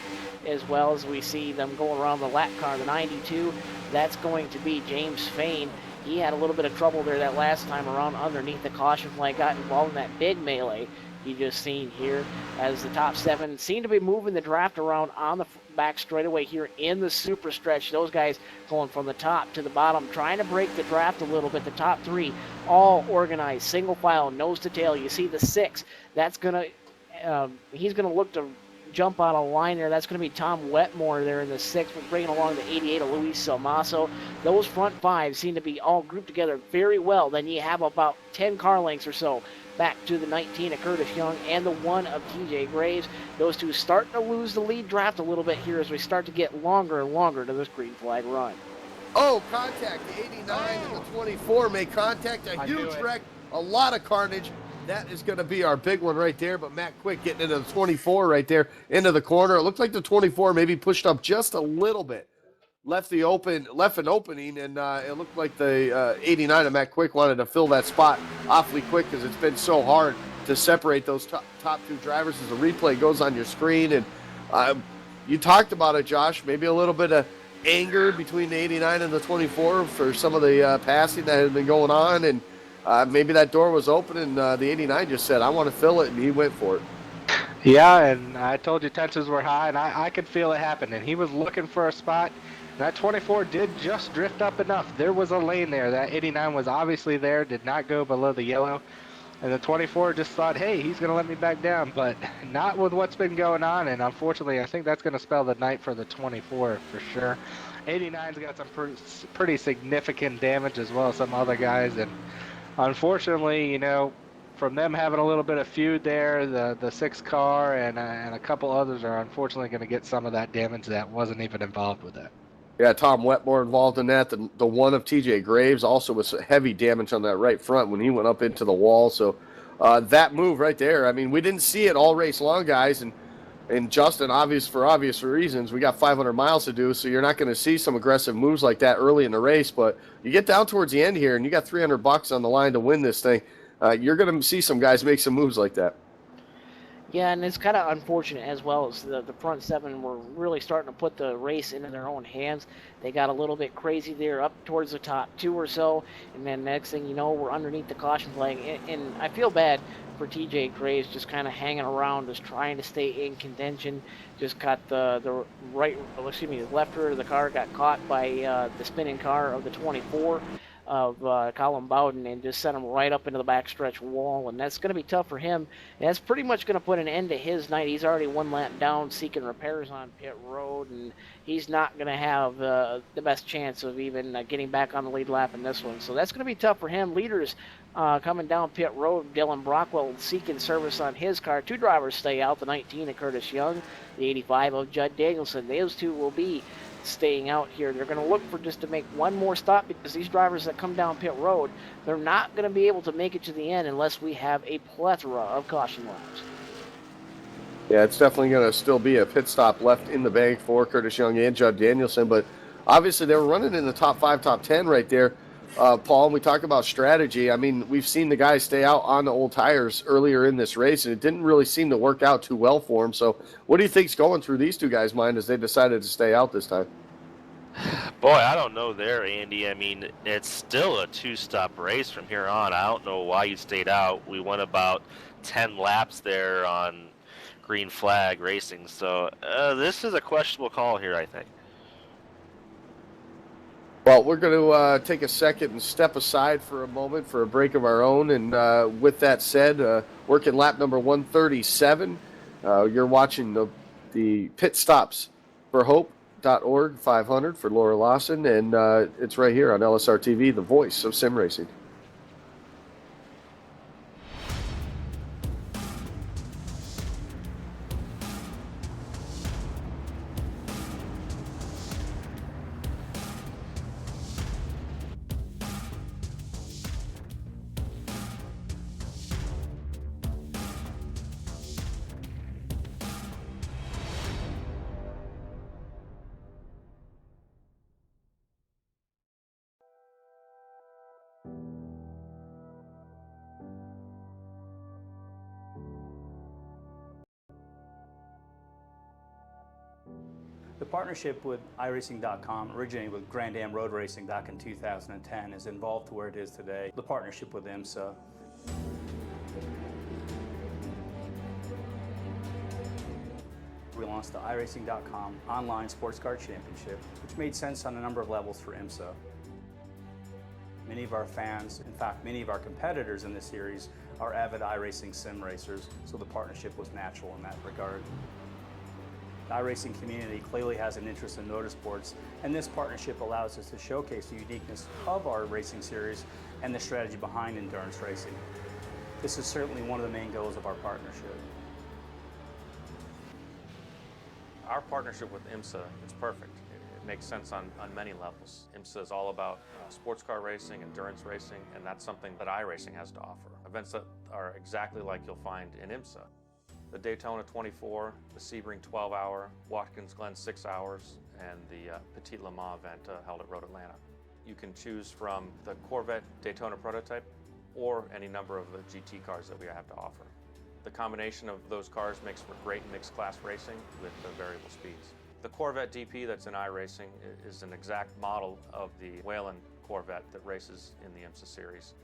as well as we see them going around the lap car, the 92. That's going to be James Fain. He had a little bit of trouble there that last time around underneath the caution flag, got involved in that big melee you just seen here, as the top 7 seem to be moving the draft around on the back straightaway here in the super stretch. Those guys going from the top to the bottom, trying to break the draft a little bit. The top 3 all organized, single file, nose to tail. You see the 6, that's gonna he's gonna look to jump out of line there. That's going to be Tom Wetmore there in the 6th, bringing along the 88 of Luis Salmaso. Those front 5 seem to be all grouped together very well. Then you have about 10 car lengths or so back to the 19 of Curtis Young and the 1 of TJ Graves. Those 2 starting to lose the lead draft a little bit here as we start to get longer and longer to this green flag run.
Oh, contact. The 89 and the 24 make contact. A huge wreck. A lot of carnage. That is going to be our big one right there. But Matt Quick getting into the 24 right there into the corner. It looked like the 24 maybe pushed up just a little bit. left an opening, and it looked like the 89 of Matt Quick wanted to fill that spot awfully quick because it's been so hard to separate those top two drivers as the replay goes on your screen. And you talked about it, Josh, maybe a little bit of anger between the 89 and the 24 for some of the passing that had been going on, and maybe that door was open, and the 89 just said, I want to fill it, and he went for it.
Yeah, and I told you tensions were high, and I could feel it happening. He was looking for a spot. That 24 did just drift up enough. There was a lane there. That 89 was obviously there, did not go below the yellow. And the 24 just thought, hey, he's going to let me back down. But not with what's been going on, and unfortunately, I think that's going to spell the night for the 24 for sure. 89's got some pretty significant damage as well as some other guys. And unfortunately, you know, from them having a little bit of feud there, the 6 car and a couple others are unfortunately going to get some of that damage that wasn't even involved with that.
Yeah, Tom Wetmore involved in that. The one of TJ Graves also was heavy damage on that right front when he went up into the wall. So that move right there, I mean, we didn't see it all race long, guys. And Justin, for obvious reasons, we got 500 miles to do, so you're not going to see some aggressive moves like that early in the race. But you get down towards the end here, and you got $300 on the line to win this thing. You're going to see some guys make some moves like that.
Yeah, and it's kind of unfortunate as well as the front 7 were really starting to put the race into their own hands. They got a little bit crazy there up towards the top 2 or so, and then next thing you know, we're underneath the caution flag. And I feel bad for TJ Graves just kind of hanging around, just trying to stay in contention. Just got the left rear of the car got caught by the spinning car of the 24. Of Colin Bowden and just sent him right up into the backstretch wall, and that's going to be tough for him. And that's pretty much going to put an end to his night. He's already 1 lap down seeking repairs on pit road, and he's not going to have the best chance of even getting back on the lead lap in this one. So that's going to be tough for him. Leaders coming down pit road, Dylan Brockwell seeking service on his car. 2 drivers stay out, the 19 of Curtis Young, the 85 of Judd Danielson. Those 2 will be staying out here. They're going to look for just to make one more stop because these drivers that come down pit road, they're not going to be able to make it to the end unless we have a plethora of caution laps.
Yeah, it's definitely going to still be a pit stop left in the bank for Curtis Young and Judd Danielson, but obviously they were running in the top 5, top 10 right there. Paul, we talk about strategy. I mean, we've seen the guys stay out on the old tires earlier in this race, and it didn't really seem to work out too well for them. So what do you think's going through these 2 guys' mind as they decided to stay out this time?
Boy, I don't know there, Andy. I mean, it's still a 2-stop race from here on. I don't know why you stayed out. We went about 10 laps there on green flag racing. So this is a questionable call here, I think.
Well, we're going to take a second and step aside for a moment for a break of our own. And with that said, working lap number 137, you're watching the Pit Stops for Hope.org 500 for Laura Lawson. And it's right here on LSRTV, the voice of sim racing.
The partnership with iRacing.com, originating with Grand Am Road Racing back in 2010, is involved to where it is today. The partnership with IMSA. We launched the iRacing.com online sports car championship, which made sense on a number of levels for IMSA. Many of our fans, in fact, many of our competitors in this series are avid iRacing sim racers, so the partnership was natural in that regard. The iRacing community clearly has an interest in motorsports, and this partnership allows us to showcase the uniqueness of our racing series and the strategy behind endurance racing. This is certainly one of the main goals of our partnership.
Our partnership with IMSA is perfect. It makes sense on many levels. IMSA is all about sports car racing, endurance racing, and that's something that iRacing has to offer. Events that are exactly like you'll find in IMSA. the Daytona 24, the Sebring 12-hour, Watkins Glen 6 hours, and the Petit Le Mans event held at Road Atlanta. You can choose from the Corvette Daytona prototype or any number of the GT cars that we have to offer. The combination of those cars makes for great mixed class racing with variable speeds. The Corvette DP that's in iRacing is an exact model of the Whelen Corvette that races in the IMSA series.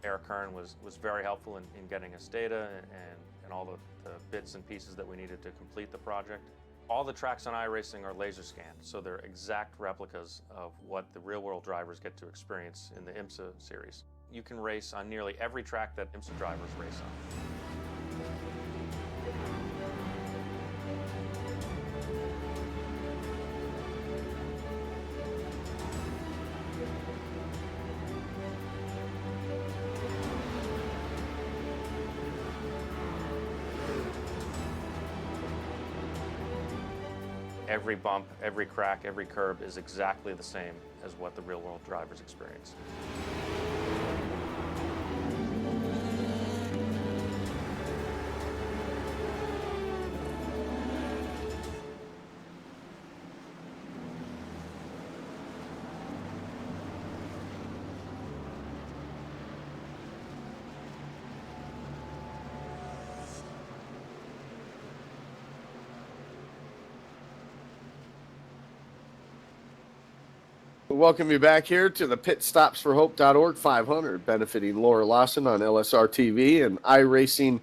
Eric Kern was very helpful in getting us data and all the bits and pieces that we needed to complete the project. All the tracks on iRacing are laser scanned, so they're exact replicas of what the real-world drivers get to experience in the IMSA series. You can race on nearly every track that IMSA drivers race on. Every bump, every crack, every curb is exactly the same as what the real-world drivers experience.
Welcome you back here to the pitstopsforhope.org 500, benefiting Laura Lawson on LSRTV and iRacing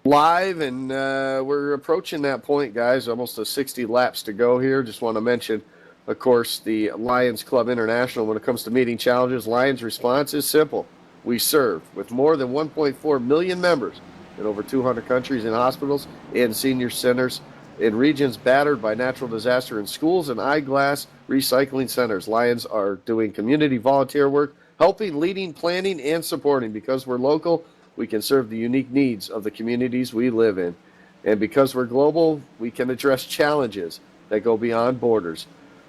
Live. And we're approaching that point, guys. Almost 60 laps to go here. Just want to mention, of course, the Lions Club International. When it comes to meeting challenges, Lions' response is simple. We serve. With more than 1.4 million members in over 200 countries and hospitals and senior centers in regions battered by natural disaster, in schools and eyeglass recycling centers, Lions are doing community volunteer work, helping, leading, planning, and supporting. Because we're local, we can serve the unique needs of the communities we live in. And because we're global, we can address challenges that go beyond borders.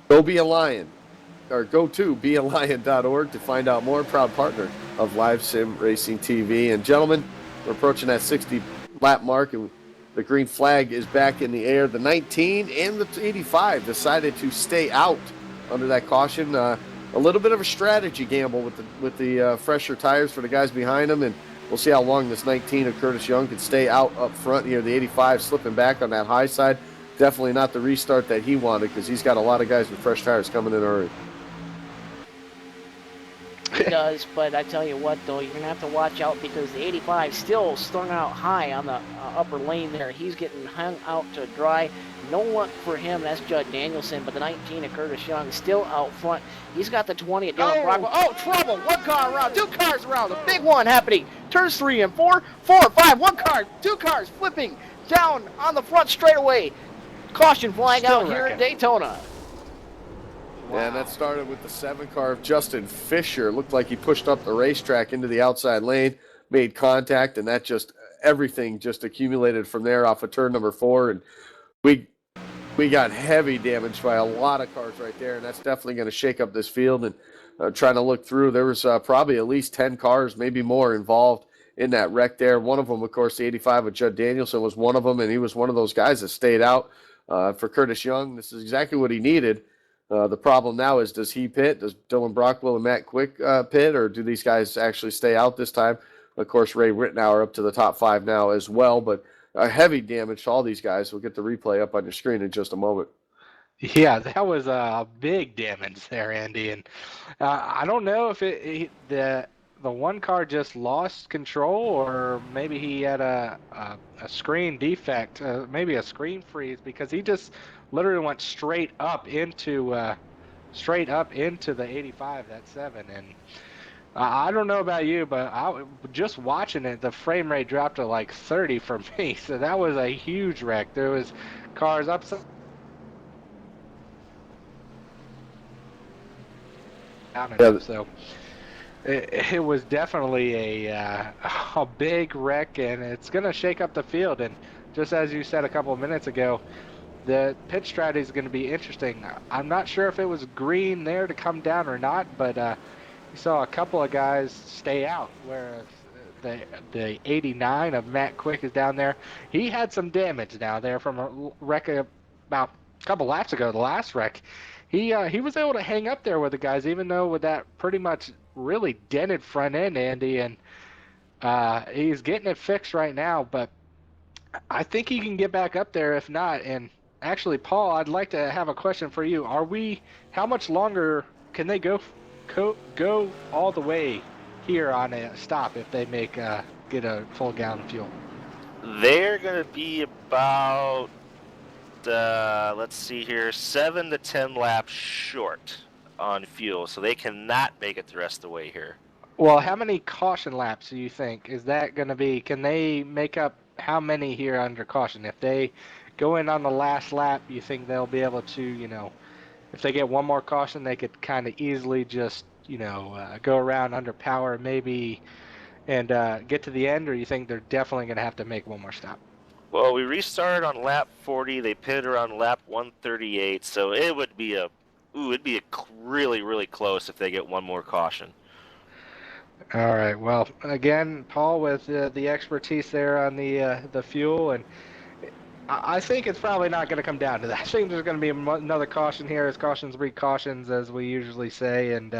Go be a Lion, or go to bealion.org to find out more. Proud partner of Live Sim Racing TV. And gentlemen, we're approaching that 60 lap mark, and the green flag is back in the air. The 19 and the 85 decided to stay out under that caution. A little bit of a strategy gamble with the fresher tires for the guys behind them, and we'll see how long this 19 of Curtis Young can stay out up front here. The 85 slipping back on that high side. Definitely not the restart that he wanted, because he's got a lot of guys with fresh tires coming in early.
He does, but I tell you what, though, you're going to have to watch out, because the 85 still strung out high on the upper lane there. He's getting hung out to dry. No luck for him. That's Judd Danielson, but the 19 of Curtis Young still out front. He's got the 20 of Dylan Brockwell. Oh, trouble. One car around, two cars around. The big one happening. Turns 3 and 4, 4 and 5. One car, two cars flipping down on the front straightaway. Caution flag
Still
out here
wrecking.
at Daytona.
Wow. And that started with the 7 car of Justin Fisher. Looked like he pushed up the racetrack into the outside lane, made contact, and that just everything just accumulated from there off of turn number 4. And we got heavy damage by a lot of cars right there, and that's definitely going to shake up this field. And trying to look through, there was probably at least 10 cars, maybe more, involved in that wreck there. One of them, of course, the 85 with Judd Danielson was one of them, and he was one of those guys that stayed out. For Curtis Young, this is exactly what he needed. The problem now is, does he pit? Does Dylan Brockwell and Matt Quick pit, or do these guys actually stay out this time? Of course, Ray Rittenauer up to the top 5 now as well, but heavy damage to all these guys. We'll get the replay up on your screen in just a moment.
Yeah, that was a big damage there, Andy, and I don't know if the one car just lost control, or maybe he had a screen defect, maybe a screen freeze, because he just literally went straight up into the 85, that 7, and I don't know about you, but just watching it, the frame rate dropped to like 30 for me, so that was a huge wreck. There was cars upside down and up, so it was definitely a big wreck, and it's going to shake up the field. And just as you said a couple of minutes ago, the pit strategy is going to be interesting. I'm not sure if it was green there to come down or not, but you saw a couple of guys stay out, where the 89 of Matt Quick is down there. He had some damage down there from a wreck about a couple laps ago, the last wreck. He was able to hang up there with the guys, even though with that pretty much really dented front end, Andy, and he's getting it fixed right now. But I think he can get back up there if not. And actually, Paul, I'd like to have a question for you. How much longer can they go all the way here on a stop if they get a full gallon of fuel?
They're going to be about, let's see here, 7 to 10 laps short on fuel, so they cannot make it the rest of the way here.
Well, how many caution laps do you think is that going to be? Can they make up how many here under caution? If they go in on the last lap, you think they'll be able to, if they get one more caution, they could kind of easily just, go around under power maybe and get to the end, or you think they're definitely going to have to make one more stop?
Well, we restarted on lap 40. They pitted around lap 138, so it would be really, really close if they get one more caution.
All right. Well, again, Paul, with the expertise there on the fuel, and I think it's probably not going to come down to that. I think there's going to be another caution here, as cautions breed cautions, as we usually say. And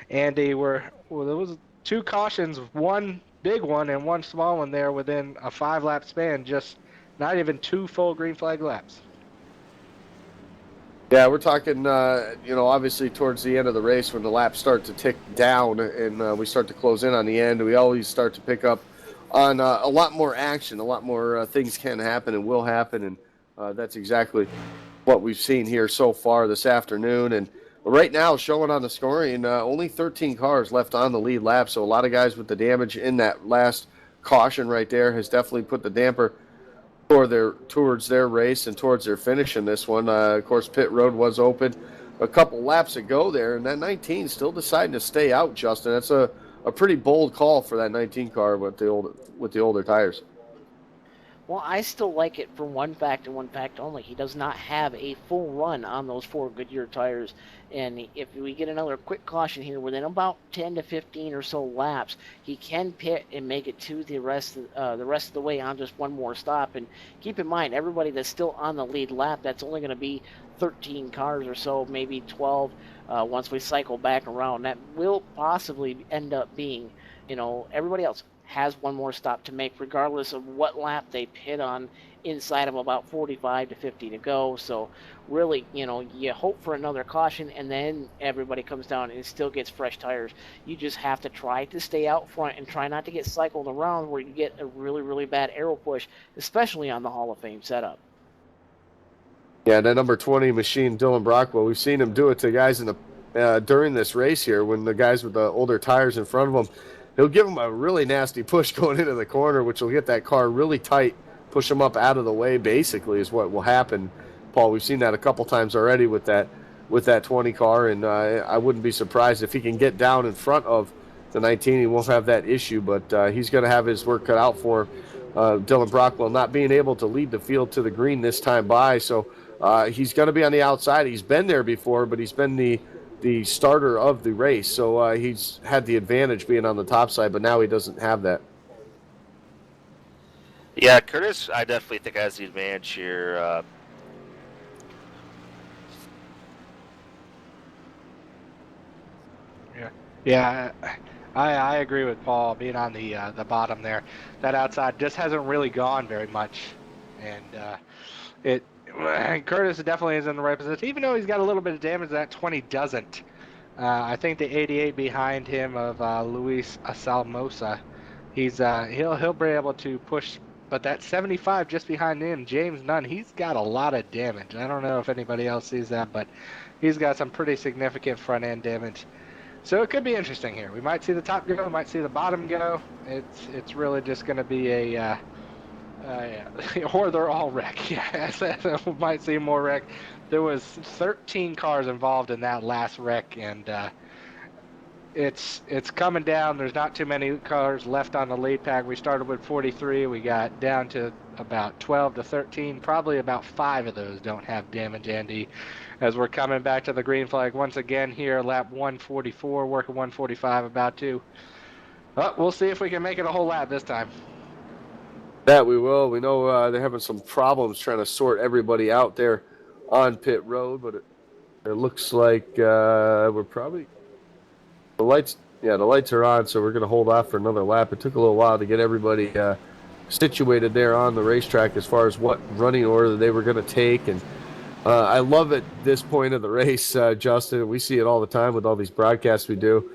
Andy, there was 2 cautions, one big one and one small one there within a 5-lap span, just not even 2 full green flag laps.
Yeah, we're talking, obviously towards the end of the race when the laps start to tick down and we start to close in on the end, we always start to pick up on a lot more action, a lot more things can happen and will happen, and that's exactly what we've seen here so far this afternoon. And right now, showing on the scoring, only 13 cars left on the lead lap, so a lot of guys with the damage in that last caution right there has definitely put the damper towards their race and towards their finish in this one. Of course, pit road was open a couple laps ago there, and that 19 still deciding to stay out, Justin. That's a pretty bold call for that 19 car with the older tires.
Well, I still like it for one fact and one fact only. He does not have a full run on those 4 Goodyear tires. And if we get another quick caution here within about 10 to 15 or so laps, he can pit and make it to the rest of the way on just one more stop. And keep in mind, everybody that's still on the lead lap, that's only going to be 13 cars or so, maybe 12 once we cycle back around. That will possibly end up being, everybody else has one more stop to make regardless of what lap they pit on inside of about 45 to 50 to go. So really, you hope for another caution and then everybody comes down and still gets fresh tires. You just have to try to stay out front and try not to get cycled around where you get a really, really bad aero push, especially on the Hall of Fame setup.
Yeah, that number 20 machine, Dylan Brockwell, we've seen him do it to guys during this race here when the guys with the older tires in front of them, he'll give them a really nasty push going into the corner, which will get that car really tight, push them up out of the way, basically, is what will happen. Paul, we've seen that a couple times already with that 20 car, and I wouldn't be surprised if he can get down in front of the 19. He won't have that issue, but he's going to have his work cut out for him. Dylan Brockwell not being able to lead the field to the green this time by, so he's going to be on the outside. He's been there before, but he's been the starter of the race, so he's had the advantage being on the top side, but now he doesn't have that.
Yeah, Curtis, I definitely think has the advantage here.
Yeah, I agree with Paul being on the bottom there. That outside just hasn't really gone very much, and Curtis definitely is in the right position, even though he's got a little bit of damage. That 20 doesn't. I think the 88 behind him of Luis Asalmosa, he'll be able to push. But that 75 just behind him, James Nunn, he's got a lot of damage. I don't know if anybody else sees that, but he's got some pretty significant front end damage. So it could be interesting here. We might see the top go, we might see the bottom go. It's really just going to be a or they're all wrecked. Yeah, we might see more wreck. There was 13 cars involved in that last wreck, and it's coming down. There's not too many cars left on the lead pack. We started with 43. We got down to about 12 to 13. Probably about 5 of those don't have damage, Andy, as we're coming back to the green flag once again here, lap 144, working 145, about to Well, we'll see if we can make it a whole lap this time.
That we will. We know they're having some problems trying to sort everybody out there on pit road, but it looks like we're probably the lights. Yeah, the lights are on, so we're going to hold off for another lap. It took a little while to get everybody situated there on the racetrack as far as what running order they were going to take, and I love at this point of the race, Justin. We see it all the time with all these broadcasts we do.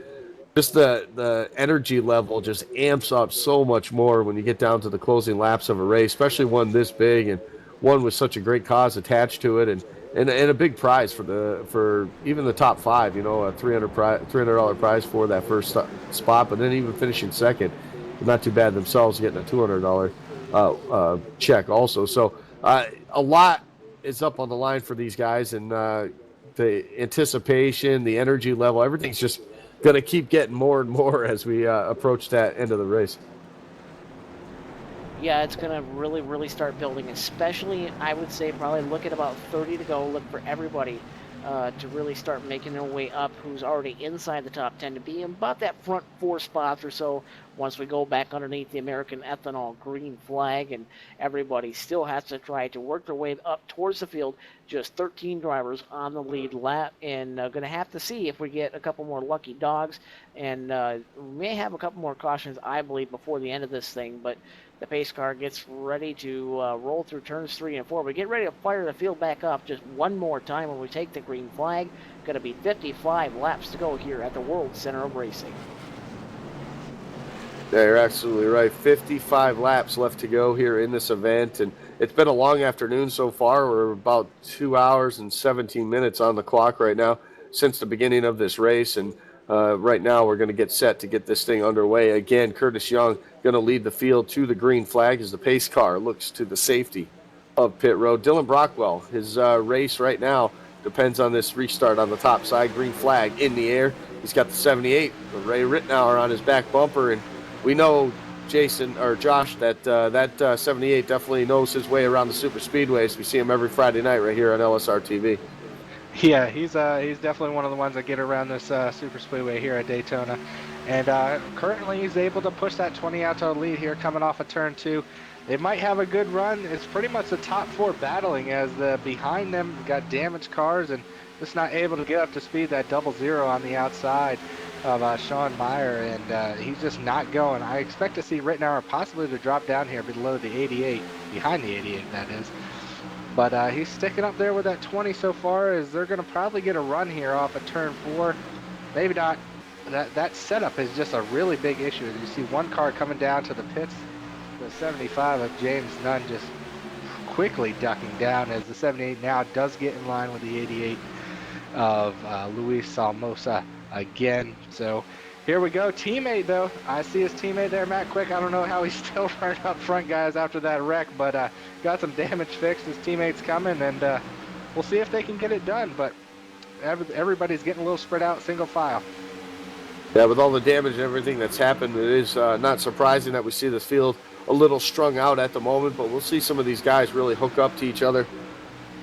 Just the energy level just amps up so much more when you get down to the closing laps of a race, especially one this big and one with such a great cause attached to it, and a big prize for even the top five. You know, a $300 prize for that first spot, but then even finishing second, not too bad themselves, getting a $200 check also. So a lot is up on the line for these guys, and the anticipation, the energy level, everything's just going to keep getting more and more as we approach that end of the race.
Yeah, it's going to really start building, especially, I would say, probably look at about 30 to go. Look for everybody to really start making their way up who's already inside the top 10 to be in about that front 4 spots or so once we go back underneath the American Ethanol green flag, and everybody still has to try to work their way up towards the field. Just 13 drivers on the lead lap, and going to have to see if we get a couple more lucky dogs, and we may have a couple more cautions, I believe, before the end of this thing, but the pace car gets ready to roll through turns 3 and 4. We get ready to fire the field back up just one more time when we take the green flag. Going to be 55 laps to go here at the World Center of Racing.
Yeah, you're absolutely right. 55 laps left to go here in this event, and it's been a long afternoon so far. We're about 2 hours and 17 minutes on the clock right now since the beginning of this race, and right now we're going to get set to get this thing underway. Again, Curtis Young going to lead the field to the green flag as the pace car looks to the safety of pit road. Dylan Brockwell, his race right now depends on this restart on the top side. Green flag in the air. He's got the 78, Ray Rittenauer on his back bumper, and we know, Jason or Josh, that that 78 definitely knows his way around the super speedways. We see him every Friday night right here on LSRTV.
Yeah, he's definitely one of the ones that get around this super speedway here at Daytona, and currently he's able to push that 20 out to the lead here coming off of turn 2. They might have a good run. It's pretty much the top 4 battling as the behind them got damaged cars and just not able to get up to speed. That 00 on the outside of Sean Meyer, and he's just not going. I expect to see Rittenauer possibly to drop down here below the 88, behind the 88 that is. But he's sticking up there with that 20 so far, as they're going to probably get a run here off of turn 4. Maybe not. That setup is just a really big issue. You see one car coming down to the pits, the 75 of James Nunn just quickly ducking down, as the 78 now does get in line with the 88 of Luis Salmosa again. So here we go. Teammate, though. I see his teammate there, Matt Quick. I don't know how he's still right up front, guys, after that wreck, but got some damage fixed. His teammate's coming, and we'll see if they can get it done. But everybody's getting a little spread out, single file.
Yeah, with all the damage and everything that's happened, it is not surprising that we see this field a little strung out at the moment, but we'll see some of these guys really hook up to each other,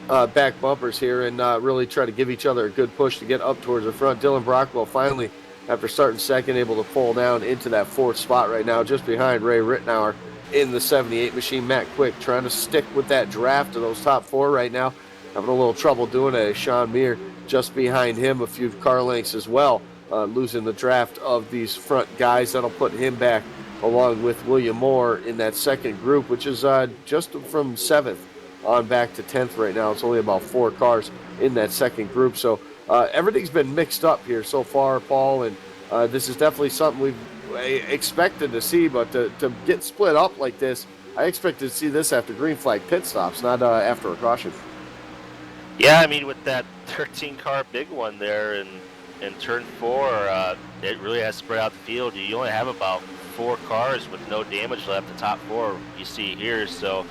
back bumpers here, and really try to give each other a good push to get up towards the front. Dylan Brockwell finally, after starting second, able to pull down into that 4th spot right now, just behind Ray Rittenauer in the 78 machine. Matt Quick trying to stick with that draft of those top 4 right now, having a little trouble doing it. Sean Meir just behind him, a few car lengths as well, losing the draft of these front guys. That'll put him back along with William Moore in that second group, which is just from 7th on back to 10th right now. It's only about 4 cars in that second group. So everything's been mixed up here so far, Paul, and this is definitely something we've expected to see, but to get split up like this, I expected to see this after green flag pit stops, not after a caution.
Yeah, I mean, with that 13-car big one there in turn 4, it really has spread out the field. You only have about 4 cars with no damage left, the top 4 you see here, so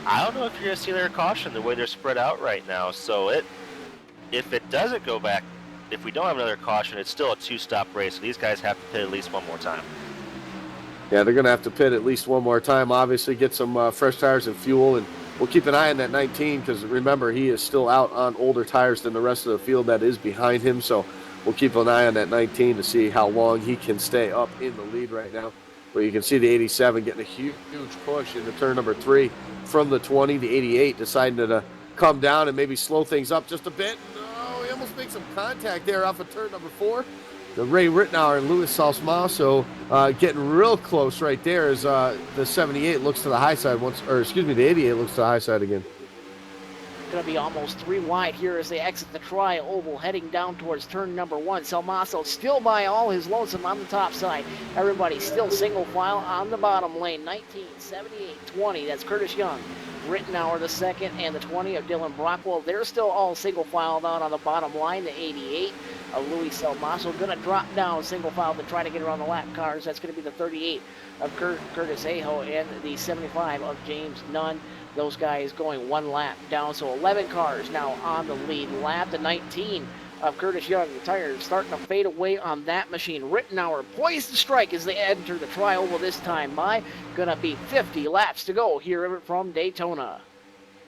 I don't know if you're going to see their caution the way they're spread out right now. So if it doesn't go back, if we don't have another caution, it's still a 2-stop race. So these guys have to pit at least one more time.
Yeah, they're going to have to pit at least one more time, obviously, get some fresh tires and fuel, and we'll keep an eye on that 19 because, remember, he is still out on older tires than the rest of the field that is behind him. So we'll keep an eye on that 19 to see how long he can stay up in the lead right now. But you can see the 87 getting a huge push into turn number 3 from the 20. The 88 deciding to come down and maybe slow things up just a bit. Oh, he almost makes some contact there off of turn number 4. The Ray Rittenauer and Luis Salsmaso getting real close right there as the 78 looks to the high side the 88 looks to the high side again.
Going to be almost 3 wide here as they exit the tri-oval, heading down towards turn number 1. Salmaso still by all his lonesome on the top side. Everybody still single file on the bottom lane. 19, 78, 20. That's Curtis Young. Rittenauer the second, and the 20 of Dylan Brockwell. They're still all single filed out on the bottom line. The 88 of Luis Salmaso going to drop down single file to try to get around the lap cars. That's going to be the 38 of Curtis Aho and the 75 of James Nunn. Those guys going 1 lap down, so 11 cars now on the lead lap. The 19 of Curtis Young, the tires starting to fade away on that machine. Rittenauer poised to strike as they enter the tri-oval this time by. Gonna be 50 laps to go here from Daytona.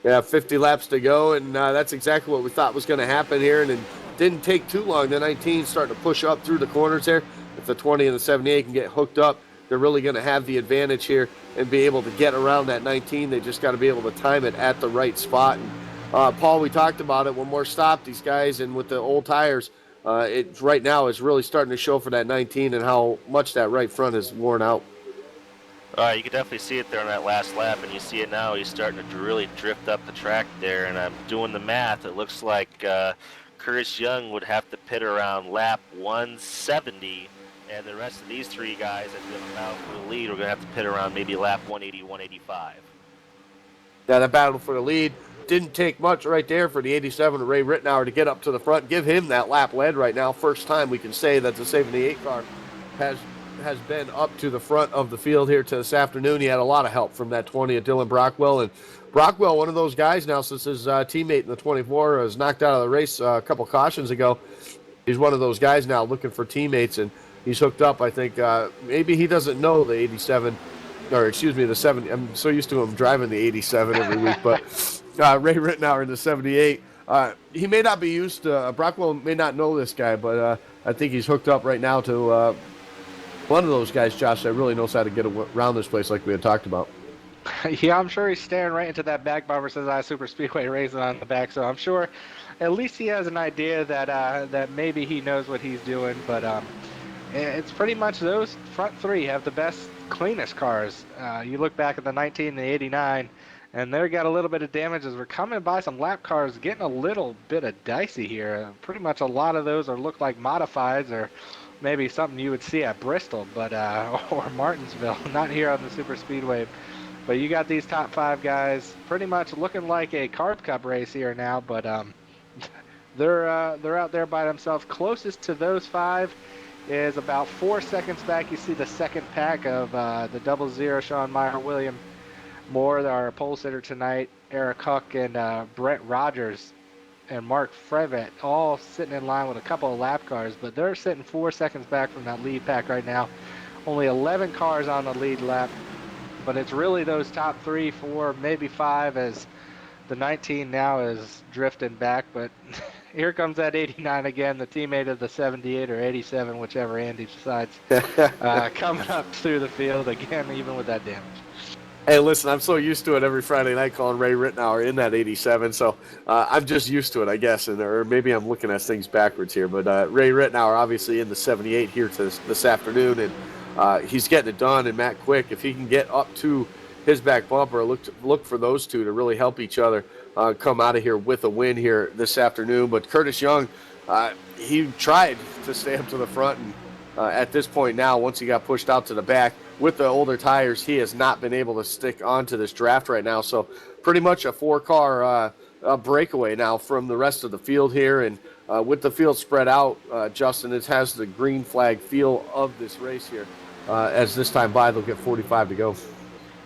Yeah, 50 laps to go, and that's exactly what we thought was going to happen here, and it didn't take too long. The 19 starting to push up through the corners there. If the 20 and the 78 can get hooked up, they're really going to have the advantage here and be able to get around that 19. They just got to be able to time it at the right spot. And Paul, we talked about it. One more stop, these guys, and with the old tires, it right now is really starting to show for that 19 and how much that right front is worn out.
You can definitely see it there on that last lap, and you see it now. He's starting to really drift up the track there, and I'm doing the math. It looks like Curtis Young would have to pit around lap 170, and the rest of these 3 guys that have been out for the lead are going to have to pit around maybe lap 180, 185.
Yeah, that battle for the lead didn't take much right there for the 87 of Ray Rittenauer to get up to the front, give him that lap lead right now. First time we can say that the 78 car has been up to the front of the field here to this afternoon. He had a lot of help from that 20 of Dylan Brockwell. And Brockwell, one of those guys now, since his teammate in the 24 was knocked out of the race a couple cautions ago, he's one of those guys now looking for teammates, and he's hooked up. I think maybe he doesn't know the 87, or excuse me, the 70. I'm so used to him driving the 87 every week, but Ray Rittenauer in the 78. He may not be used to, Brockwell may not know this guy, but I think he's hooked up right now to one of those guys, Josh, that really knows how to get around this place like we had talked about.
Yeah, I'm sure he's staring right into that back bumper, says I Super Speedway Racing on the back, so I'm sure at least he has an idea that that maybe he knows what he's doing, but it's pretty much those front 3 have the best, cleanest cars. You look back at the 19 and the 89, and they got a little bit of damage as we're coming by some lap cars, getting a little bit of dicey here. Pretty much a lot of those look like modifieds or maybe something you would see at Bristol, but or Martinsville, not here on the Super Speedway. But you got these top 5 guys pretty much looking like a Carb Cup race here now, but they're out there by themselves. Closest to those 5 is about 4 seconds back. You see the second pack of the 00, Sean Meyer, William Moore, our pole sitter tonight, Eric Huck, and Brett Rogers and Mark Frevet, all sitting in line with a couple of lap cars, but they're sitting 4 seconds back from that lead pack right now. Only 11 cars on the lead lap, but it's really those top 3, 4, maybe 5 as the 19 now is drifting back, but here comes that 89 again, the teammate of the 78 or 87, whichever Andy decides, coming up through the field again, even with that damage.
Hey, listen, I'm so used to it every Friday night calling Ray Rittenauer in that 87, so I'm just used to it, I guess, or maybe I'm looking at things backwards here. But Ray Rittenauer obviously in the 78 here this afternoon, and he's getting it done. And Matt Quick, if he can get up to his back bumper, look for those two to really help each other come out of here with a win here this afternoon. But Curtis Young, he tried to stay up to the front, and at this point now, once he got pushed out to the back, with the older tires, he has not been able to stick onto this draft right now. So pretty much a 4-car breakaway now from the rest of the field here. And with the field spread out, Justin, it has the green flag feel of this race here. As this time by, they'll get 45 to go.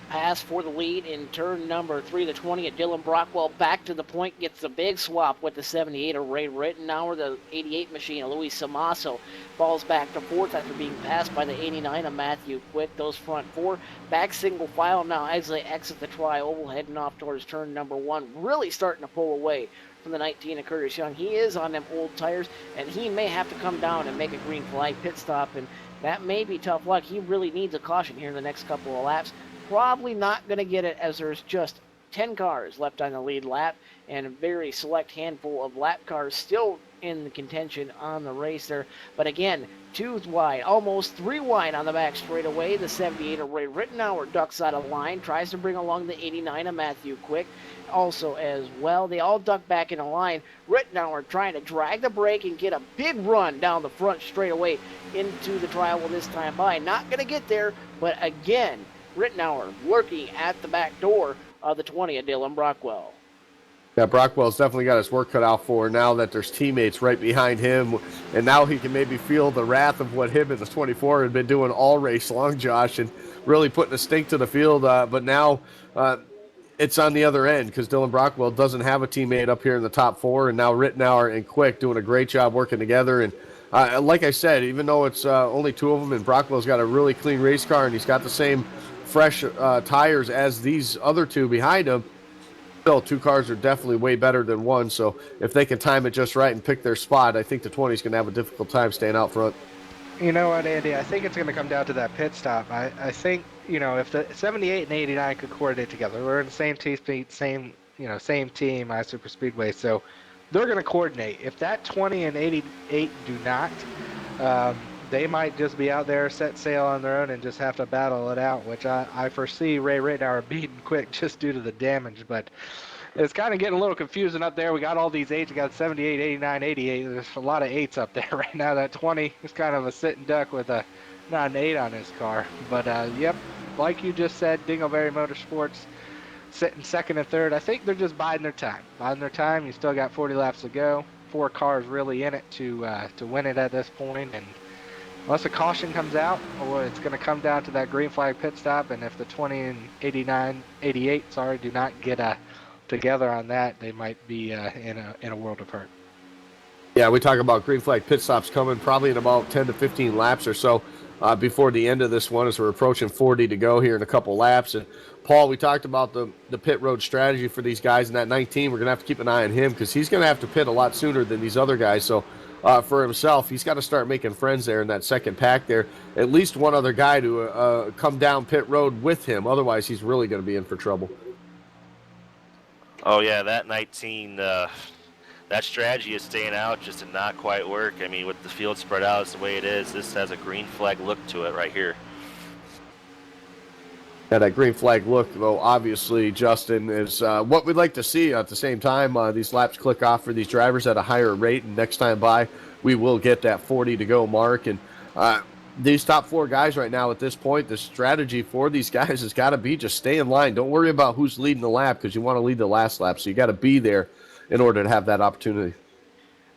Pass for the lead in turn number 3. The 20 at Dylan Brockwell back to the point, gets a big swap with the 78 of Ray Rittenauer. The 88 machine of Luis Samaso falls back to 4th after being passed by the 89 of Matthew Quick. Those front 4 back single file now as they exit the tri-oval, heading off towards turn number 1. Really starting to pull away from the 19 of Curtis Young. He is on them old tires, and he may have to come down and make a green flag pit stop, and that may be tough luck. He really needs a caution here in the next couple of laps. Probably not going to get it, as there's just 10 cars left on the lead lap and a very select handful of lap cars still in the contention on the race there. But again, 2 wide, almost 3 wide on the back straightaway. The 78 of Ray Rittenauer ducks out of line, tries to bring along the 89 of Matthew Quick also as well. They all duck back in a line. Rittenauer trying to drag the brake and get a big run down the front straightaway into the trial this time by. Not going to get there, but again, Rittenauer lurking at the back door of the 20 of Dylan Brockwell.
Yeah, Brockwell's definitely got his work cut out for now that there's teammates right behind him, and now he can maybe feel the wrath of what him and the 24 had been doing all race long, Josh, and really putting a stink to the field. But now it's on the other end because Dylan Brockwell doesn't have a teammate up here in the top 4, and now Rittenauer and Quick doing a great job working together. And like I said, even though it's only 2 of them, and Brockwell's got a really clean race car, and he's got the same fresh tires as these other 2 behind him, still 2 cars are definitely way better than 1. So if they can time it just right and pick their spot, I think the 20 is going to have a difficult time staying out front.
You know what, Andy? I think it's going to come down to that pit stop. I think, if the 78 and 89 could coordinate together, we're in the same team, same team, Super Speedway, so they're going to coordinate. If that 20 and 88 do not, they might just be out there, set sail on their own, and just have to battle it out, which I foresee Ray Rittenauer beating Quick just due to the damage. But it's kind of getting a little confusing up there. We got all these 8s. We got 78, 89, 88. There's a lot of 8s up there right now. That 20 is kind of a sitting duck with not an 8 on his car. But, yep, like you just said, Dingleberry Motorsports sitting 2nd and 3rd. I think they're just biding their time. Biding their time. You still got 40 laps to go. 4 cars really in it to win it at this point. And unless a caution comes out, or it's going to come down to that green flag pit stop, and if the 20 and 88 do not get together on that, they might be in a world of hurt.
Yeah, we talk about green flag pit stops coming probably in about 10 to 15 laps or so before the end of this one, as we're approaching 40 to go here in a couple laps. And Paul, we talked about the pit road strategy for these guys in that 19. We're going to have to keep an eye on him because he's going to have to pit a lot sooner than these other guys. So for himself, he's got to start making friends there in that second pack there. At least one other guy to come down pit road with him. Otherwise, he's really going to be in for trouble.
Oh, yeah, that 19, that strategy of staying out just did not quite work. I mean, with the field spread out the way it is, this has a green flag look to it right here.
Yeah, that green flag look, though, obviously, Justin, is what we'd like to see. At the same time, these laps click off for these drivers at a higher rate, and next time by, we will get that 40 to go mark. And these top 4 guys right now at this point, the strategy for these guys has got to be just stay in line. Don't worry about who's leading the lap because you want to lead the last lap, so you got to be there in order to have that opportunity.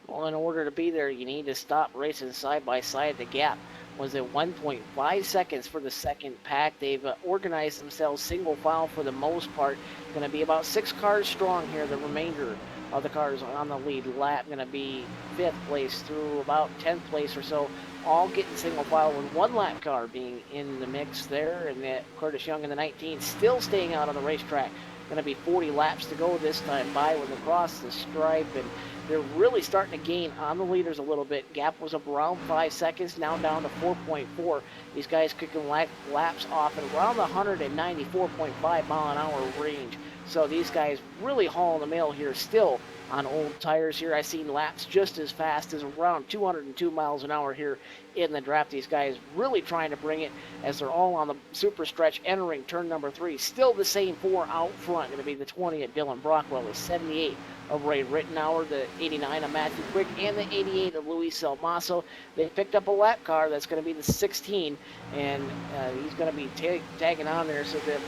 Well, in order to be there, you need to stop racing side by side. The gap was at 1.5 seconds for the second pack. They've organized themselves single file for the most part. Going to be about 6 cars strong here. The remainder of the cars on the lead lap going to be 5th place through about 10th place or so, all getting single file with 1 lap car being in the mix there. And Curtis Young in the 19 still staying out on the racetrack. Going to be 40 laps to go this time by when they cross the stripe, and they're really starting to gain on the leaders a little bit. Gap was up around 5 seconds, now down to 4.4. These guys kicking laps off at around the 194.5 mile an hour range. So these guys really hauling the mail here still on old tires here. I've seen laps just as fast as around 202 miles an hour here in the draft. These guys really trying to bring it as they're all on the super stretch entering turn number 3. Still the same 4 out front. Going to be the 20 of Dylan Brockwell, the 78 of Ray Rittenauer, the 89 of Matthew Quick, and the 88 of Luis Salmaso. They picked up a lap car that's going to be the 16, and he's going to be tagging on there. So the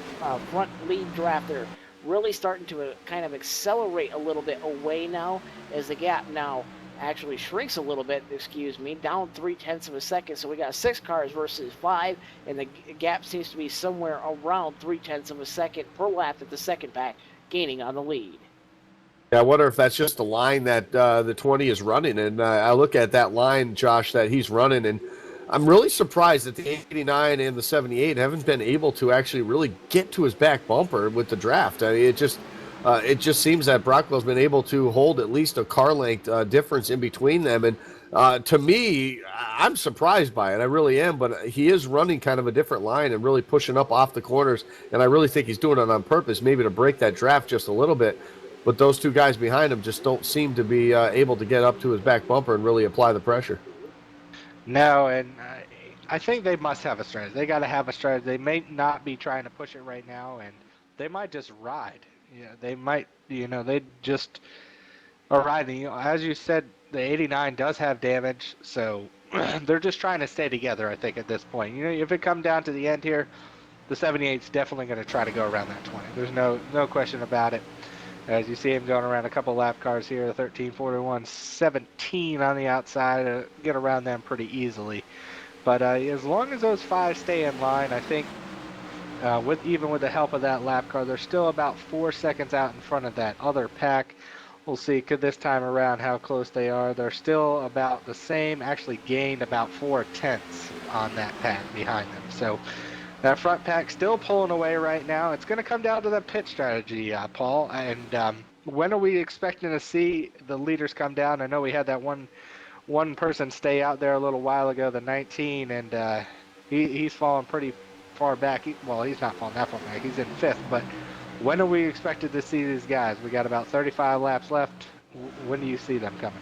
front lead drafter really starting to kind of accelerate a little bit away now as the gap now actually shrinks a little bit, down 0.3 of a second. So we got 6 cars versus 5, and the gap seems to be somewhere around 0.3 of a second per lap at the second pack, gaining on the lead.
Yeah, I wonder if that's just the line that the 20 is running. And I look at that line, Josh, that he's running, and I'm really surprised that the 89 and the 78 haven't been able to actually really get to his back bumper with the draft. I mean, it just it just seems that Brockwell's been able to hold at least a car length difference in between them. And to me, I'm surprised by it. I really am. But he is running kind of a different line and really pushing up off the corners. And I really think he's doing it on purpose, maybe to break that draft just a little bit. But those two guys behind him just don't seem to be able to get up to his back bumper and really apply the pressure.
No, and I think they must have a strategy. They got to have a strategy. They may not be trying to push it right now, and they might just ride. Yeah, they might, they just are riding. As you said, the 89 does have damage, so they're just trying to stay together, I think, at this point. If it come down to the end here, the 78's definitely going to try to go around that 20. There's no question about it. As you see him going around a couple lap cars here, 13, 41, 17 on the outside, get around them pretty easily. But as long as those 5 stay in line, I think even with the help of that lap car, they're still about 4 seconds out in front of that other pack. We'll see this time around how close they are. They're still about the same, actually gained about 4/10 on that pack behind them. So that front pack still pulling away right now. It's going to come down to the pit strategy, Paul. And when are we expecting to see the leaders come down? I know we had that one person stay out there a little while ago, the 19, and he's fallen pretty far back. Well, he's not falling that far back. He's in 5th. But when are we expected to see these guys? We got about 35 laps left. When do you see them coming?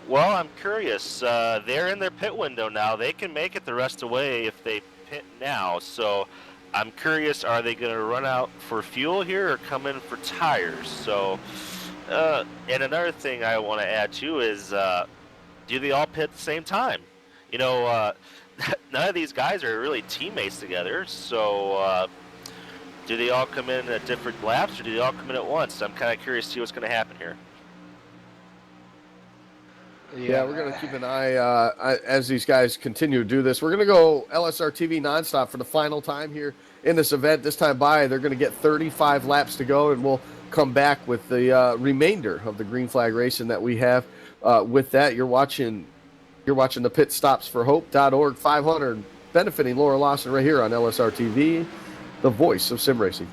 Well, I'm curious. They're in their pit window now. They can make it the rest of the way if they pit now. So I'm curious, are they going to run out for fuel here or come in for tires? So, and another thing I want to add too is, do they all pit at the same time? None of these guys are really teammates together. So do they all come in at different laps or do they all come in at once? I'm kind of curious to see what's going to happen here.
Yeah, we're going to keep an eye as these guys continue to do this. We're going to go LSRTV nonstop for the final time here in this event. This time by, they're going to get 35 laps to go, and we'll come back with the remainder of the green flag racing that we have. With that, you're watching the Pit Stops for Hope.org 500, benefiting Laura Lawson right here on LSRTV, the voice of sim racing.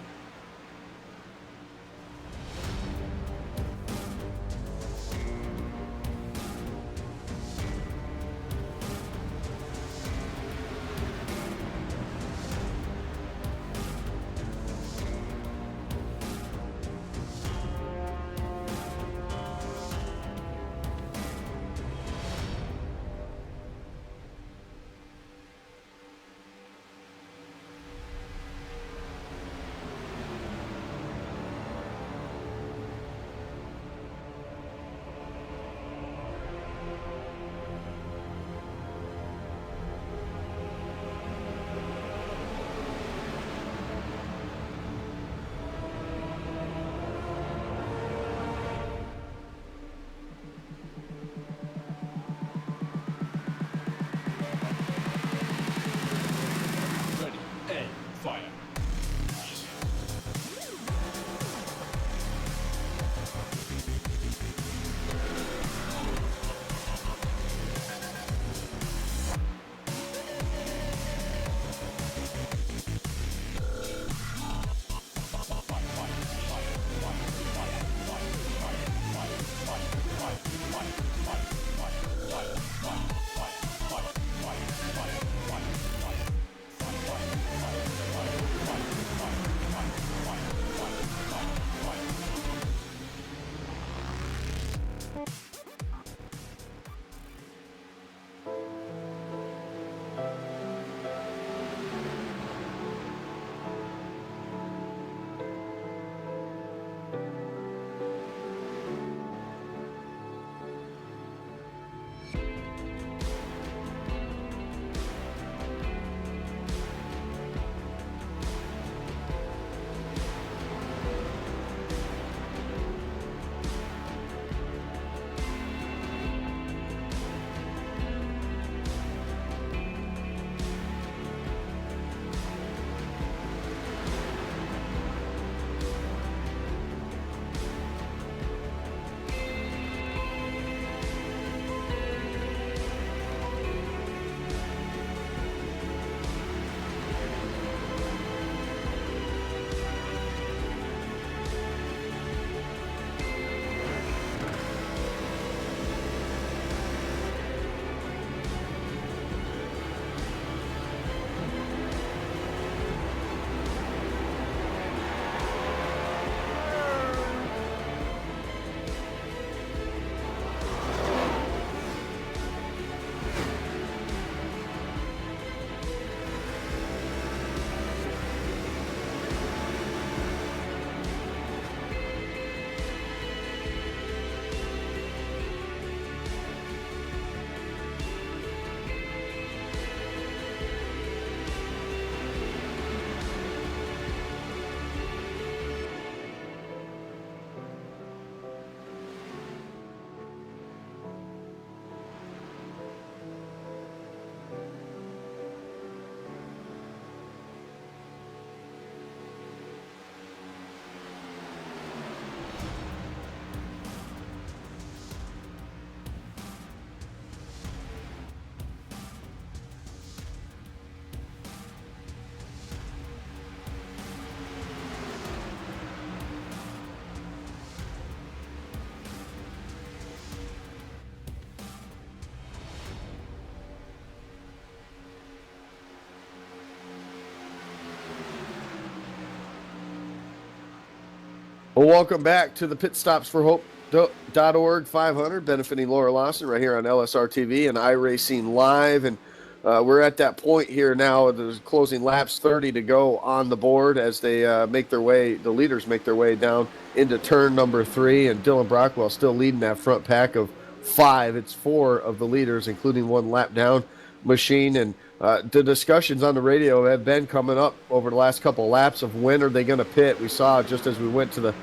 Well, welcome back to the Pit Stops for Hope.org 500, benefiting Laura Lawson right here on LSRTV and iRacing Live. And we're at that point here now. There's closing laps, 30 to go on the board as they make their way, the leaders make their way down into turn number 3. And Dylan Brockwell still leading that front pack of 5. It's 4 of the leaders, including one lap down machine. And the discussions on the radio have been coming up over the last couple of laps of when are they going to pit. We saw just as we went to the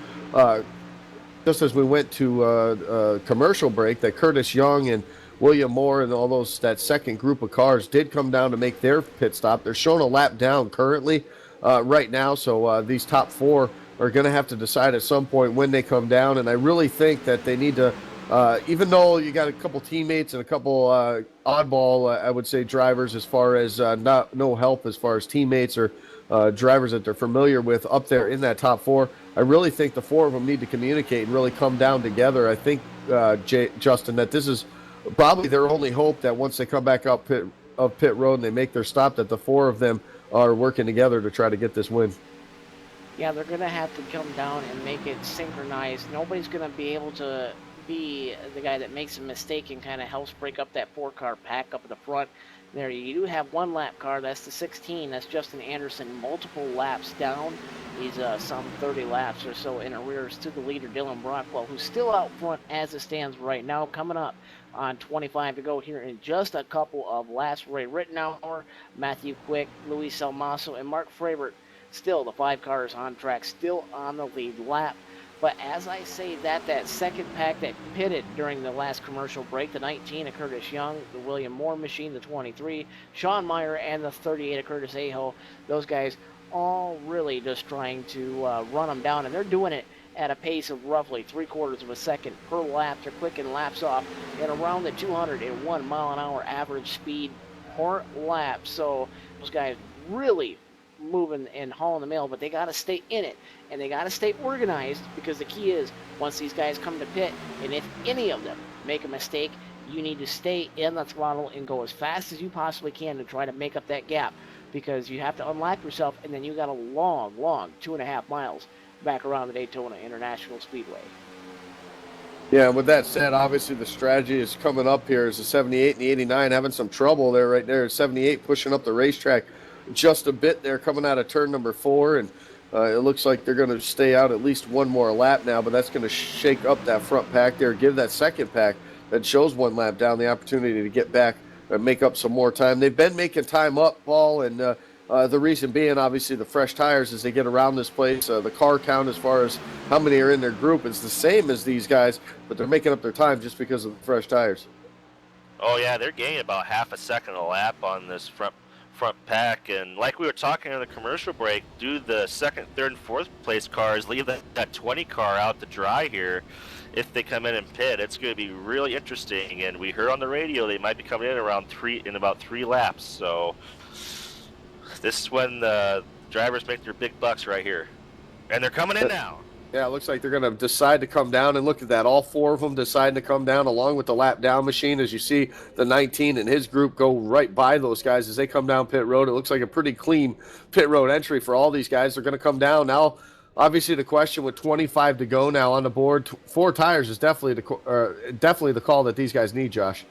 commercial break that Curtis Young and William Moore and all those, that second group of cars did come down to make their pit stop. They're showing a lap down currently right now, so these top 4 are going to have to decide at some point when they come down. And I really think that they need to, even though you got a couple teammates and a couple oddball, I would say, drivers as far as no help as far as teammates or drivers that they're familiar with up there in that top 4, I really think the 4 of them need to communicate and really come down together. I think, Justin, that this is probably their only hope, that once they come back up pit road and they make their stop, that the 4 of them are working together to try to get this win.
Yeah, they're going to have to come down and make it synchronized. Nobody's going to be able to be the guy that makes a mistake and kind of helps break up that 4-car pack up at the front. There, you do have one lap car. That's the 16. That's Justin Anderson, multiple laps down. He's some 30 laps or so in arrears to the leader, Dylan Brockwell, who's still out front as it stands right now. Coming up on 25 to go here in just a couple of laps. Ray Rittenauer, Matthew Quick, Luis Almaso, and Mark Fravert. Still the 5 cars on track, still on the lead lap. But as I say that second pack that pitted during the last commercial break, the 19 of Curtis Young, the William Moore machine, the 23, Sean Meyer, and the 38 of Curtis Aho, those guys all really just trying to run them down, and they're doing it at a pace of roughly 3/4 of a second per lap. They're clicking laps off at around the 201 mile an hour average speed per lap. So those guys really moving and hauling the mail, but they got to stay in it and they got to stay organized, because the key is once these guys come to pit, and if any of them make a mistake, you need to stay in the throttle and go as fast as you possibly can to try to make up that gap, because you have to unlap yourself, and then you got a long 2.5 miles back around the Daytona International Speedway.
Yeah, with that said, obviously the strategy is coming up here is the 78 and the 89 having some trouble there right there. 78 pushing up the racetrack just a bit there coming out of turn number 4, and it looks like they're going to stay out at least one more lap now, but that's going to shake up that front pack there, give that second pack that shows one lap down the opportunity to get back and make up some more time. They've been making time up, Paul, and the reason being obviously the fresh tires as they get around this place. The car count as far as how many are in their group is the same as these guys, but they're making up their time just because of the fresh tires.
Oh yeah, they're gaining about half a second a lap on this front pack, and like we were talking in the commercial break, do the second, third, and fourth place cars leave that 20 car out to dry here if they come in and pit. It's going to be really interesting, and we heard on the radio they might be coming in in about 3 laps, so this is when the drivers make their big bucks right here, and they're coming in now.
Yeah, it looks like they're going to decide to come down, and look at that. All 4 of them deciding to come down along with the lap down machine. As you see, the 19 and his group go right by those guys as they come down pit road. It looks like a pretty clean pit road entry for all these guys. They're going to come down now. Obviously, the question with 25 to go now on the board, 4 tires is definitely the call that these guys need, Josh.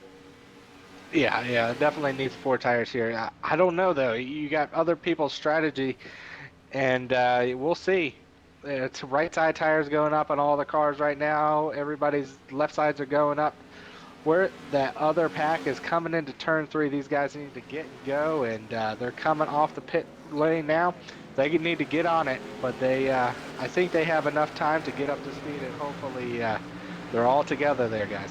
Yeah, definitely needs 4 tires here. I don't know, though. You got other people's strategy, and we'll see. It's right side tires going up on all the cars right now. Everybody's left sides are going up. Where that other pack is coming into turn 3, these guys need to get and go, and they're coming off the pit lane now. They need to get on it, but I think they have enough time to get up to speed, and hopefully they're all together there, guys.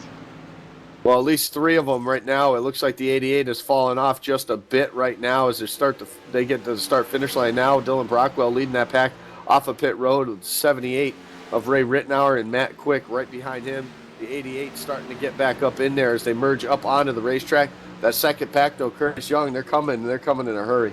Well, at least 3 of them right now. It looks like the 88 has fallen off just a bit right now as they get to the start-finish line now. Dylan Brockwell leading that pack off of pit road with 78 of Ray Rittenauer and Matt Quick right behind him. The 88 starting to get back up in there as they merge up onto the racetrack. That second pack, though, Curtis Young, they're coming in a hurry.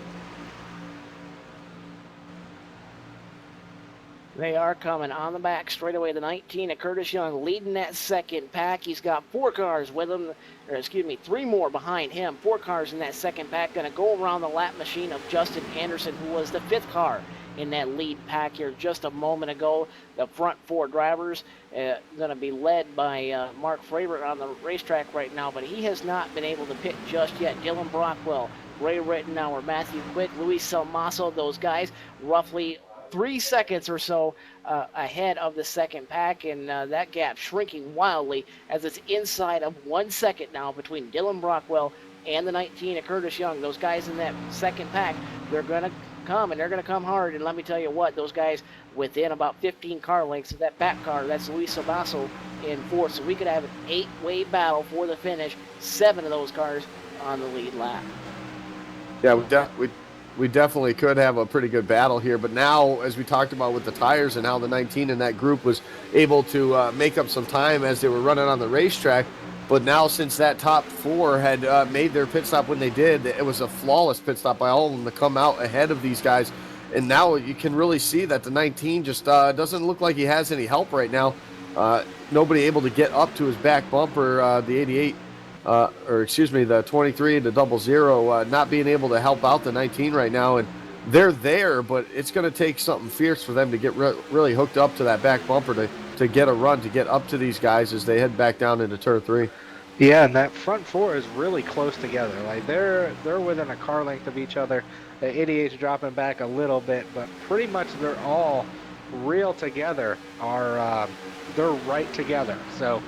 They are coming on the back straight away. The 19 of Curtis Young leading that second pack. He's got 4 cars with him, 3 more behind him. 4 cars in that second pack. Going to go around the lap machine of Justin Anderson, who was the 5th car in that lead pack here just a moment ago. The front 4 drivers going to be led by Mark Fravert on the racetrack right now, but he has not been able to pit just yet. Dylan Brockwell, Ray Rittenauer, Matthew Quick, Luis Salmaso, those guys roughly 3 seconds or so ahead of the second pack, and that gap shrinking wildly as it's inside of 1 second now between Dylan Brockwell and the 19 of Curtis Young. Those guys in that second pack, they're going to come, and they're going to come hard. And let me tell you what, those guys within about 15 car lengths of that back car, that's Luis Salmaso in 4th. So we could have an 8-way battle for the finish, 7 of those cars on the lead lap.
Yeah, we definitely could have a pretty good battle here. But now, as we talked about with the tires and how the 19 in that group was able to make up some time as they were running on the racetrack, but now since that top 4 had made their pit stop when they did, it was a flawless pit stop by all of them to come out ahead of these guys. And now you can really see that the 19 just doesn't look like he has any help right now. Nobody able to get up to his back bumper, the 88. The 23 to 00, not being able to help out the 19 right now. And they're there, but it's going to take something fierce for them to get really hooked up to that back bumper to get a run, to get up to these guys as they head back down into turn 3.
Yeah, and that front 4 is really close together. Like they're within a car length of each other. The 88's dropping back a little bit, but pretty much they're all real together. They're right together. So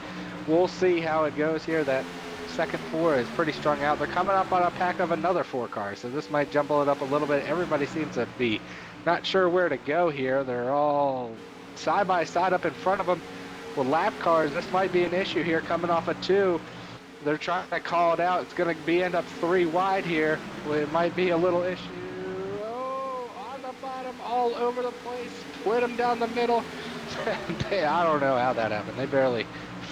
we'll see how it goes here. That second 4 is pretty strung out. They're coming up on a pack of another 4 cars, so this might jumble it up a little bit. Everybody seems to be not sure where to go here. They're all side by side up in front of them with lap cars. This might be an issue here coming off a 2. They're trying to call it out. It's going to be end up 3 wide here. It might be a little issue. Oh, on the bottom, all over the place. Split them down the middle. I don't know how that happened. They barely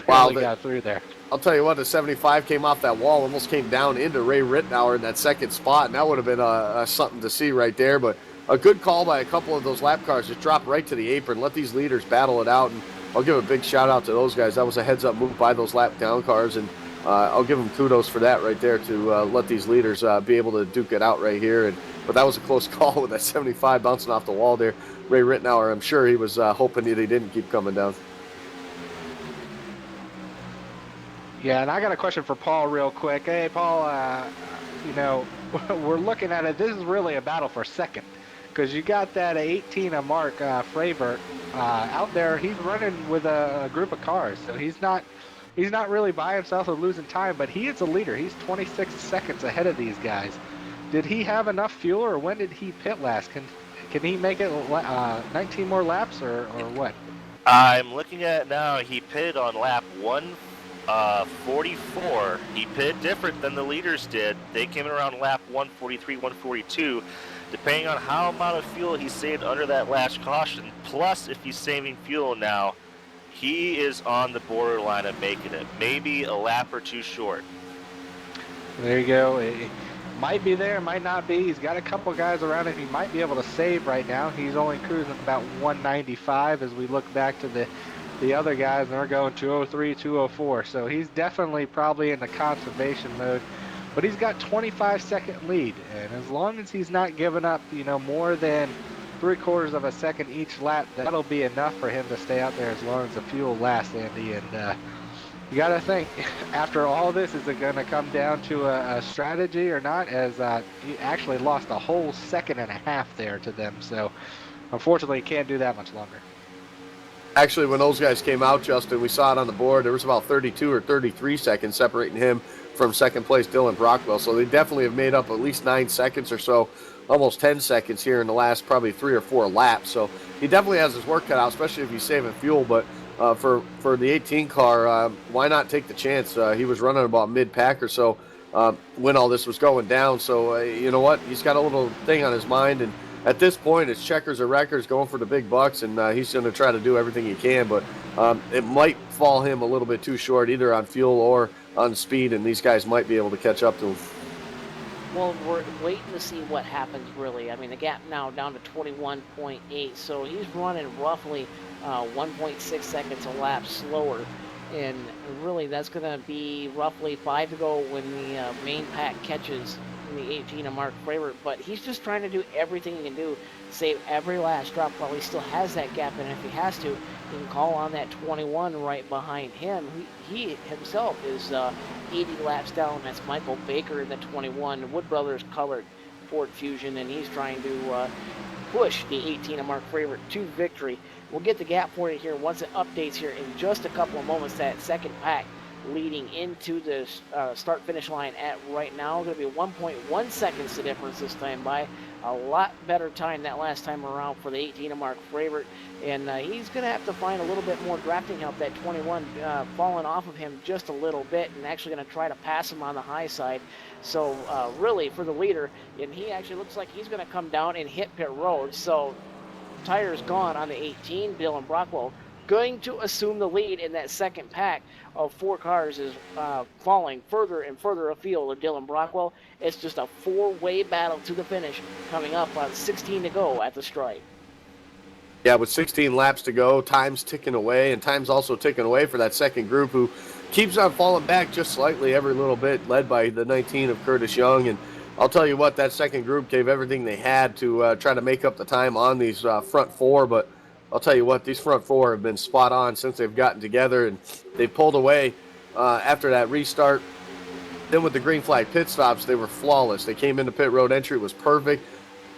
got through there.
I'll tell you what, the 75 came off that wall, almost came down into Ray Rittenauer in that second spot, and that would have been something to see right there. But a good call by a couple of those lap cars. Just drop right to the apron, let these leaders battle it out, and I'll give a big shout-out to those guys. That was a heads-up move by those lap down cars, and I'll give them kudos for that right there to let these leaders be able to duke it out right here. But that was a close call with that 75 bouncing off the wall there. Ray Rittenauer, I'm sure he was hoping that he didn't keep coming down.
Yeah, and I got a question for Paul real quick. Hey, Paul, we're looking at it. This is really a battle for second because you got that 18 of Mark Fravert out there. He's running with a group of cars, so he's not really by himself or losing time, but he is a leader. He's 26 seconds ahead of these guys. Did he have enough fuel, or when did he pit last? Can he make it 19 more laps, or what?
I'm looking at it now. He pitted on lap 144. He pitted different than the leaders did. They came in around lap 143, 142. Depending on how amount of fuel he saved under that last caution, plus if he's saving fuel now, he is on the borderline of making it. Maybe a lap or 2 short.
There you go. It might be there, might not be. He's got a couple guys around him he might be able to save right now. He's only cruising about 195 as we look back to the other guys, and they're going 203, 204. So he's definitely probably in the conservation mode. But he's got 25-second lead, and as long as he's not giving up, more than 3/4 of a second each lap, that'll be enough for him to stay out there as long as the fuel lasts, Andy. And you got to think, after all this, is it going to come down to a strategy or not? As he actually lost a whole 1.5 seconds there to them. So unfortunately, he can't do that much longer.
Actually, when those guys came out, Justin, we saw it on the board. There was about 32 or 33 seconds separating him from second place Dylan Brockwell. So they definitely have made up at least 9 seconds or so, almost 10 seconds here in the last probably 3 or 4 laps. So he definitely has his work cut out, especially if he's saving fuel. But for the 18 car, why not take the chance? He was running about mid-pack or so when all this was going down. So you know what? He's got a little thing on his mind, and at this point, it's checkers or wreckers going for the big bucks, and he's going to try to do everything he can. But it might fall him a little bit too short, either on fuel or on speed, and these guys might be able to catch up to him.
Well, we're waiting to see what happens, really. I mean, the gap now down to 21.8, so he's running roughly 1.6 seconds a lap slower And really, that's going to be roughly 5 to go when the main pack catches in the 18 of Mark Fravert. But he's just trying to do everything he can do, save every last drop while he still has that gap. And if he has to, he can call on that 21 right behind him. He himself is 80 laps down. That's Michael Baker in the 21, Wood Brothers colored Ford Fusion, and he's trying to push the 18 of Mark Fravert to victory. We'll get the gap for you here once it updates here in just a couple of moments. That second pack leading into the start-finish line at right now going to be 1.1 seconds the difference this time by. A lot better time that last time around for the 18 of Mark Fravert, and he's going to have to find a little bit more drafting help. That 21 falling off of him just a little bit and actually going to try to pass him on the high side. So really for the leader, and he actually looks like he's going to come down and hit pit road. So tires gone on the 18. Dylan Brockwell going to assume the lead in that second pack of 4 cars is falling further and further afield of Dylan Brockwell. It's just a 4-way battle to the finish coming up on 16 to go at the stripe.
Yeah, with 16 laps to go, time's ticking away, and time's also ticking away for that second group who keeps on falling back just slightly every little bit, led by the 19 of Curtis Young. And I'll tell you what, that second group gave everything they had to try to make up the time on these front 4, but I'll tell you what, these front 4 have been spot on since they've gotten together, and they pulled away after that restart. Then with the green flag pit stops, they were flawless. They came into pit road entry, it was perfect.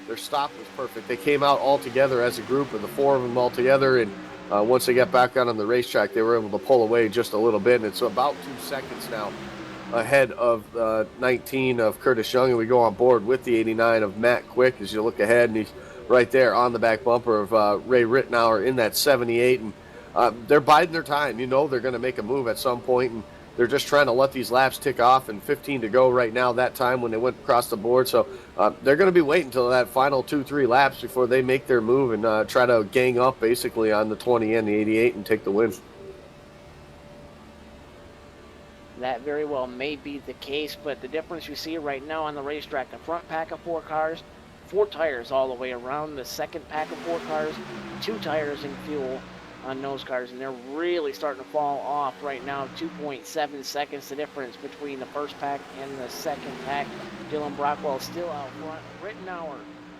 Their stop was perfect. They came out all together as a group, and the 4 of them all together, and once they got back out on the racetrack, they were able to pull away just a little bit, and it's about 2 seconds now ahead of 19 of Curtis Young, and we go on board with the 89 of Matt Quick as you look ahead, and he's right there on the back bumper of Ray Rittenauer in that 78, and they're biding their time. You know they're going to make a move at some point, and they're just trying to let these laps tick off, and 15 to go right now that time when they went across the board. So they're going to be waiting until that final 2-3 laps before they make their move and try to gang up basically on the 20 and the 88 and take the win.
That very well may be the case, but the difference you see right now on the racetrack, the front pack of 4 cars, 4 tires all the way around. The second pack of 4 cars, 2 tires in fuel on those cars, and they're really starting to fall off right now. 2.7 seconds the difference between the first pack and the second pack. Dylan Brockwell still out front. Rittenauer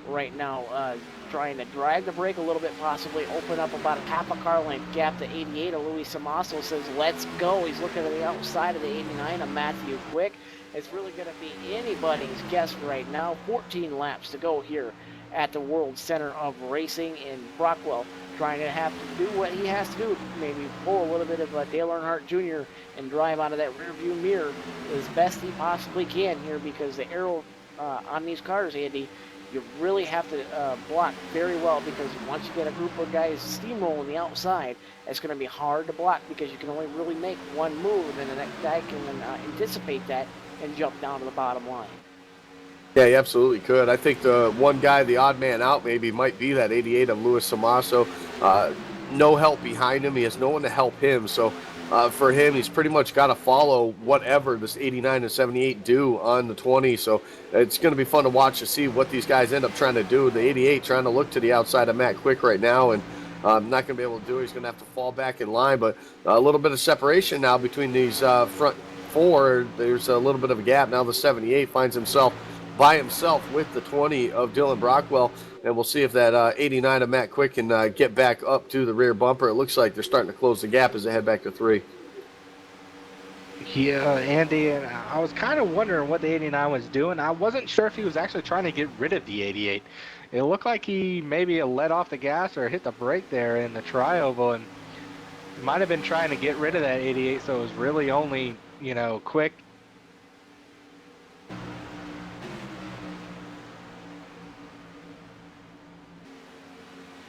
right now trying to drag the brake a little bit, possibly open up about a half a car length gap to 88 of Luis Samasso. Says let's go. He's looking at the outside of the 89 of Matthew Quick. It's really going to be anybody's guess right now. 14 laps to go here at the World Center of Racing, and Brockwell trying to have to do what he has to do, maybe pull a little bit of Dale Earnhardt Jr. and drive out of that rearview mirror as best he possibly can here, because the aero on these cars, Andy, you really have to block very well, because once you get a group of guys steamrolling the outside, it's going to be hard to block because you can only really make one move, and the next guy can anticipate that and jump down to the bottom line.
Yeah, he absolutely could. I think the one guy, the odd man out maybe, might be that 88 of Luis Samasso. No help behind him. He has no one to help him. So for him, he's pretty much got to follow whatever this 89 and 78 do on the 20. So it's going to be fun to watch to see what these guys end up trying to do. The 88 trying to look to the outside of Matt Quick right now, and not going to be able to do it. He's going to have to fall back in line. But a little bit of separation now between these front 4. There's a little bit of a gap. Now the 78 finds himself by himself with the 20 of Dylan Brockwell, and we'll see if that 89 of Matt Quick can get back up to the rear bumper. It looks like they're starting to close the gap as they head back to 3.
Yeah, Andy, and I was kind of wondering what the 89 was doing. I wasn't sure if he was actually trying to get rid of the 88. It looked like he maybe let off the gas or hit the brake there in the tri-oval, and might have been trying to get rid of that 88, so it was really only, Quick.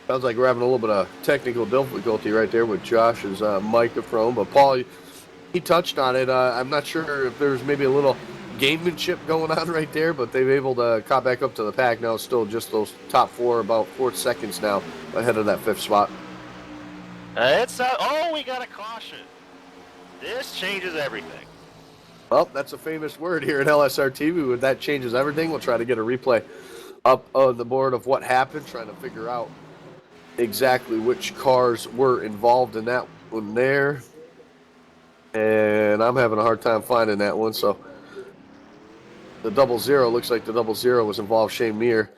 Sounds like we're having a little bit of technical difficulty right there with Josh's microphone. But Paul, he touched on it. I'm not sure if there's maybe a little gamemanship going on right there, but they've able to caught back up to the pack now. Still just those top 4, about 4 seconds now ahead of that 5th spot.
We got a caution. This changes everything.
Well, that's a famous word here at LSRTV. When that changes everything, we'll try to get a replay up on the board of what happened, trying to figure out exactly which cars were involved in that one there. And I'm having a hard time finding that one. So the 00 looks like the 00 was involved. Shane Meir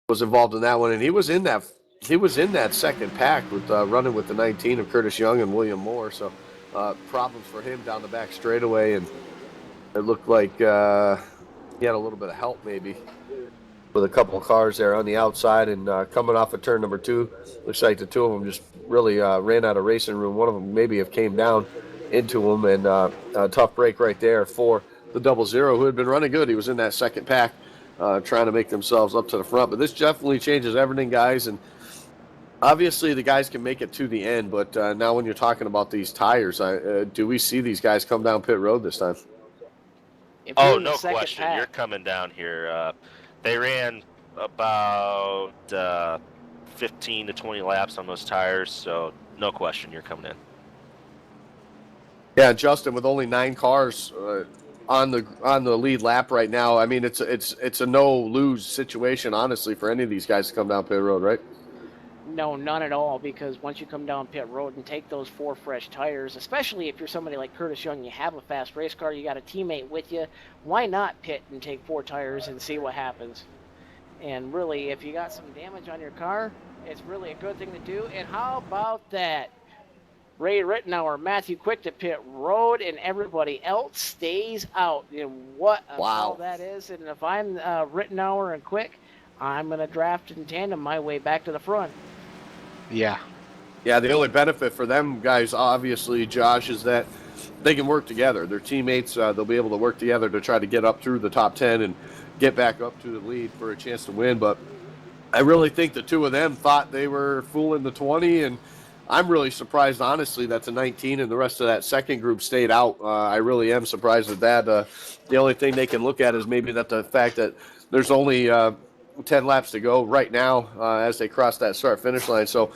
was involved in that one, and he was in that second pack with running with the 19 of Curtis Young and William Moore. So problems for him down the back straightaway, and it looked like he had a little bit of help maybe with a couple of cars there on the outside, and coming off of turn number 2, looks like the two of them just really ran out of racing room. One of them maybe have came down into him, and a tough break right there for the 00, who had been running good. He was in that second pack trying to make themselves up to the front, but this definitely changes everything, guys, and obviously the guys can make it to the end, but now when you're talking about these tires, do we see these guys come down pit road this time?
Oh, no question. You're coming down here. They ran about 15 to 20 laps on those tires, so no question you're coming in.
Yeah, Justin, with only 9 cars on the lead lap right now, I mean it's a no-lose situation, honestly, for any of these guys to come down pit road, right?
No, none at all, because once you come down pit road and take those 4 fresh tires, especially if you're somebody like Curtis Young, you have a fast race car, you got a teammate with you, why not pit and take 4 tires and see what happens? And really, if you got some damage on your car, it's really a good thing to do. And how about that? Ray Rittenauer, Matthew Quick to pit road, and everybody else stays out. And what a call that is. And if I'm Rittenauer and Quick, I'm going to draft in tandem my way back to the front.
Yeah.
Yeah, the only benefit for them guys, obviously, Josh, is that they can work together. Their teammates, they'll be able to work together to try to get up through the top 10 and get back up to the lead for a chance to win. But I really think the two of them thought they were fooling the 20, and I'm really surprised, honestly, that the 19 and the rest of that second group stayed out. I really am surprised at that. The only thing they can look at is maybe that the fact that there's only 10 laps to go right now as they cross that start-finish line. So,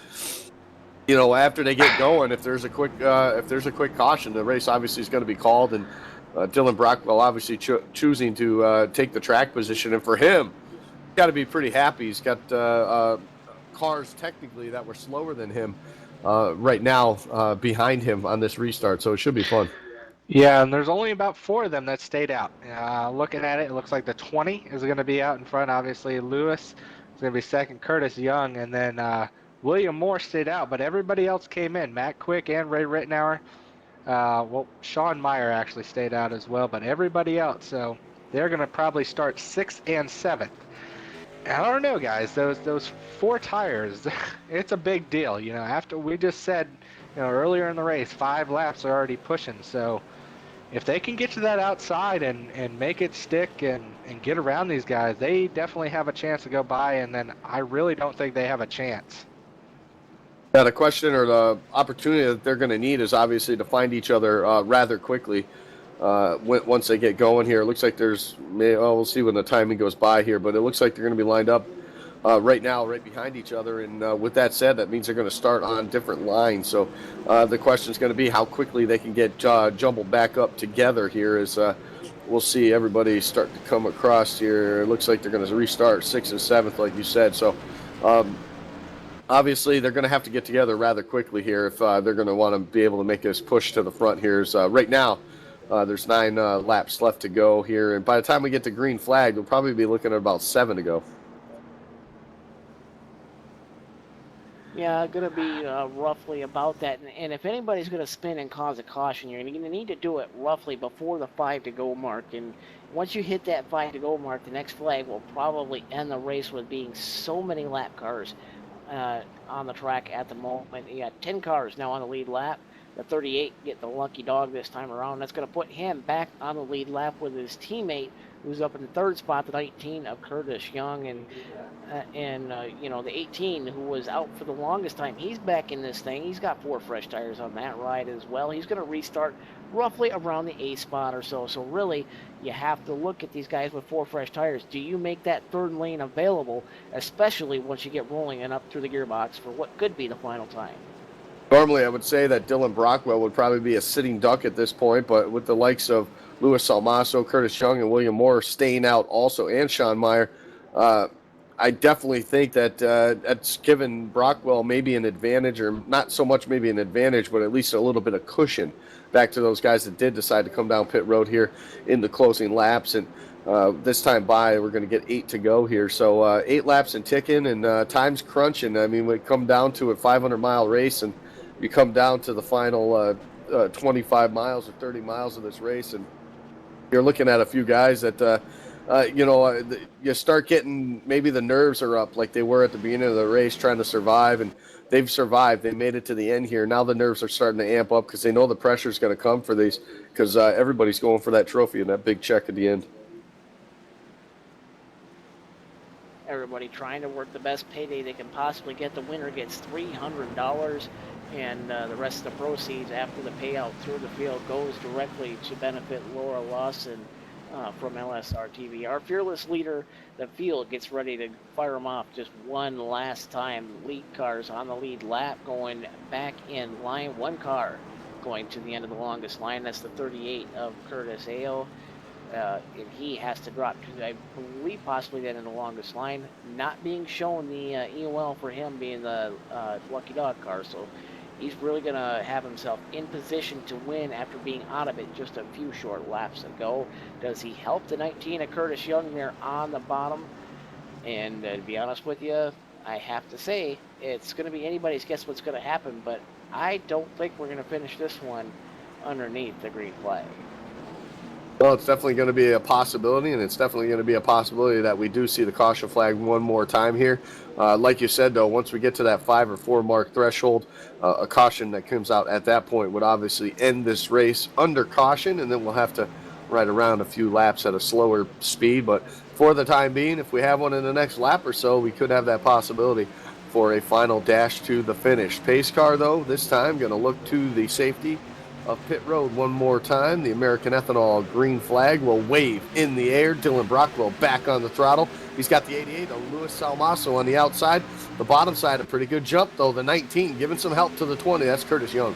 you know, after they get going, if there's a quick caution, the race obviously is going to be called, and Dylan Brockwell obviously choosing to take the track position, and for him, got to be pretty happy. He's got cars technically that were slower than him right now behind him on this restart, so it should be fun.
Yeah, and there's only about 4 of them that stayed out. Looking at it, it looks like the 20 is going to be out in front. Obviously, Lewis is going to be second, Curtis Young, and then William Moore stayed out, but everybody else came in. Matt Quick and Ray Rittenauer. Well, Sean Meyer actually stayed out as well, but everybody else. So they're going to probably start 6th and 7th. I don't know, guys. Those 4 tires, it's a big deal. You know, after we just said, you know, earlier in the race, 5 laps are already pushing. So if they can get to that outside and make it stick and get around these guys, they definitely have a chance to go by. And then I really don't think they have a chance.
Yeah, the question or the opportunity that they're going to need is obviously to find each other rather quickly once they get going here. It looks like we'll see when the timing goes by here, but it looks like they're going to be lined up right now, right behind each other. And with that said, that means they're going to start on different lines. So the question is going to be how quickly they can get jumbled back up together here as we'll see everybody start to come across here. It looks like they're going to restart 6th and 7th, like you said. So obviously, they're going to have to get together rather quickly here if they're going to want to be able to make this push to the front here. Right now, there's 9 laps left to go here, and by the time we get to green flag, we'll probably be looking at about 7 to go.
Yeah, going to be roughly about that. And if anybody's going to spin and cause a caution, you're going to need to do it roughly before the 5 to go mark. And once you hit that 5 to go mark, the next flag will probably end the race with being so many lap cars on the track at the moment. You got 10 cars now on the lead lap. The 38 get the lucky dog this time around. That's going to put him back on the lead lap with his teammate, who's up in the 3rd spot, the 19 of Curtis Young, and you know, the 18 who was out for the longest time. He's back in this thing. He's got 4 fresh tires on that ride as well. He's going to restart roughly around the 8th spot or so. So really, you have to look at these guys with 4 fresh tires. Do you make that 3rd lane available, especially once you get rolling and up through the gearbox for what could be the final time?
Normally, I would say that Dylan Brockwell would probably be a sitting duck at this point, but with the likes of Louis Salmaso, Curtis Young, and William Moore staying out also, and Sean Meyer, I I definitely think that that's given Brockwell maybe an advantage, or not so much maybe an advantage, but at least a little bit of cushion back to those guys that did decide to come down pit road here in the closing laps. And this time by, we're going to get 8 to go here. So 8 laps and ticking, and time's crunching. I mean, we come down to a 500-mile race, and you come down to the final 25 miles or 30 miles of this race, and you're looking at a few guys that, you start getting, maybe the nerves are up like they were at the beginning of the race trying to survive, and they've survived. They made it to the end here. Now the nerves are starting to amp up because they know the pressure is going to come for these, because everybody's going for that trophy and that big check at the end.
Everybody trying to work the best payday they can possibly get. The winner gets $300, and the rest of the proceeds after the payout through the field goes directly to benefit Laura Lawson from LSRTV. Our fearless leader, the field, gets ready to fire them off just one last time. Lead cars on the lead lap going back in line. One car going to the end of the longest line. That's the 38 of Curtis Ayo. And he has to drop to, I believe, possibly then in the longest line. Not being shown the EOL for him being the lucky dog car. So he's really going to have himself in position to win after being out of it just a few short laps ago. Does he help the 19 of Curtis Young there on the bottom? And to be honest with you, I have to say, it's going to be anybody's guess what's going to happen, but I don't think we're going to finish this one underneath the green flag.
Well, it's definitely going to be a possibility, and it's definitely going to be a possibility that we do see the caution flag one more time here. Like you said, though, once we get to that 5 or 4 mark threshold, a caution that comes out at that point would obviously end this race under caution, and then we'll have to ride around a few laps at a slower speed. But for the time being, if we have one in the next lap or so, we could have that possibility for a final dash to the finish. Pace car, though, this time going to look to the safety of pit road one more time. The American Ethanol green flag will wave in the air. Dylan Brockwell back on the throttle. He's got the 88 of Luis Salmaso on the outside. The bottom side, a pretty good jump, though. The 19 giving some help to the 20. That's Curtis Young.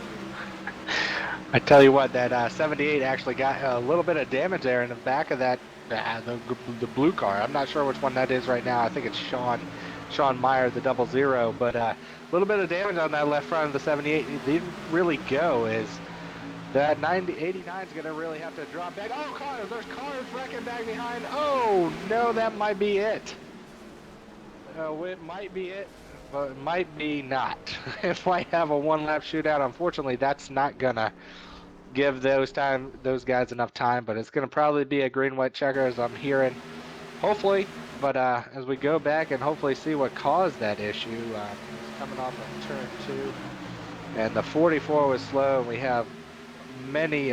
I tell you what, that 78 actually got a little bit of damage there in the back of that, the blue car. I'm not sure which one that is right now. I think it's Sean Meyer, the 00, but a little bit of damage on that left front of the 78. It didn't really go. Is that 89 is going to really have to drop back. Oh, cars! There's cars wrecking back behind. Oh, no, that might be it. It might be it, but it might be not. It might have a one-lap shootout. Unfortunately, that's not going to give those guys enough time, but it's going to probably be a green-white checker, as I'm hearing. Hopefully, but as we go back and hopefully see what caused that issue, it's coming off of turn 2, and the 44 was slow, and we have many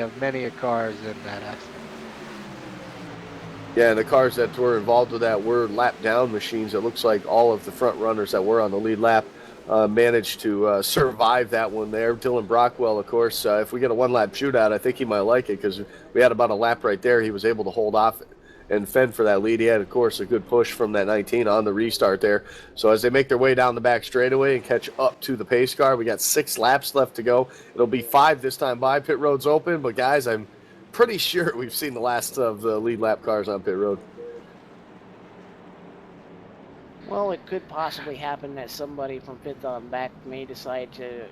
cars in that accident.
Yeah, the cars that were involved with that were lap down machines. It looks like all of the front runners that were on the lead lap managed to survive that one there. Dylan Brockwell, of course, if we get a one-lap shootout, I think he might like it, because we had about a lap right there. He was able to hold off and fend for that lead. He had, of course, a good push from that 19 on the restart there. So as they make their way down the back straightaway and catch up to the pace car, we got 6 laps left to go. It'll be 5 this time by. Pit road's open, but guys, I'm pretty sure we've seen the last of the lead lap cars on pit road.
Well, it could possibly happen that somebody from fifth on back may decide to,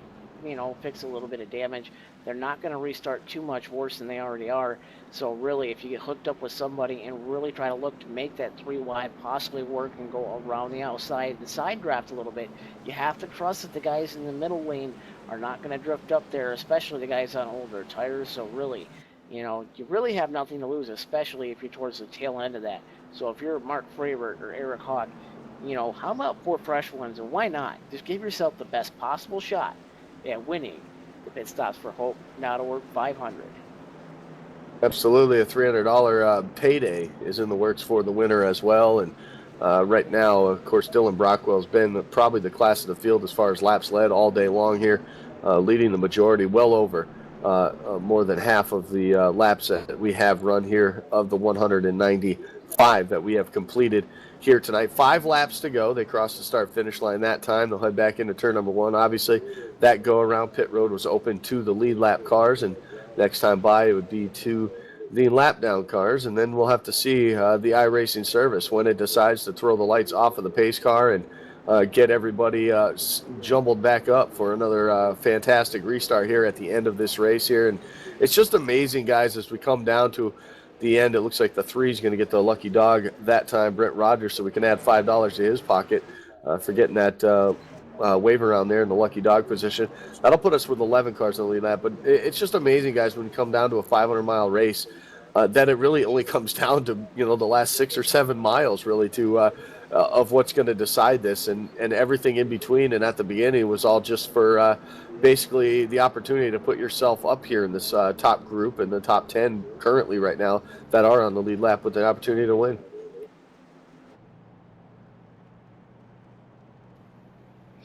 fix a little bit of damage. They're not going to restart too much worse than they already are. So really, if you get hooked up with somebody and really try to look to make that 3 wide possibly work and go around the outside, the side draft a little bit, you have to trust that the guys in the middle lane are not going to drift up there, especially the guys on older tires. So really, you really have nothing to lose, especially if you're towards the tail end of that. So if you're Mark Fravert or Eric Hawk, how about 4 fresh ones? And why not? Just give yourself the best possible shot at winning the Pit Stops for Hope.org 500.
Absolutely, a $300 payday is in the works for the winner as well. And right now, of course, Dylan Brockwell's been probably the class of the field as far as laps led all day long here, leading the majority, well over more than half of the laps that we have run here of the 195 that we have completed here tonight. 5 laps to go. They crossed the start-finish line that time. They'll head back into turn number 1. Obviously, that go-around pit road was open to the lead lap cars, and next time by it would be to the lap down cars, and then we'll have to see the iRacing service when it decides to throw the lights off of the pace car and get everybody jumbled back up for another fantastic restart here at the end of this race here. And it's just amazing, guys, as we come down to the end. It looks like the 3 is going to get the lucky dog that time, Brent Rogers, so we can add $5 to his pocket for getting that wave around there in the lucky dog position. That'll put us with 11 cars in the lead lap. But it's just amazing, guys, when you come down to a 500-mile race, that it really only comes down to, the last 6 or 7 miles really to of what's going to decide this, and everything in between and at the beginning was all just for basically the opportunity to put yourself up here in this top group and the top 10 currently right now that are on the lead lap with the opportunity to win.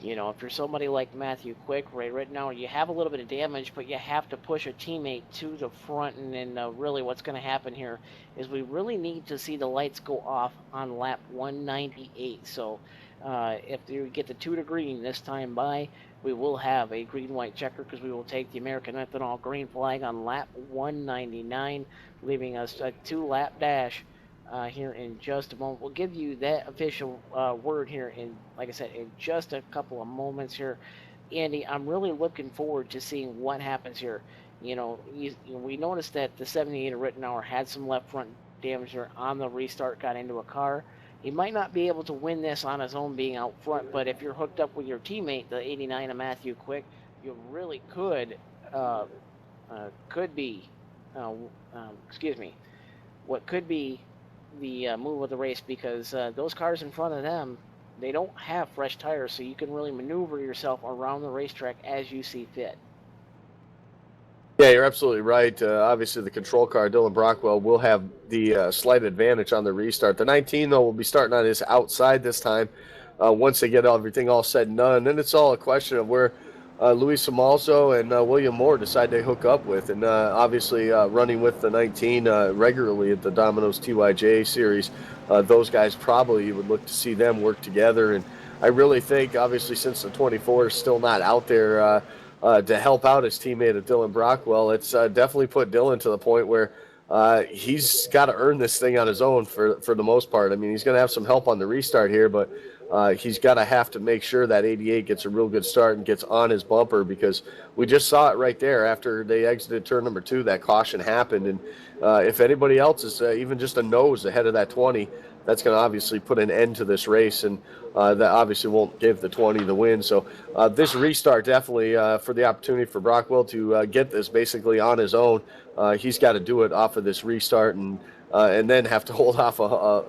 If you're somebody like Matthew Quick, right now, you have a little bit of damage, but you have to push a teammate to the front. And really what's going to happen here is we really need to see the lights go off on lap 198. So if you get the 2 to green this time by, we will have a green-white checker because we will take the American Ethanol green flag on lap 199, leaving us a 2-lap dash here in just a moment. We'll give you that official word here in, like I said, in just a couple of moments here. Andy, I'm really looking forward to seeing what happens here. We noticed that the 78 of Rittenauer had some left front damage there on the restart, got into a car. He might not be able to win this on his own being out front, but if you're hooked up with your teammate, the 89 of Matthew Quick, you really could be, what could be the move of the race, because those cars in front of them, they don't have fresh tires, so you can really maneuver yourself around the racetrack as you see fit.
Yeah, you're absolutely right. Obviously, the control car, Dylan Brockwell, will have the slight advantage on the restart. The 19, though, will be starting on his outside this time once they get everything all said and done. Then it's all a question of where Luis Samalzo and William Moore decide they hook up with. And obviously, running with the 19 regularly at the Domino's TYJ series, those guys probably would look to see them work together. And I really think, obviously, since the 24 is still not out there to help out his teammate of Dylan Brockwell, it's definitely put Dylan to the point where he's got to earn this thing on his own for the most part. I mean, he's going to have some help on the restart here, but he's got to have to make sure that 88 gets a real good start and gets on his bumper, because we just saw it right there after they exited turn number 2, that caution happened. And if anybody else is even just a nose ahead of that 20, that's going to obviously put an end to this race, and that obviously won't give the 20 the win. So this restart definitely for the opportunity for Brockwell to get this basically on his own. He's got to do it off of this restart, and then have to hold off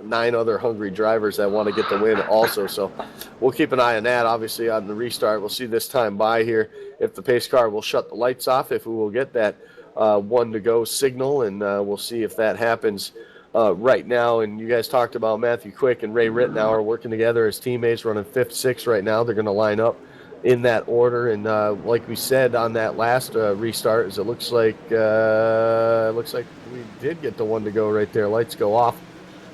9 other hungry drivers that want to get the win also. So we'll keep an eye on that. Obviously on the restart, we'll see this time by here if the pace car will shut the lights off, if we will get that 1 to go signal, and we'll see if that happens right now. And you guys talked about Matthew Quick and Ray Rittenauer working together as teammates, running 5th, 6th right now. They're going to line up in that order, and like we said on that last restart, is it looks like we did get the 1 to go right there. Lights go off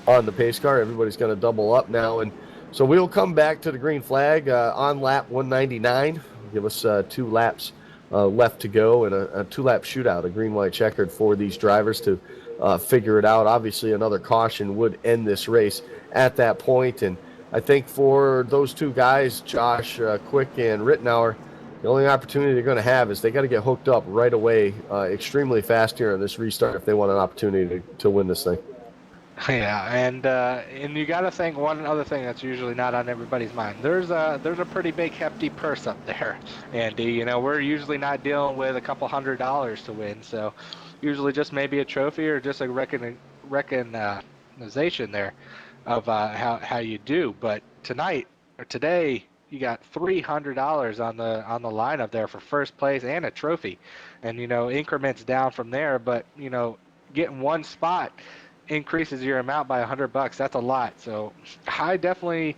on the pace car. Everybody's going to double up now, and so we'll come back to the green flag on lap 199. Give us 2 laps left to go, and a 2-lap shootout, a green-white checkered for these drivers to figure it out. Obviously, another caution would end this race at that point, and I think for those 2 guys, Josh Quick and Rittenauer, the only opportunity they're going to have is they got to get hooked up right away, extremely fast here on this restart if they want an opportunity to win this thing.
Yeah, and you got to think one other thing that's usually not on everybody's mind. There's a pretty big hefty purse up there, Andy. We're usually not dealing with a couple $100 to win, so usually just maybe a trophy or just a recognition there of how you do. But today you got $300 on the line up there for first place and a trophy, and increments down from there. But getting 1 spot increases your amount by $100. That's a lot. So I definitely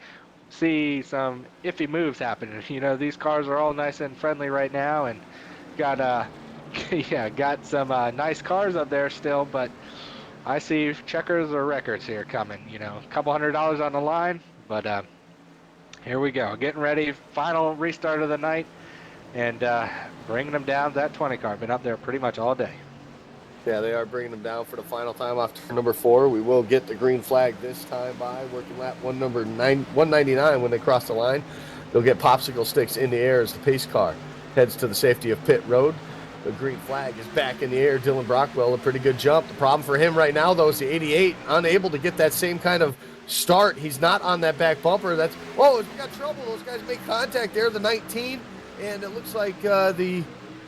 see some iffy moves happening. These cars are all nice and friendly right now, and got some nice cars up there still, but I see checkers or records here coming. A couple $100 on the line, but here we go. Getting ready, final restart of the night, and bringing them down to that 20 car. Been up there pretty much all day.
Yeah, they are bringing them down for the final time off turn number 4. We will get the green flag this time by working lap 199 when they cross the line. They'll get popsicle sticks in the air as the pace car heads to the safety of pit road. The green flag is back in the air. Dylan Brockwell, a pretty good jump. The problem for him right now, though, is the 88, unable to get that same kind of start. He's not on that back bumper. We got trouble. Those guys make contact there, the 19, and it looks like the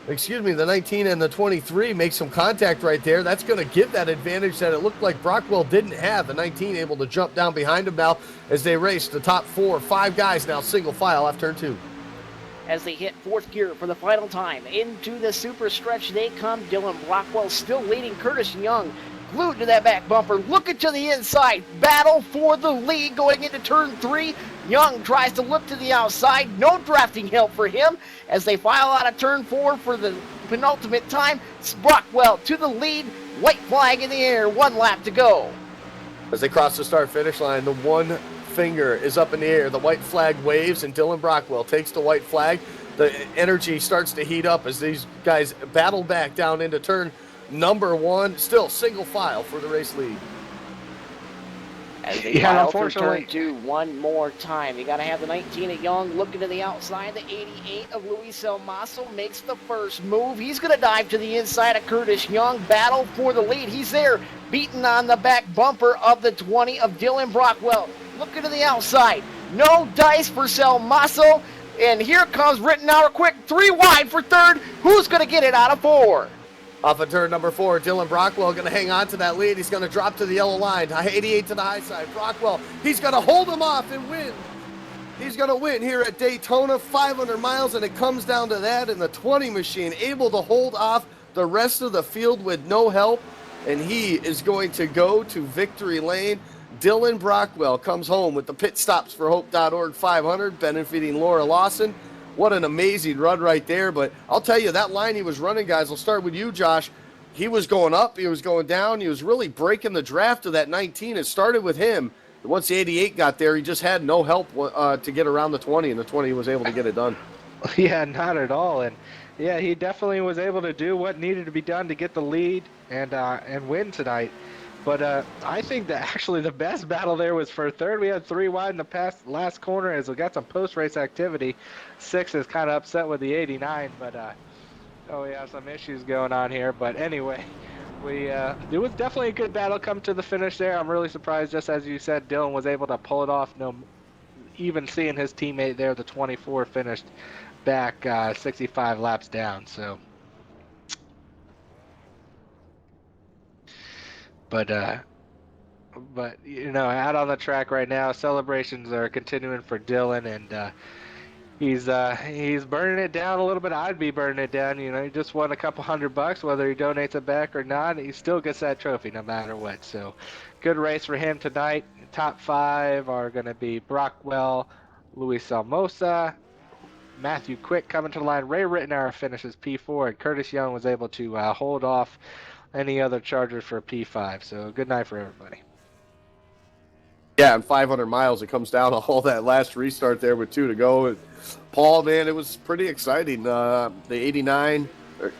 19 and the 23 make some contact right there. That's going to give that advantage that it looked like Brockwell didn't have. The 19 able to jump down behind him now as they race the top 5 guys now single file after turn 2.
As they hit 4th gear for the final time. Into the super stretch they come. Dylan Brockwell still leading Curtis Young. Glued to that back bumper. Looking to the inside. Battle for the lead going into turn 3. Young tries to look to the outside. No drafting help for him. As they file out of turn 4 for the penultimate time. It's Brockwell to the lead. White flag in the air. 1 lap to go.
As they cross the start-finish line, the one finger is up in the air. The white flag waves, and Dylan Brockwell takes the white flag. The energy starts to heat up as these guys battle back down into turn number 1. Still single file for the race lead.
As they file through turn 2 one more time. You got to have the 19 of Young looking to the outside. The 88 of Luis Elmaso makes the first move. He's going to dive to the inside of Curtis Young. Battle for the lead. He's there, beating on the back bumper of the 20 of Dylan Brockwell. Looking to the outside. No dice for Selmaso. And here comes Rittenauer quick. 3 wide for 3rd. Who's going to get it out of 4?
Off of turn number 4, Dylan Brockwell going to hang on to that lead. He's going to drop to the yellow line. 88 to the high side. Brockwell, he's going to hold him off and win. He's going to win here at Daytona, 500 miles, and it comes down to that. And the 20 machine able to hold off the rest of the field with no help. And he is going to go to victory lane. Dylan Brockwell comes home with the Pit Stops for Hope.org 500, benefiting Laura Lawson. What an amazing run right there. But I'll tell you, that line he was running, guys, I'll start with you, Josh. He was going up, he was going down. He was really breaking the draft of that 19. It started with him. Once the 88 got there, he just had no help to get around the 20, and the 20 was able to get it done.
Yeah, not at all. And yeah, he definitely was able to do what needed to be done to get the lead and win tonight. But I think that actually the best battle there was for 3rd. We had 3 wide in the last corner as we got some post-race activity. 6 is kind of upset with the 89, but we have some issues going on here. But anyway, it was definitely a good battle come to the finish there. I'm really surprised, just as you said, Dylan was able to pull it off. Even seeing his teammate there, the 24, finished back 65 laps down. So. But you know, out on the track right now, celebrations are continuing for Dylan, and he's burning it down a little bit. I'd be burning it down. You know, he just won a couple $100, whether he donates it back or not. He still gets that trophy no matter what. So, good race for him tonight. Top 5 are going to be Brockwell, Luis Salmosa, Matthew Quick coming to the line. Ray Rittenauer finishes P4, and Curtis Young was able to hold off any other Chargers for P5. So good night for everybody.
Yeah, and 500 miles, it comes down to all that last restart there with 2 to go. Paul, man, it was pretty exciting. The 89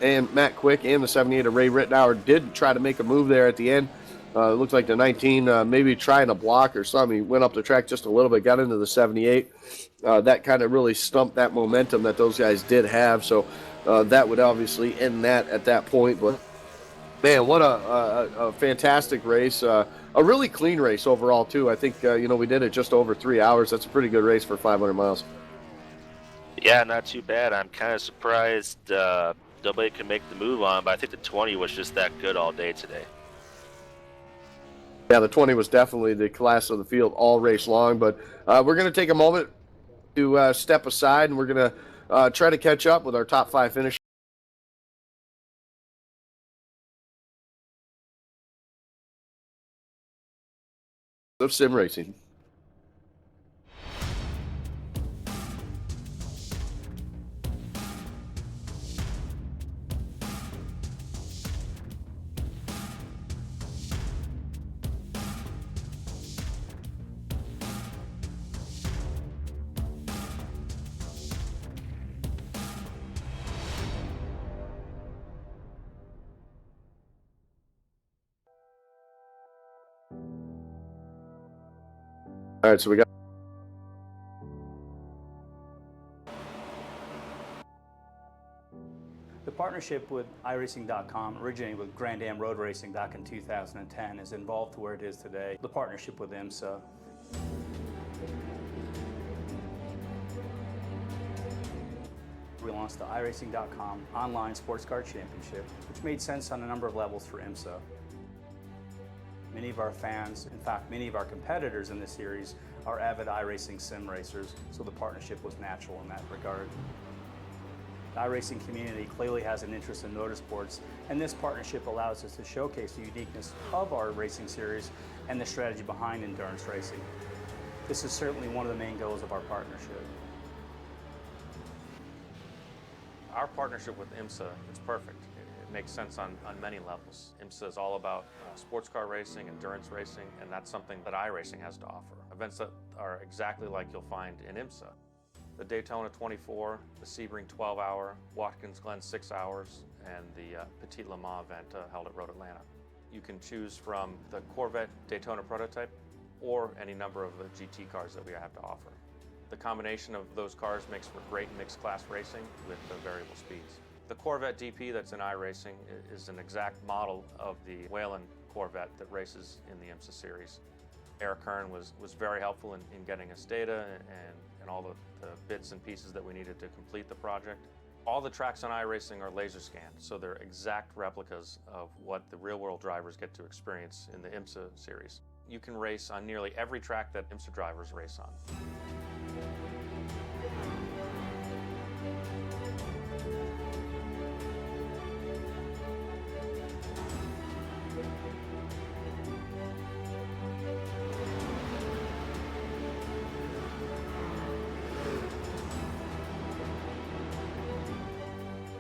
and Matt Quick and the 78 of Ray Rittenauer did try to make a move there at the end. It looked like the 19 maybe trying to block or something. He went up the track just a little bit, got into the 78. That kind of really stumped that momentum that those guys did have. So that would obviously end that at that point. But man, what a fantastic race. A really clean race overall, too. I think, we did it just over 3 hours. That's a pretty good race for 500 miles.
Yeah, not too bad. I'm kind of surprised nobody can make the move on, but I think the 20 was just that good all day today.
Yeah, the 20 was definitely the class of the field all race long. But we're going to take a moment to step aside, and we're going to try to catch up with our top 5 finishers of sim racing. All right, so we got.
The partnership with iRacing.com, originated with Grand Am Road Racing back in 2010, is involved to where it is today. The partnership with IMSA. We launched the iRacing.com online sports car championship, which made sense on a number of levels for IMSA. Many of our fans, in fact, many of our competitors in this series are avid iRacing sim racers, so the partnership was natural in that regard. The iRacing community clearly has an interest in motorsports, and this partnership allows us to showcase the uniqueness of our racing series and the strategy behind endurance racing. This is certainly one of the main goals of our partnership.
Our partnership with IMSA is perfect. It makes sense on many levels. IMSA is all about sports car racing, endurance racing, and that's something that iRacing has to offer. Events that are exactly like you'll find in IMSA. The Daytona 24, the Sebring 12-hour, Watkins Glen 6 hours, and the Petit Le Mans event held at Road Atlanta. You can choose from the Corvette Daytona prototype or any number of the GT cars that we have to offer. The combination of those cars makes for great mixed class racing with variable speeds. The Corvette DP that's in iRacing is an exact model of the Whelen Corvette that races in the IMSA series. Eric Kern was very helpful in getting us data and all the bits and pieces that we needed to complete the project. All the tracks on iRacing are laser scanned, so they're exact replicas of what the real-world drivers get to experience in the IMSA series. You can race on nearly every track that IMSA drivers race on.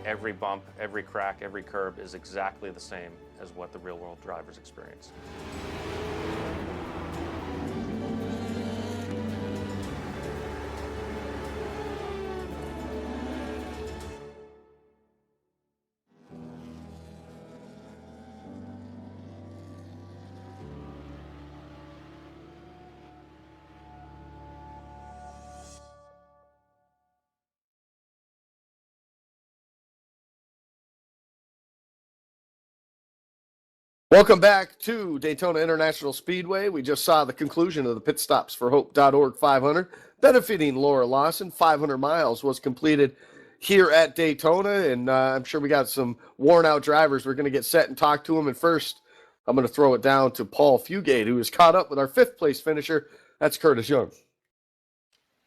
Every bump, every crack, every curb is exactly the same as what the real-world drivers experience.
Welcome back to Daytona International Speedway. We just saw the conclusion of the Pit Stops for Hope.org 500, benefiting Laura Lawson. 500 miles was completed here at Daytona, and I'm sure we got some worn-out drivers. We're going to get set and talk to them. And first, I'm going to throw it down to Paul Fugate, who is caught up with our fifth-place finisher. That's Curtis Young.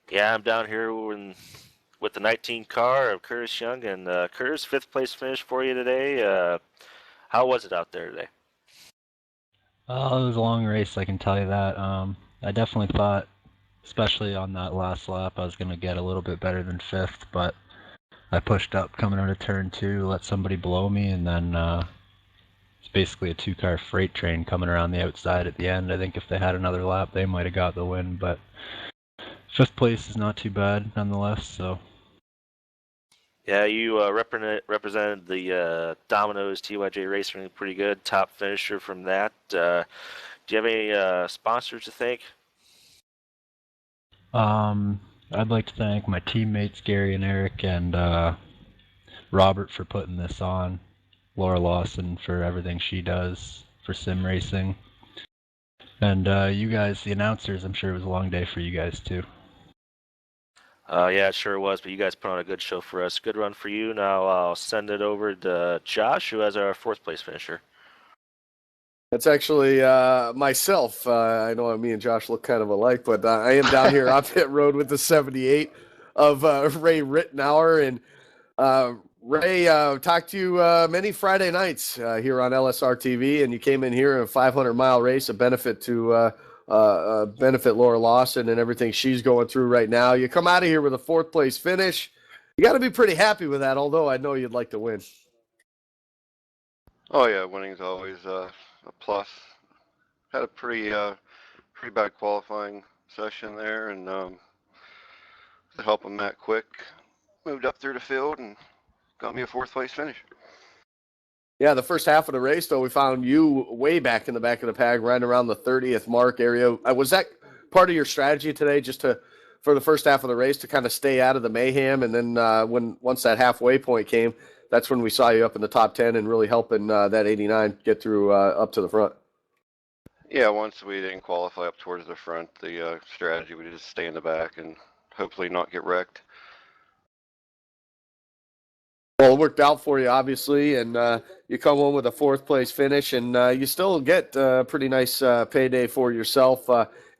Yeah, I'm down here with the 19 car of Curtis Young, and Curtis, fifth-place finish for you today. How was it out there today?
It was a long race, I can tell you that. I definitely thought, especially on that last lap, I was going to get a little bit better than fifth, but I pushed up coming out of turn 2, let somebody blow me, and then it's basically a 2-car freight train coming around the outside at the end. I think if they had another lap, they might have got the win, but fifth place is not too bad nonetheless, so.
Yeah, you represented the Domino's TYJ Racing pretty good. Top finisher from that. Do you have any sponsors to thank?
I'd like to thank my teammates Gary and Eric and Robert for putting this on. Laura Lawson for everything she does for sim racing. And you guys, the announcers, I'm sure it was a long day for you guys too.
Yeah, it sure was, but you guys put on a good show for us. Good run for you. Now I'll send it over to Josh, who has our fourth-place finisher.
That's actually myself. I know me and Josh look kind of alike, but I am down here on pit road with the 78 of Ray Rittenauer. And Ray, talked to you many Friday nights here on LSRTV, and you came in here in a 500-mile race, a benefit to benefit Laura Lawson and everything she's going through right now. You come out of here with a fourth-place finish. You got to be pretty happy with that, although I know you'd like to win.
Oh yeah, winning's always a plus. Had a pretty bad qualifying session there, and with the help of Matt Quick, moved up through the field and got me a fourth-place finish.
Yeah, the first half of the race, though, we found you way back in the back of the pack, right around the 30th mark area. Was that part of your strategy today, just for the first half of the race, to kind of stay out of the mayhem, and then once that halfway point came, that's when we saw you up in the top 10 and really helping that 89 get through up to the front.
Yeah, once we didn't qualify up towards the front, the strategy would just stay in the back and hopefully not get wrecked.
Well, it worked out for you, obviously, and you come home with a 4th place finish, and you still get a pretty nice payday for yourself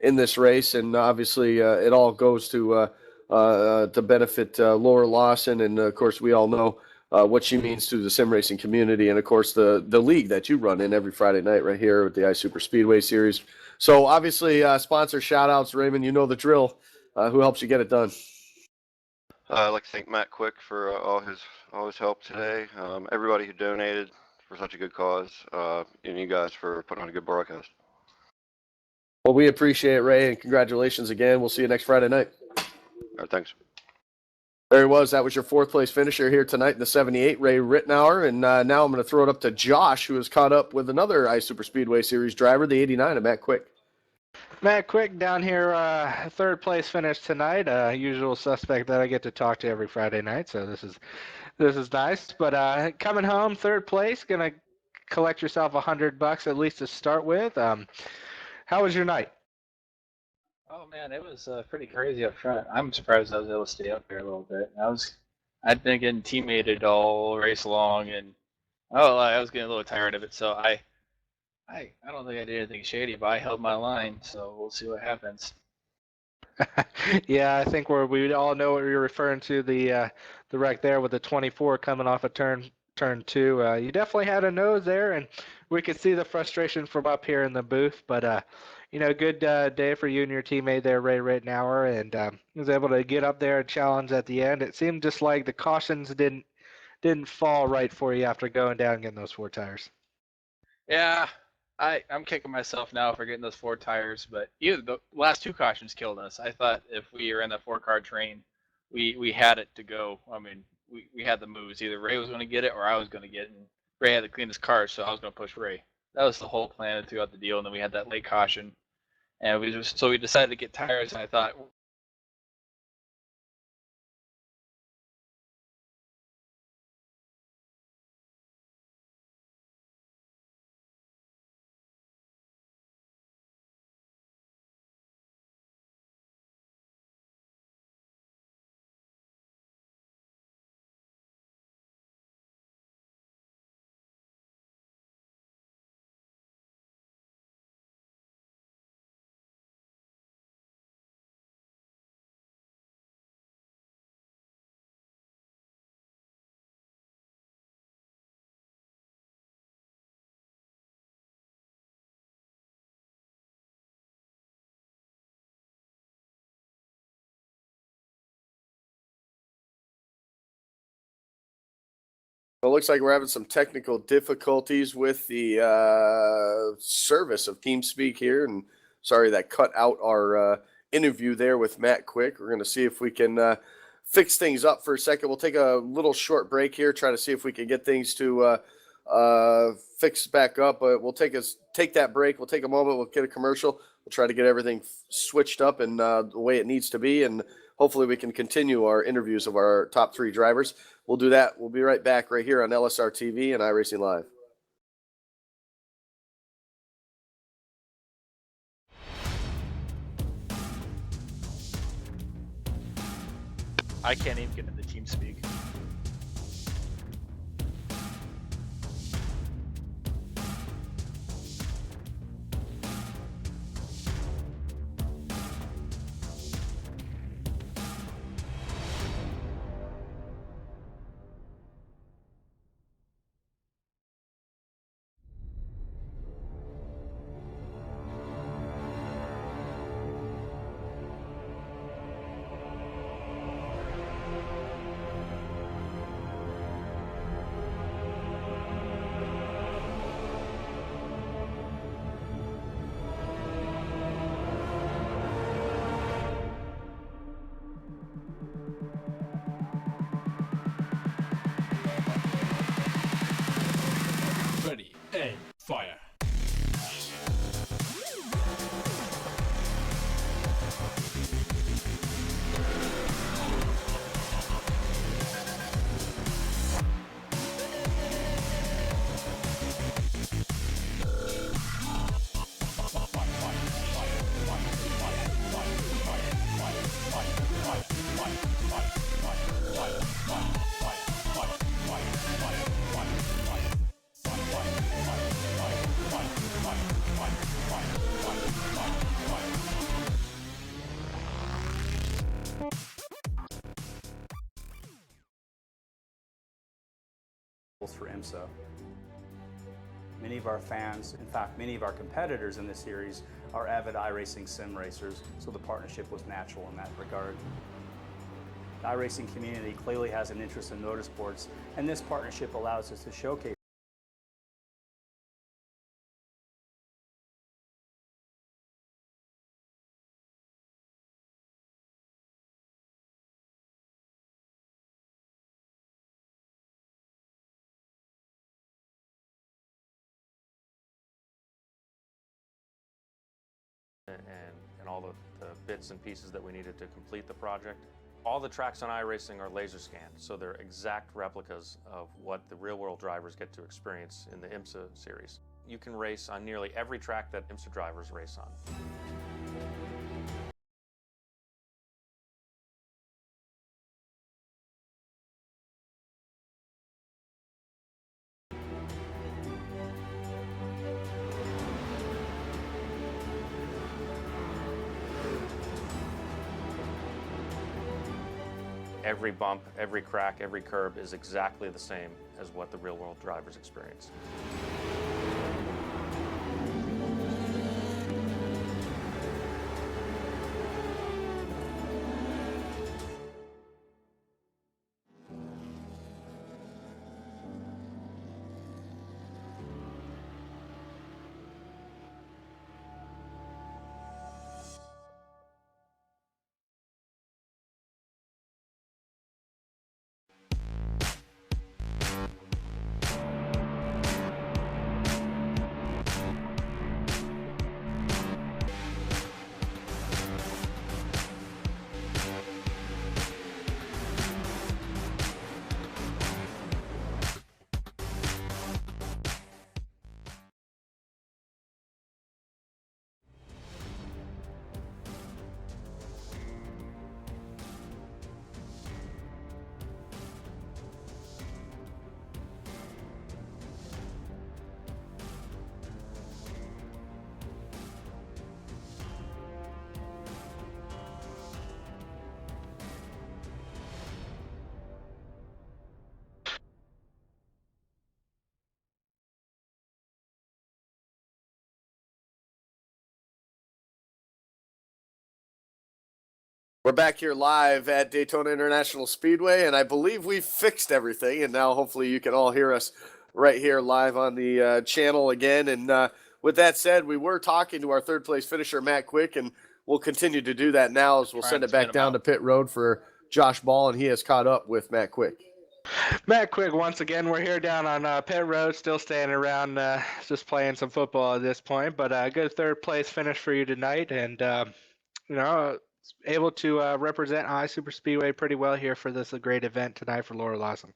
in this race, and obviously it all goes to benefit Laura Lawson, and of course we all know what she means to the sim racing community, and of course the league that you run in every Friday night right here with the iSuper Speedway Series. So obviously sponsor shout-outs, Raymond, you know the drill. Who helps you get it done?
I'd like to thank Matt Quick for all his help today. Everybody who donated for such a good cause, and you guys for putting on a good broadcast.
Well, we appreciate it, Ray, and congratulations again. We'll see you next Friday night.
All right, thanks.
There he was. That was your 4th place finisher here tonight in the 78, Ray Rittenauer. And now I'm going to throw it up to Josh, who has caught up with another iSuper Speedway Series driver, the 89, of Matt Quick.
Matt Quick down here, 3rd place finish tonight. Usual suspect that I get to talk to every Friday night, so this is nice. But coming home, 3rd place, gonna collect yourself $100 at least to start with. How was your night?
Oh man, it was pretty crazy up front. I'm surprised I was able to stay up there a little bit. I'd been getting teammated all race long, and I was getting a little tired of it. So I don't think I did anything shady, but I held my line. So we'll see what happens.
Yeah, I think we all know what you're referring to, the wreck there with the 24 coming off of turn 2. You definitely had a nose there, and we could see the frustration from up here in the booth. But good day for you and your teammate there, Ray Rittenauer, and was able to get up there and challenge at the end. It seemed just like the cautions didn't fall right for you after going down and getting those 4 tires.
Yeah, I'm kicking myself now for getting those 4 tires, but the last 2 cautions killed us. I thought if we were in that 4-car train, we had it to go. I mean, we had the moves. Either Ray was going to get it or I was going to get it. And Ray had the cleanest car, so I was going to push Ray. That was the whole plan throughout the deal. And then we had that late caution, and we decided to get tires. And I thought,
Well, it looks like we're having some technical difficulties with the service of TeamSpeak here, and sorry that cut out our interview there with Matt Quick. We're going to see if we can fix things up for a second. We'll take a little short break here, try to see if we can get things to fix back up. But we'll take that break. We'll take a moment. We'll get a commercial. We'll try to get everything switched up and the way it needs to be, and hopefully we can continue our interviews of our top 3 drivers. We'll do that. We'll be right back right here on LSRTV and iRacing Live.
I can't even get into TeamSpeak.
for IMSA. Many of our fans, in fact, many of our competitors in this series are avid iRacing sim racers, so the partnership was natural in that regard. The iRacing community clearly has an interest in motorsports, and this partnership allows us to showcase
and all the bits and pieces that we needed to complete the project. All the tracks on iRacing are laser scanned, so they're exact replicas of what the real-world drivers get to experience in the IMSA series. You can race on nearly every track that IMSA drivers race on. Every bump, every crack, every curb is exactly the same as what the real-world drivers experience.
We're back here live at Daytona International Speedway, and I believe we've fixed everything. And now hopefully you can all hear us right here live on the channel again. And with that said, we were talking to our third place finisher, Matt Quick, and we'll continue to do that now as we'll send it back down to pit road for Josh Ball, and he has caught up with Matt Quick.
Matt Quick, once again, we're here down on pit road, still standing around, just playing some football at this point. But a good third place finish for you tonight, and able to represent I Super Speedway pretty well here for this great event tonight for Laura Lawson.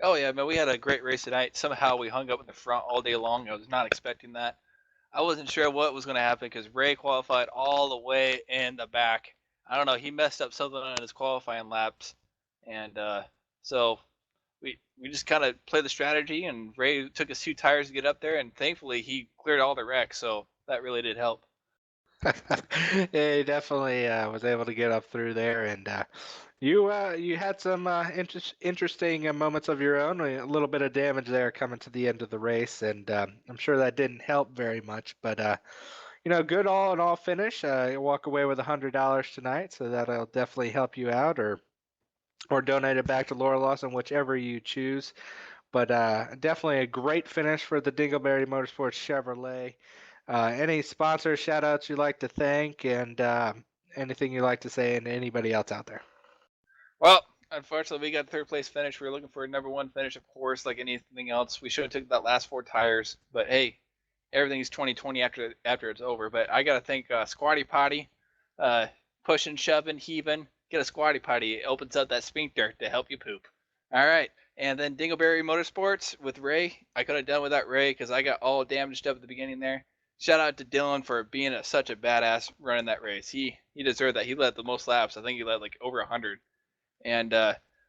Oh yeah, man, we had a great race tonight. Somehow we hung up in the front all day long. I was not expecting that. I wasn't sure what was going to happen because Ray qualified all the way in the back. I don't know, he messed up something on his qualifying laps, and so we just kind of played the strategy, and Ray took us 2 tires to get up there, and thankfully he cleared all the wrecks, so that really did help.
Yeah, he definitely was able to get up through there, and you had some interesting moments of your own. A little bit of damage there coming to the end of the race, and I'm sure that didn't help very much. But good all in all finish. You walk away with $100 tonight, so that'll definitely help you out, or donate it back to Laura Lawson, whichever you choose. But definitely a great finish for the Dingleberry Motorsports Chevrolet. Any sponsor shout outs you'd like to thank, and anything you'd like to say, and anybody else out there?
Well, unfortunately, we got 3rd place finish. We were looking for a #1 finish, of course, like anything else. We should have took that last 4 tires, but hey, everything's 2020 after it's over. But I got to thank Squatty Potty, pushing, shoving, heaving. Get a Squatty Potty. It opens up that sphincter to help you poop. All right. And then Dingleberry Motorsports with Ray. I could have done without Ray because I got all damaged up at the beginning there. Shout out to Dylan for being such a badass running that race. He deserved that. He led the most laps. I think he led like over 100. And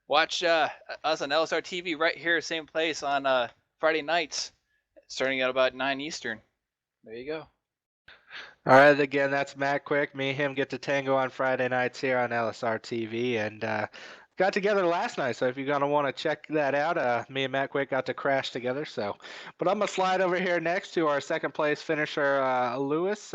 watch us on LSRTV right here, same place on Friday nights, starting at about 9 Eastern. There you go.
All right, again, that's Matt Quick. Me and him get to tango on Friday nights here on LSR TV, and got together last night, so if you're gonna want to check that out, me and Matt Quick got to crash together. So, but I'm gonna slide over here next to our second place finisher, Lewis.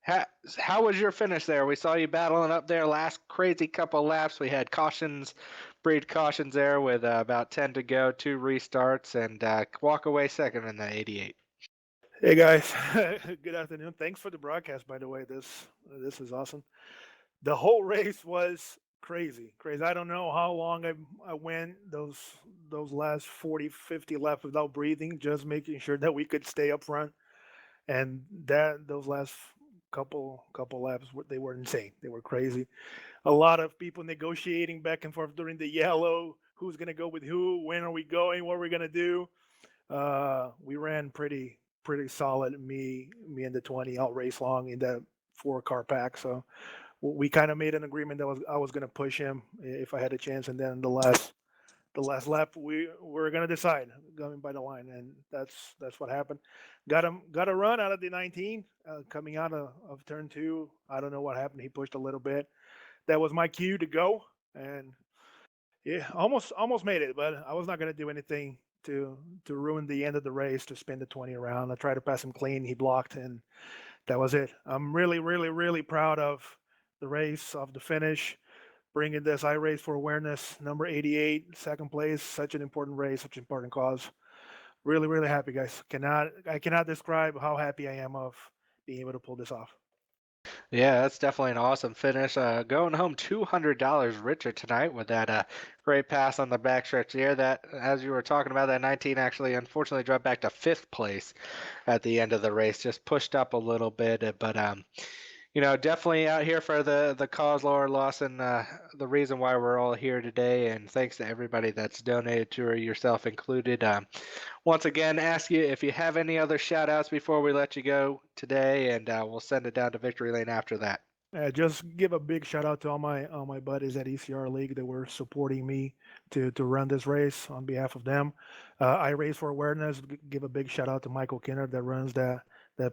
How, how was your finish there? We saw you battling up there last crazy couple laps. We had cautions, breed cautions there with about 10 to go, 2 restarts, and walk away second in the 88.
Hey guys, good afternoon. Thanks for the broadcast, by the way. This is awesome. The whole race was crazy, crazy. I don't know how long I went those last 40, 50 laps without breathing, just making sure that we could stay up front. And that those last couple laps, they were insane. They were crazy. A lot of people negotiating back and forth during the yellow. Who's gonna go with who? When are we going? What are we gonna do? We ran pretty solid. Me and the 20 all race long in that 4-car pack. So we kind of made an agreement that I was gonna push him if I had a chance, and then the last lap we were gonna decide going by the line, and that's what happened. Got a run out of the 19 coming out of turn 2. I don't know what happened. He pushed a little bit. That was my cue to go, and yeah, almost made it, but I was not gonna do anything to ruin the end of the race to spin the 20 around. I tried to pass him clean. He blocked, and that was it. I'm really proud of the race, of the finish, bringing this I Race for Awareness number 88, second place. Such an important race, such an important cause. Really happy, guys. I cannot describe how happy I am of being able to pull this off.
Yeah, that's definitely an awesome finish. Going home $200 richer tonight with that great pass on the backstretch there. That, as you were talking about, that 19 actually unfortunately dropped back to 5th place at the end of the race. Just pushed up a little bit, but definitely out here for the cause, Laura Lawson. The reason why we're all here today, and thanks to everybody that's donated to her, yourself included. Once again, ask you if you have any other shout outs before we let you go today, and we'll send it down to Victory Lane after that.
Just give a big shout out to all my buddies at ECR League that were supporting me to run this race on behalf of them. I Race for Awareness. Give a big shout out to Michael Kinner that runs that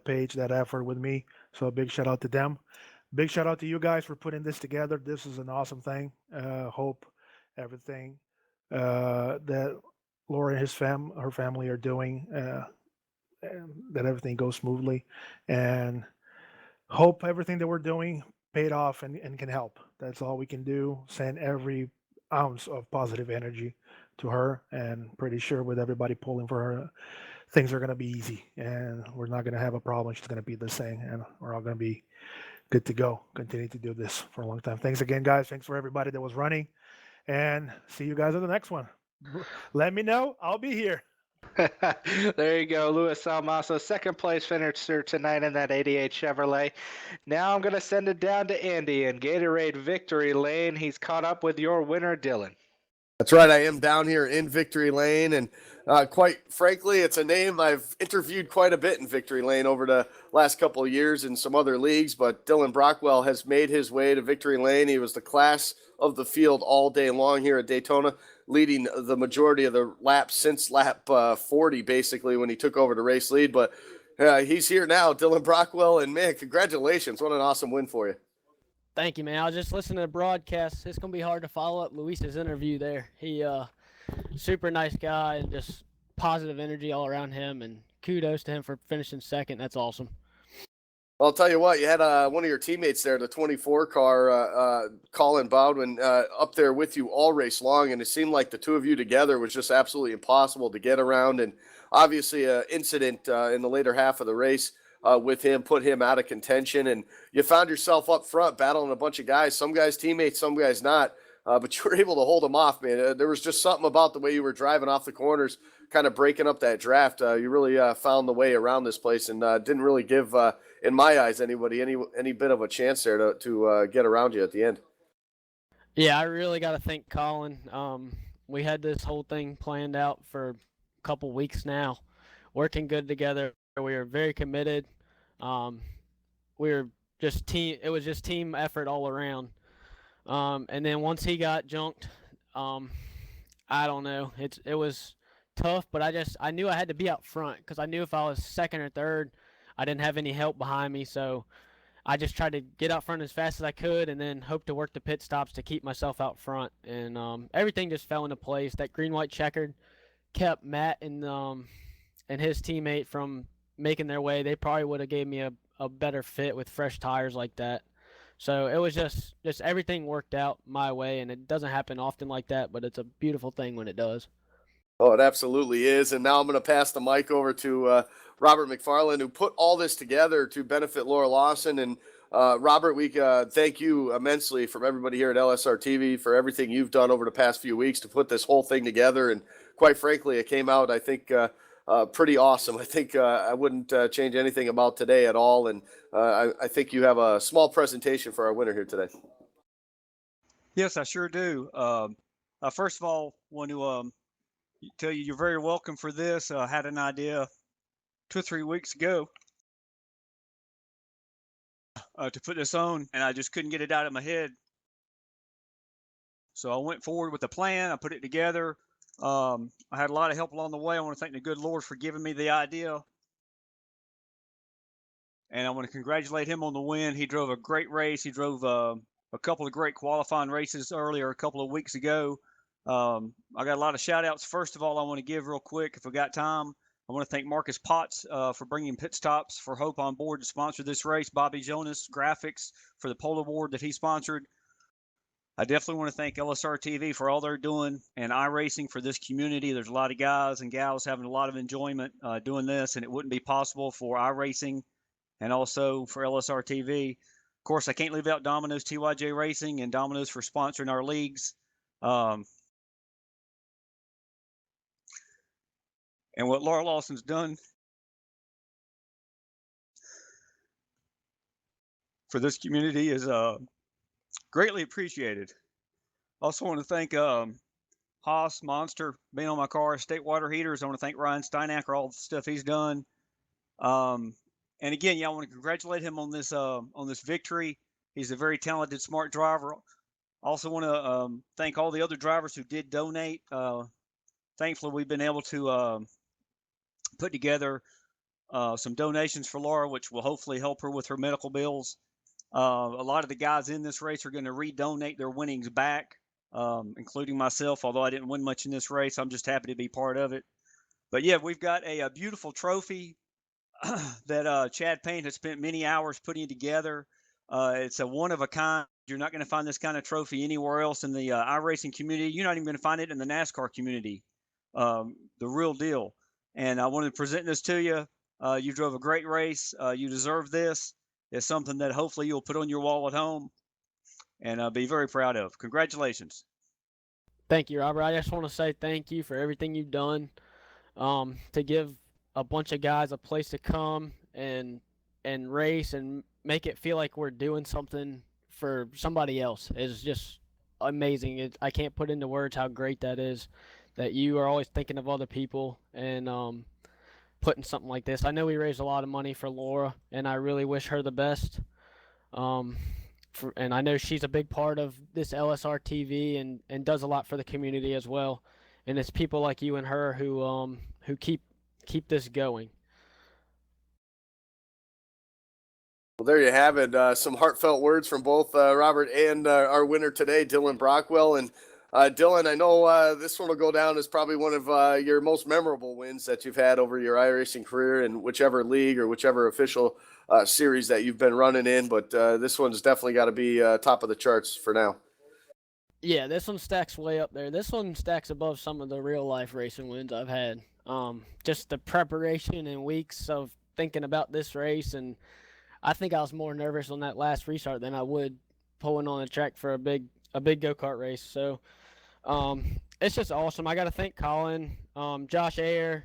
page, that effort with me. So a big shout out to them. Big shout out to you guys for putting this together. This is an awesome thing. Hope everything that Laura and her family are doing, and that everything goes smoothly, and hope everything that we're doing paid off and can help. That's all we can do. Send every ounce of positive energy to her, and pretty sure with everybody pulling for her, things are going to be easy, and we're not going to have a problem. She's going to be the same, and we're all going to be good to go. Continue to do this for a long time. Thanks again, guys. Thanks for everybody that was running, and see you guys on the next one. Let me know. I'll be here.
There you go, Luis Salmaso, second place finisher tonight in that 88 Chevrolet. Now I'm going to send it down to Andy in Gatorade Victory Lane. He's caught up with your winner, Dylan.
That's right. I am down here in Victory Lane, and quite frankly, it's a name I've interviewed quite a bit in Victory Lane over the last couple of years in some other leagues, but Dylan Brockwell has made his way to Victory Lane. He was the class of the field all day long here at Daytona, leading the majority of the laps since lap 40, basically, when he took over the race lead. But he's here now, Dylan Brockwell, and man, congratulations. What an awesome win for you.
Thank you, man. I was just listening to the broadcast. It's going to be hard to follow up Luis's interview there. He super nice guy and just positive energy all around him, and kudos to him for finishing second. That's awesome.
Well, I'll tell you what, you had one of your teammates there, the 24 car, Colin Bowden, up there with you all race long, and it seemed like the two of you together was just absolutely impossible to get around, and obviously an incident in the later half of the race with him put him out of contention, and you found yourself up front battling a bunch of guys, some guys teammates, some guys not, but you were able to hold them off, man. There was just something about the way you were driving off the corners, kind of breaking up that draft. You really found the way around this place, and didn't really give, in my eyes, anybody any bit of a chance there to get around you at the end.
Yeah, I really got to thank Colin. We had this whole thing planned out for a couple weeks now, working good together. We were very committed. We were just team. It was just team effort all around. And then once he got junked, I don't know. It was tough, but I knew I had to be out front because I knew if I was second or third, I didn't have any help behind me. So I just tried to get out front as fast as I could, and then hope to work the pit stops to keep myself out front. And everything just fell into place. That green-white checkered kept Matt and his teammate from making their way. They probably would have gave me a better fit with fresh tires like that. So it was just everything worked out my way, and it doesn't happen often like that, but it's a beautiful thing when it does.
Oh, it absolutely is. And now I'm going to pass the mic over to Robert McFarland, who put all this together to benefit Laura Lawson. And Robert, we thank you immensely from everybody here at LSRTV for everything you've done over the past few weeks to put this whole thing together. And quite frankly, it came out, I think, pretty awesome. I think I wouldn't change anything about today at all. And I think you have a small presentation for our winner here today.
Yes, I sure do. First of all, want to tell you you're very welcome for this. I had an idea 2 or 3 weeks ago to put this on, and I just couldn't get it out of my head. So I went forward with the plan. I put it together. I had a lot of help along the way. I want to thank the good Lord for giving me the idea. And I want to congratulate him on the win. He drove a great race. He drove a couple of great qualifying races earlier a couple of weeks ago. I got a lot of shout outs. First of all, I want to give real quick, if I got time, I want to thank Marcus Potts for bringing Pit Stops for Hope on board to sponsor this race. Bobby Jonas Graphics for the pole award that he sponsored. I definitely want to thank LSRTV for all they're doing and iRacing for this community. There's a lot of guys and gals having a lot of enjoyment doing this, and it wouldn't be possible for iRacing and also for LSRTV. Of course, I can't leave out Domino's TYJ Racing and Domino's for sponsoring our leagues. And what Laura Lawson's done for this community is greatly appreciated. Also want to thank Haas Monster being on my car, State Water Heaters. I want to thank Ryan Steinacker, all the stuff he's done. And again, I want to congratulate him on this victory. He's a very talented, smart driver. Also want to thank all the other drivers who did donate. Thankfully, we've been able to put together some donations for Laura, which will hopefully help her with her medical bills. A lot of the guys in this race are going to redonate their winnings back, including myself, although I didn't win much in this race. I'm just happy to be part of it. But yeah, we've got a beautiful trophy that Chad Payne has spent many hours putting together. It's a one of a kind. You're not going to find this kind of trophy anywhere else in the iRacing community. You're not even going to find it in the NASCAR community. The real deal. And I wanted to present this to you. You drove a great race. You deserve this. It's something that hopefully you'll put on your wall at home and be very proud of. Congratulations.
Thank you, Robert. I just want to say thank you for everything you've done to give a bunch of guys a place to come and race and make it feel like we're doing something for somebody else. It's just amazing. I can't put into words how great that is, that you are always thinking of other people and putting something like this. I know we raised a lot of money for Laura, and I really wish her the best. And I know she's a big part of this LSR TV and does a lot for the community as well. And it's people like you and her who keep this going.
Well, there you have it. Some heartfelt words from both Robert and our winner today, Dylan Brockwell. And Dylan, I know this one will go down as probably one of your most memorable wins that you've had over your iRacing career in whichever league or whichever official series that you've been running in. But this one's definitely got to be top of the charts for now.
Yeah, this one stacks way up there. This one stacks above some of the real life racing wins I've had. Just the preparation and weeks of thinking about this race, and I think I was more nervous on that last restart than I would pulling on the track for a big go-kart race. So it's just awesome. I got to thank Colin, Josh Ayer,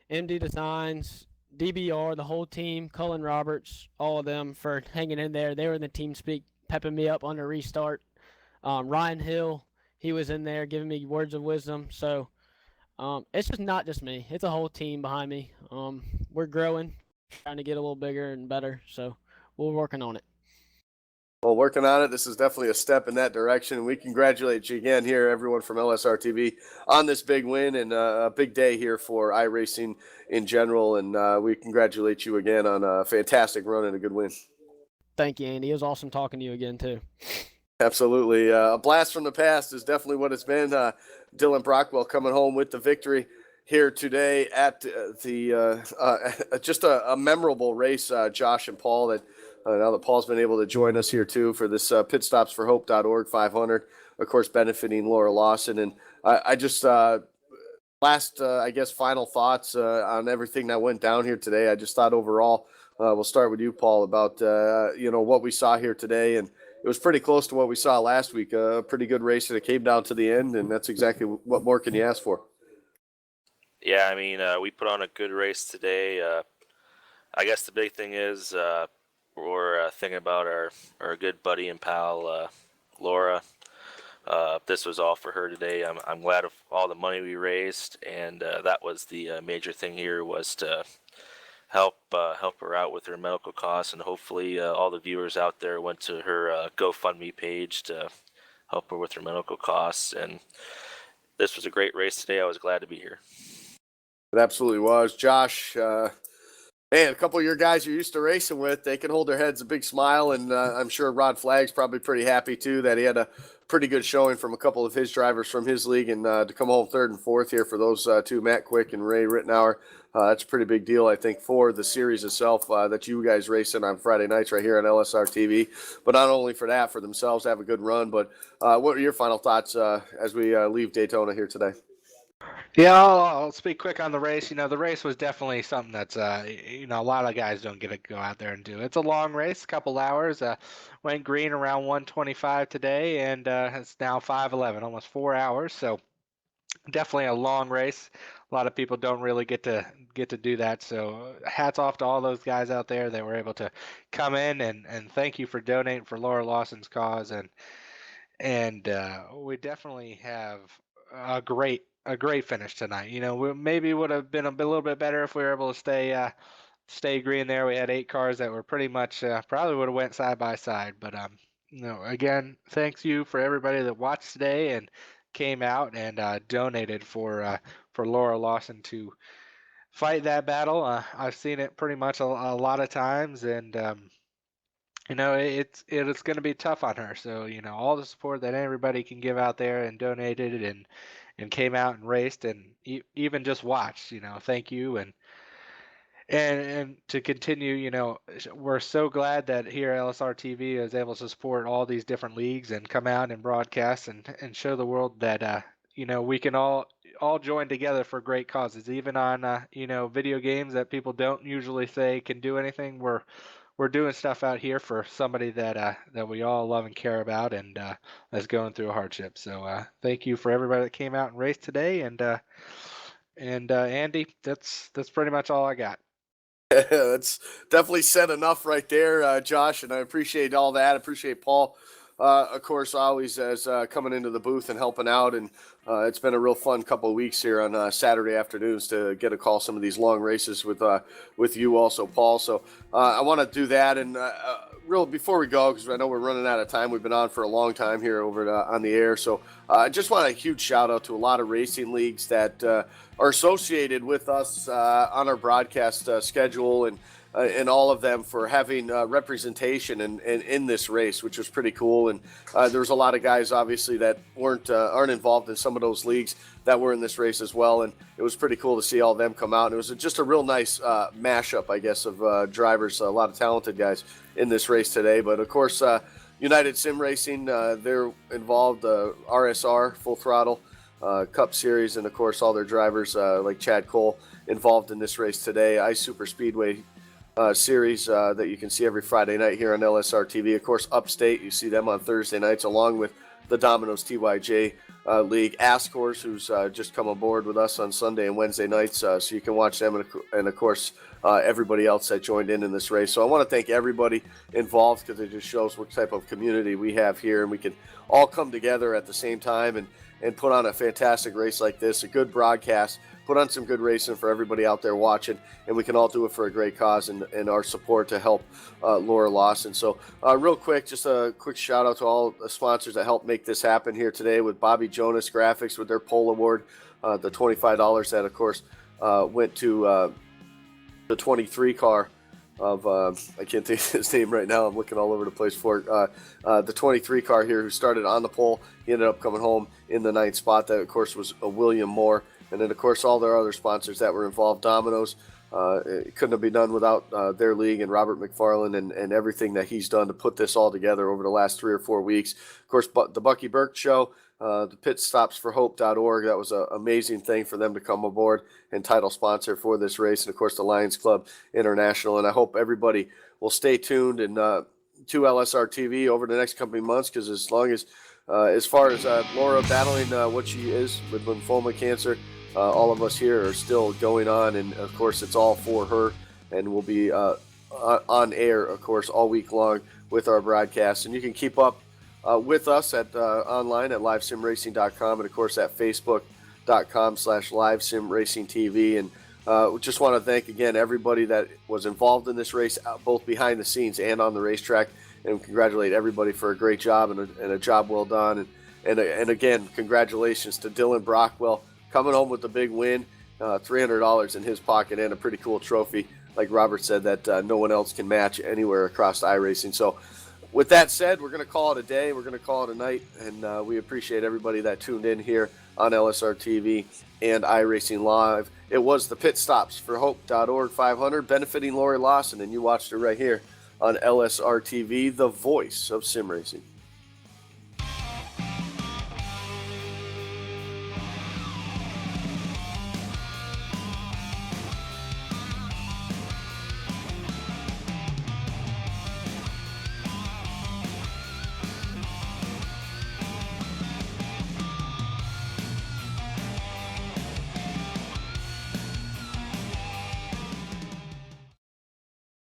MD Designs, DBR, the whole team, Cullen Roberts, all of them for hanging in there. They were in the team speak, pepping me up on the restart. Ryan Hill, he was in there giving me words of wisdom. So it's just not just me. It's a whole team behind me. We're growing, trying to get a little bigger and better. So we're working on it.
Well, working on it. This is definitely a step in that direction. We congratulate you again here, everyone from LSRTV, on this big win and a big day here for iRacing in general. And we congratulate you again on a fantastic run and a good win.
Thank you, Andy. It was awesome talking to you again too.
Absolutely. A blast from the past is definitely what it's been. Dylan Brockwell coming home with the victory here today at just a memorable race, Josh and Paul, that now that Paul's been able to join us here too for this pitstopsforhope.org 500, of course, benefiting Laura Lawson. And I just I guess, final thoughts on everything that went down here today. I just thought overall, we'll start with you, Paul, about, what we saw here today. And it was pretty close to what we saw last week. A pretty good race, and it came down to the end, and that's exactly what more can you ask for?
Yeah, I mean, we put on a good race today. I guess the big thing is we're thinking about our good buddy and pal, Laura. This was all for her today. I'm glad of all the money we raised, and that was the major thing here, was to help her out with her medical costs, and hopefully all the viewers out there went to her GoFundMe page to help her with her medical costs. And this was a great race today. I was glad to be here.
It absolutely was. Josh, man, a couple of your guys you're used to racing with, they can hold their heads a big smile, and I'm sure Rod Flagg's probably pretty happy too that he had a pretty good showing from a couple of his drivers from his league, and to come home third and fourth here for those two, Matt Quick and Ray Rittenauer. That's a pretty big deal, I think, for the series itself that you guys race in on Friday nights right here on LSRTV. But not only for that, for themselves to have a good run. But what are your final thoughts as we leave Daytona here today?
Yeah, I'll speak quick on the race. The race was definitely something that's, a lot of guys don't get to go out there and do. It's a long race, a couple hours. Went green around 1:25 today, and it's now 5:11, almost 4 hours. So definitely a long race. A lot of people don't really get to do that. So hats off to all those guys out there that were able to come in, and thank you for donating for Laura Lawson's cause. And we definitely have a great finish tonight. We maybe would have been a little bit better if we were able to stay green there. We had 8 cars that were pretty much probably would have went side by side. But again, thanks you for everybody that watched today and came out and donated for Laura Lawson to fight that battle. I've seen it pretty much a lot of times, and it's going to be tough on her. So all the support that everybody can give out there and donated and came out and raced and even just watched. Thank you. And to continue, we're so glad that here LSR TV is able to support all these different leagues and come out and broadcast and show the world that we can all join together for great causes. Even on video games that people don't usually say can do anything, we're doing stuff out here for somebody that we all love and care about, and that's going through a hardship. So thank you for everybody that came out and raced today, and Andy, that's pretty much all I got.
That's definitely said enough right there, Josh, and I appreciate all that. I appreciate Paul, of course, always as coming into the booth and helping out, and it's been a real fun couple of weeks here on Saturday afternoons to get to call some of these long races with you also, Paul. So I want to do that, and real before we go, because I know we're running out of time. We've been on for a long time here over on the air, so I just want a huge shout out to a lot of racing leagues that are associated with us on our broadcast schedule, and all of them for having representation in this race, which was pretty cool. And there was a lot of guys, obviously, that aren't involved in some of those leagues that were in this race as well. And it was pretty cool to see all of them come out. And it was just a real nice mashup, I guess, of drivers, a lot of talented guys in this race today. But, of course, United Sim Racing, they're involved, RSR, Full Throttle, Cup Series, and, of course, all their drivers like Chad Cole involved in this race today. Ice Super Speedway series that you can see every Friday night here on LSR TV. Of course, Upstate, you see them on Thursday nights, along with the Domino's TYJ League. Ascors, who's just come aboard with us on Sunday and Wednesday nights, so you can watch them, and of course, everybody else that joined in this race. So I want to thank everybody involved, because it just shows what type of community we have here, and we can all come together at the same time and put on a fantastic race like this, a good broadcast, put on some good racing for everybody out there watching, and we can all do it for a great cause and our support to help Laura Lawson. So real quick, just a quick shout out to all the sponsors that helped make this happen here today, with Bobby Jonas Graphics with their Pole Award, the $25 that, of course, went to the 23 car of I can't think of his name right now. I'm looking all over the place for it. The 23 car here who started on the pole. He ended up coming home in the 9th spot. That, of course, was William Moore. And then, of course, all their other sponsors that were involved. Domino's, it couldn't have been done without their league and Robert McFarland and everything that he's done to put this all together over the last 3 or 4 weeks. Of course, the Bucky Burke Show, the pitstopsforhope.org, that was an amazing thing for them to come aboard and title sponsor for this race. And, of course, the Lions Club International. And I hope everybody will stay tuned and to LSRTV over the next couple of months, because as far as Laura battling what she is with lymphoma cancer, all of us here are still going on, and of course it's all for her, and we'll be on air, of course, all week long with our broadcasts. And you can keep up with us at online at livesimracing.com, and of course at facebook.com/livesimracingtv. And we just want to thank again everybody that was involved in this race, both behind the scenes and on the racetrack, and congratulate everybody for a great job and a job well done. And again, congratulations to Dylan Brockwell, coming home with the big win, $300 in his pocket, and a pretty cool trophy, like Robert said, that no one else can match anywhere across iRacing. So with that said, we're going to call it a day. We're going to call it a night, and we appreciate everybody that tuned in here on LSRTV and iRacing Live. It was the Pit Stops for Hope.org 500 benefiting Lori Lawson, and you watched it right here on LSRTV, the voice of sim racing.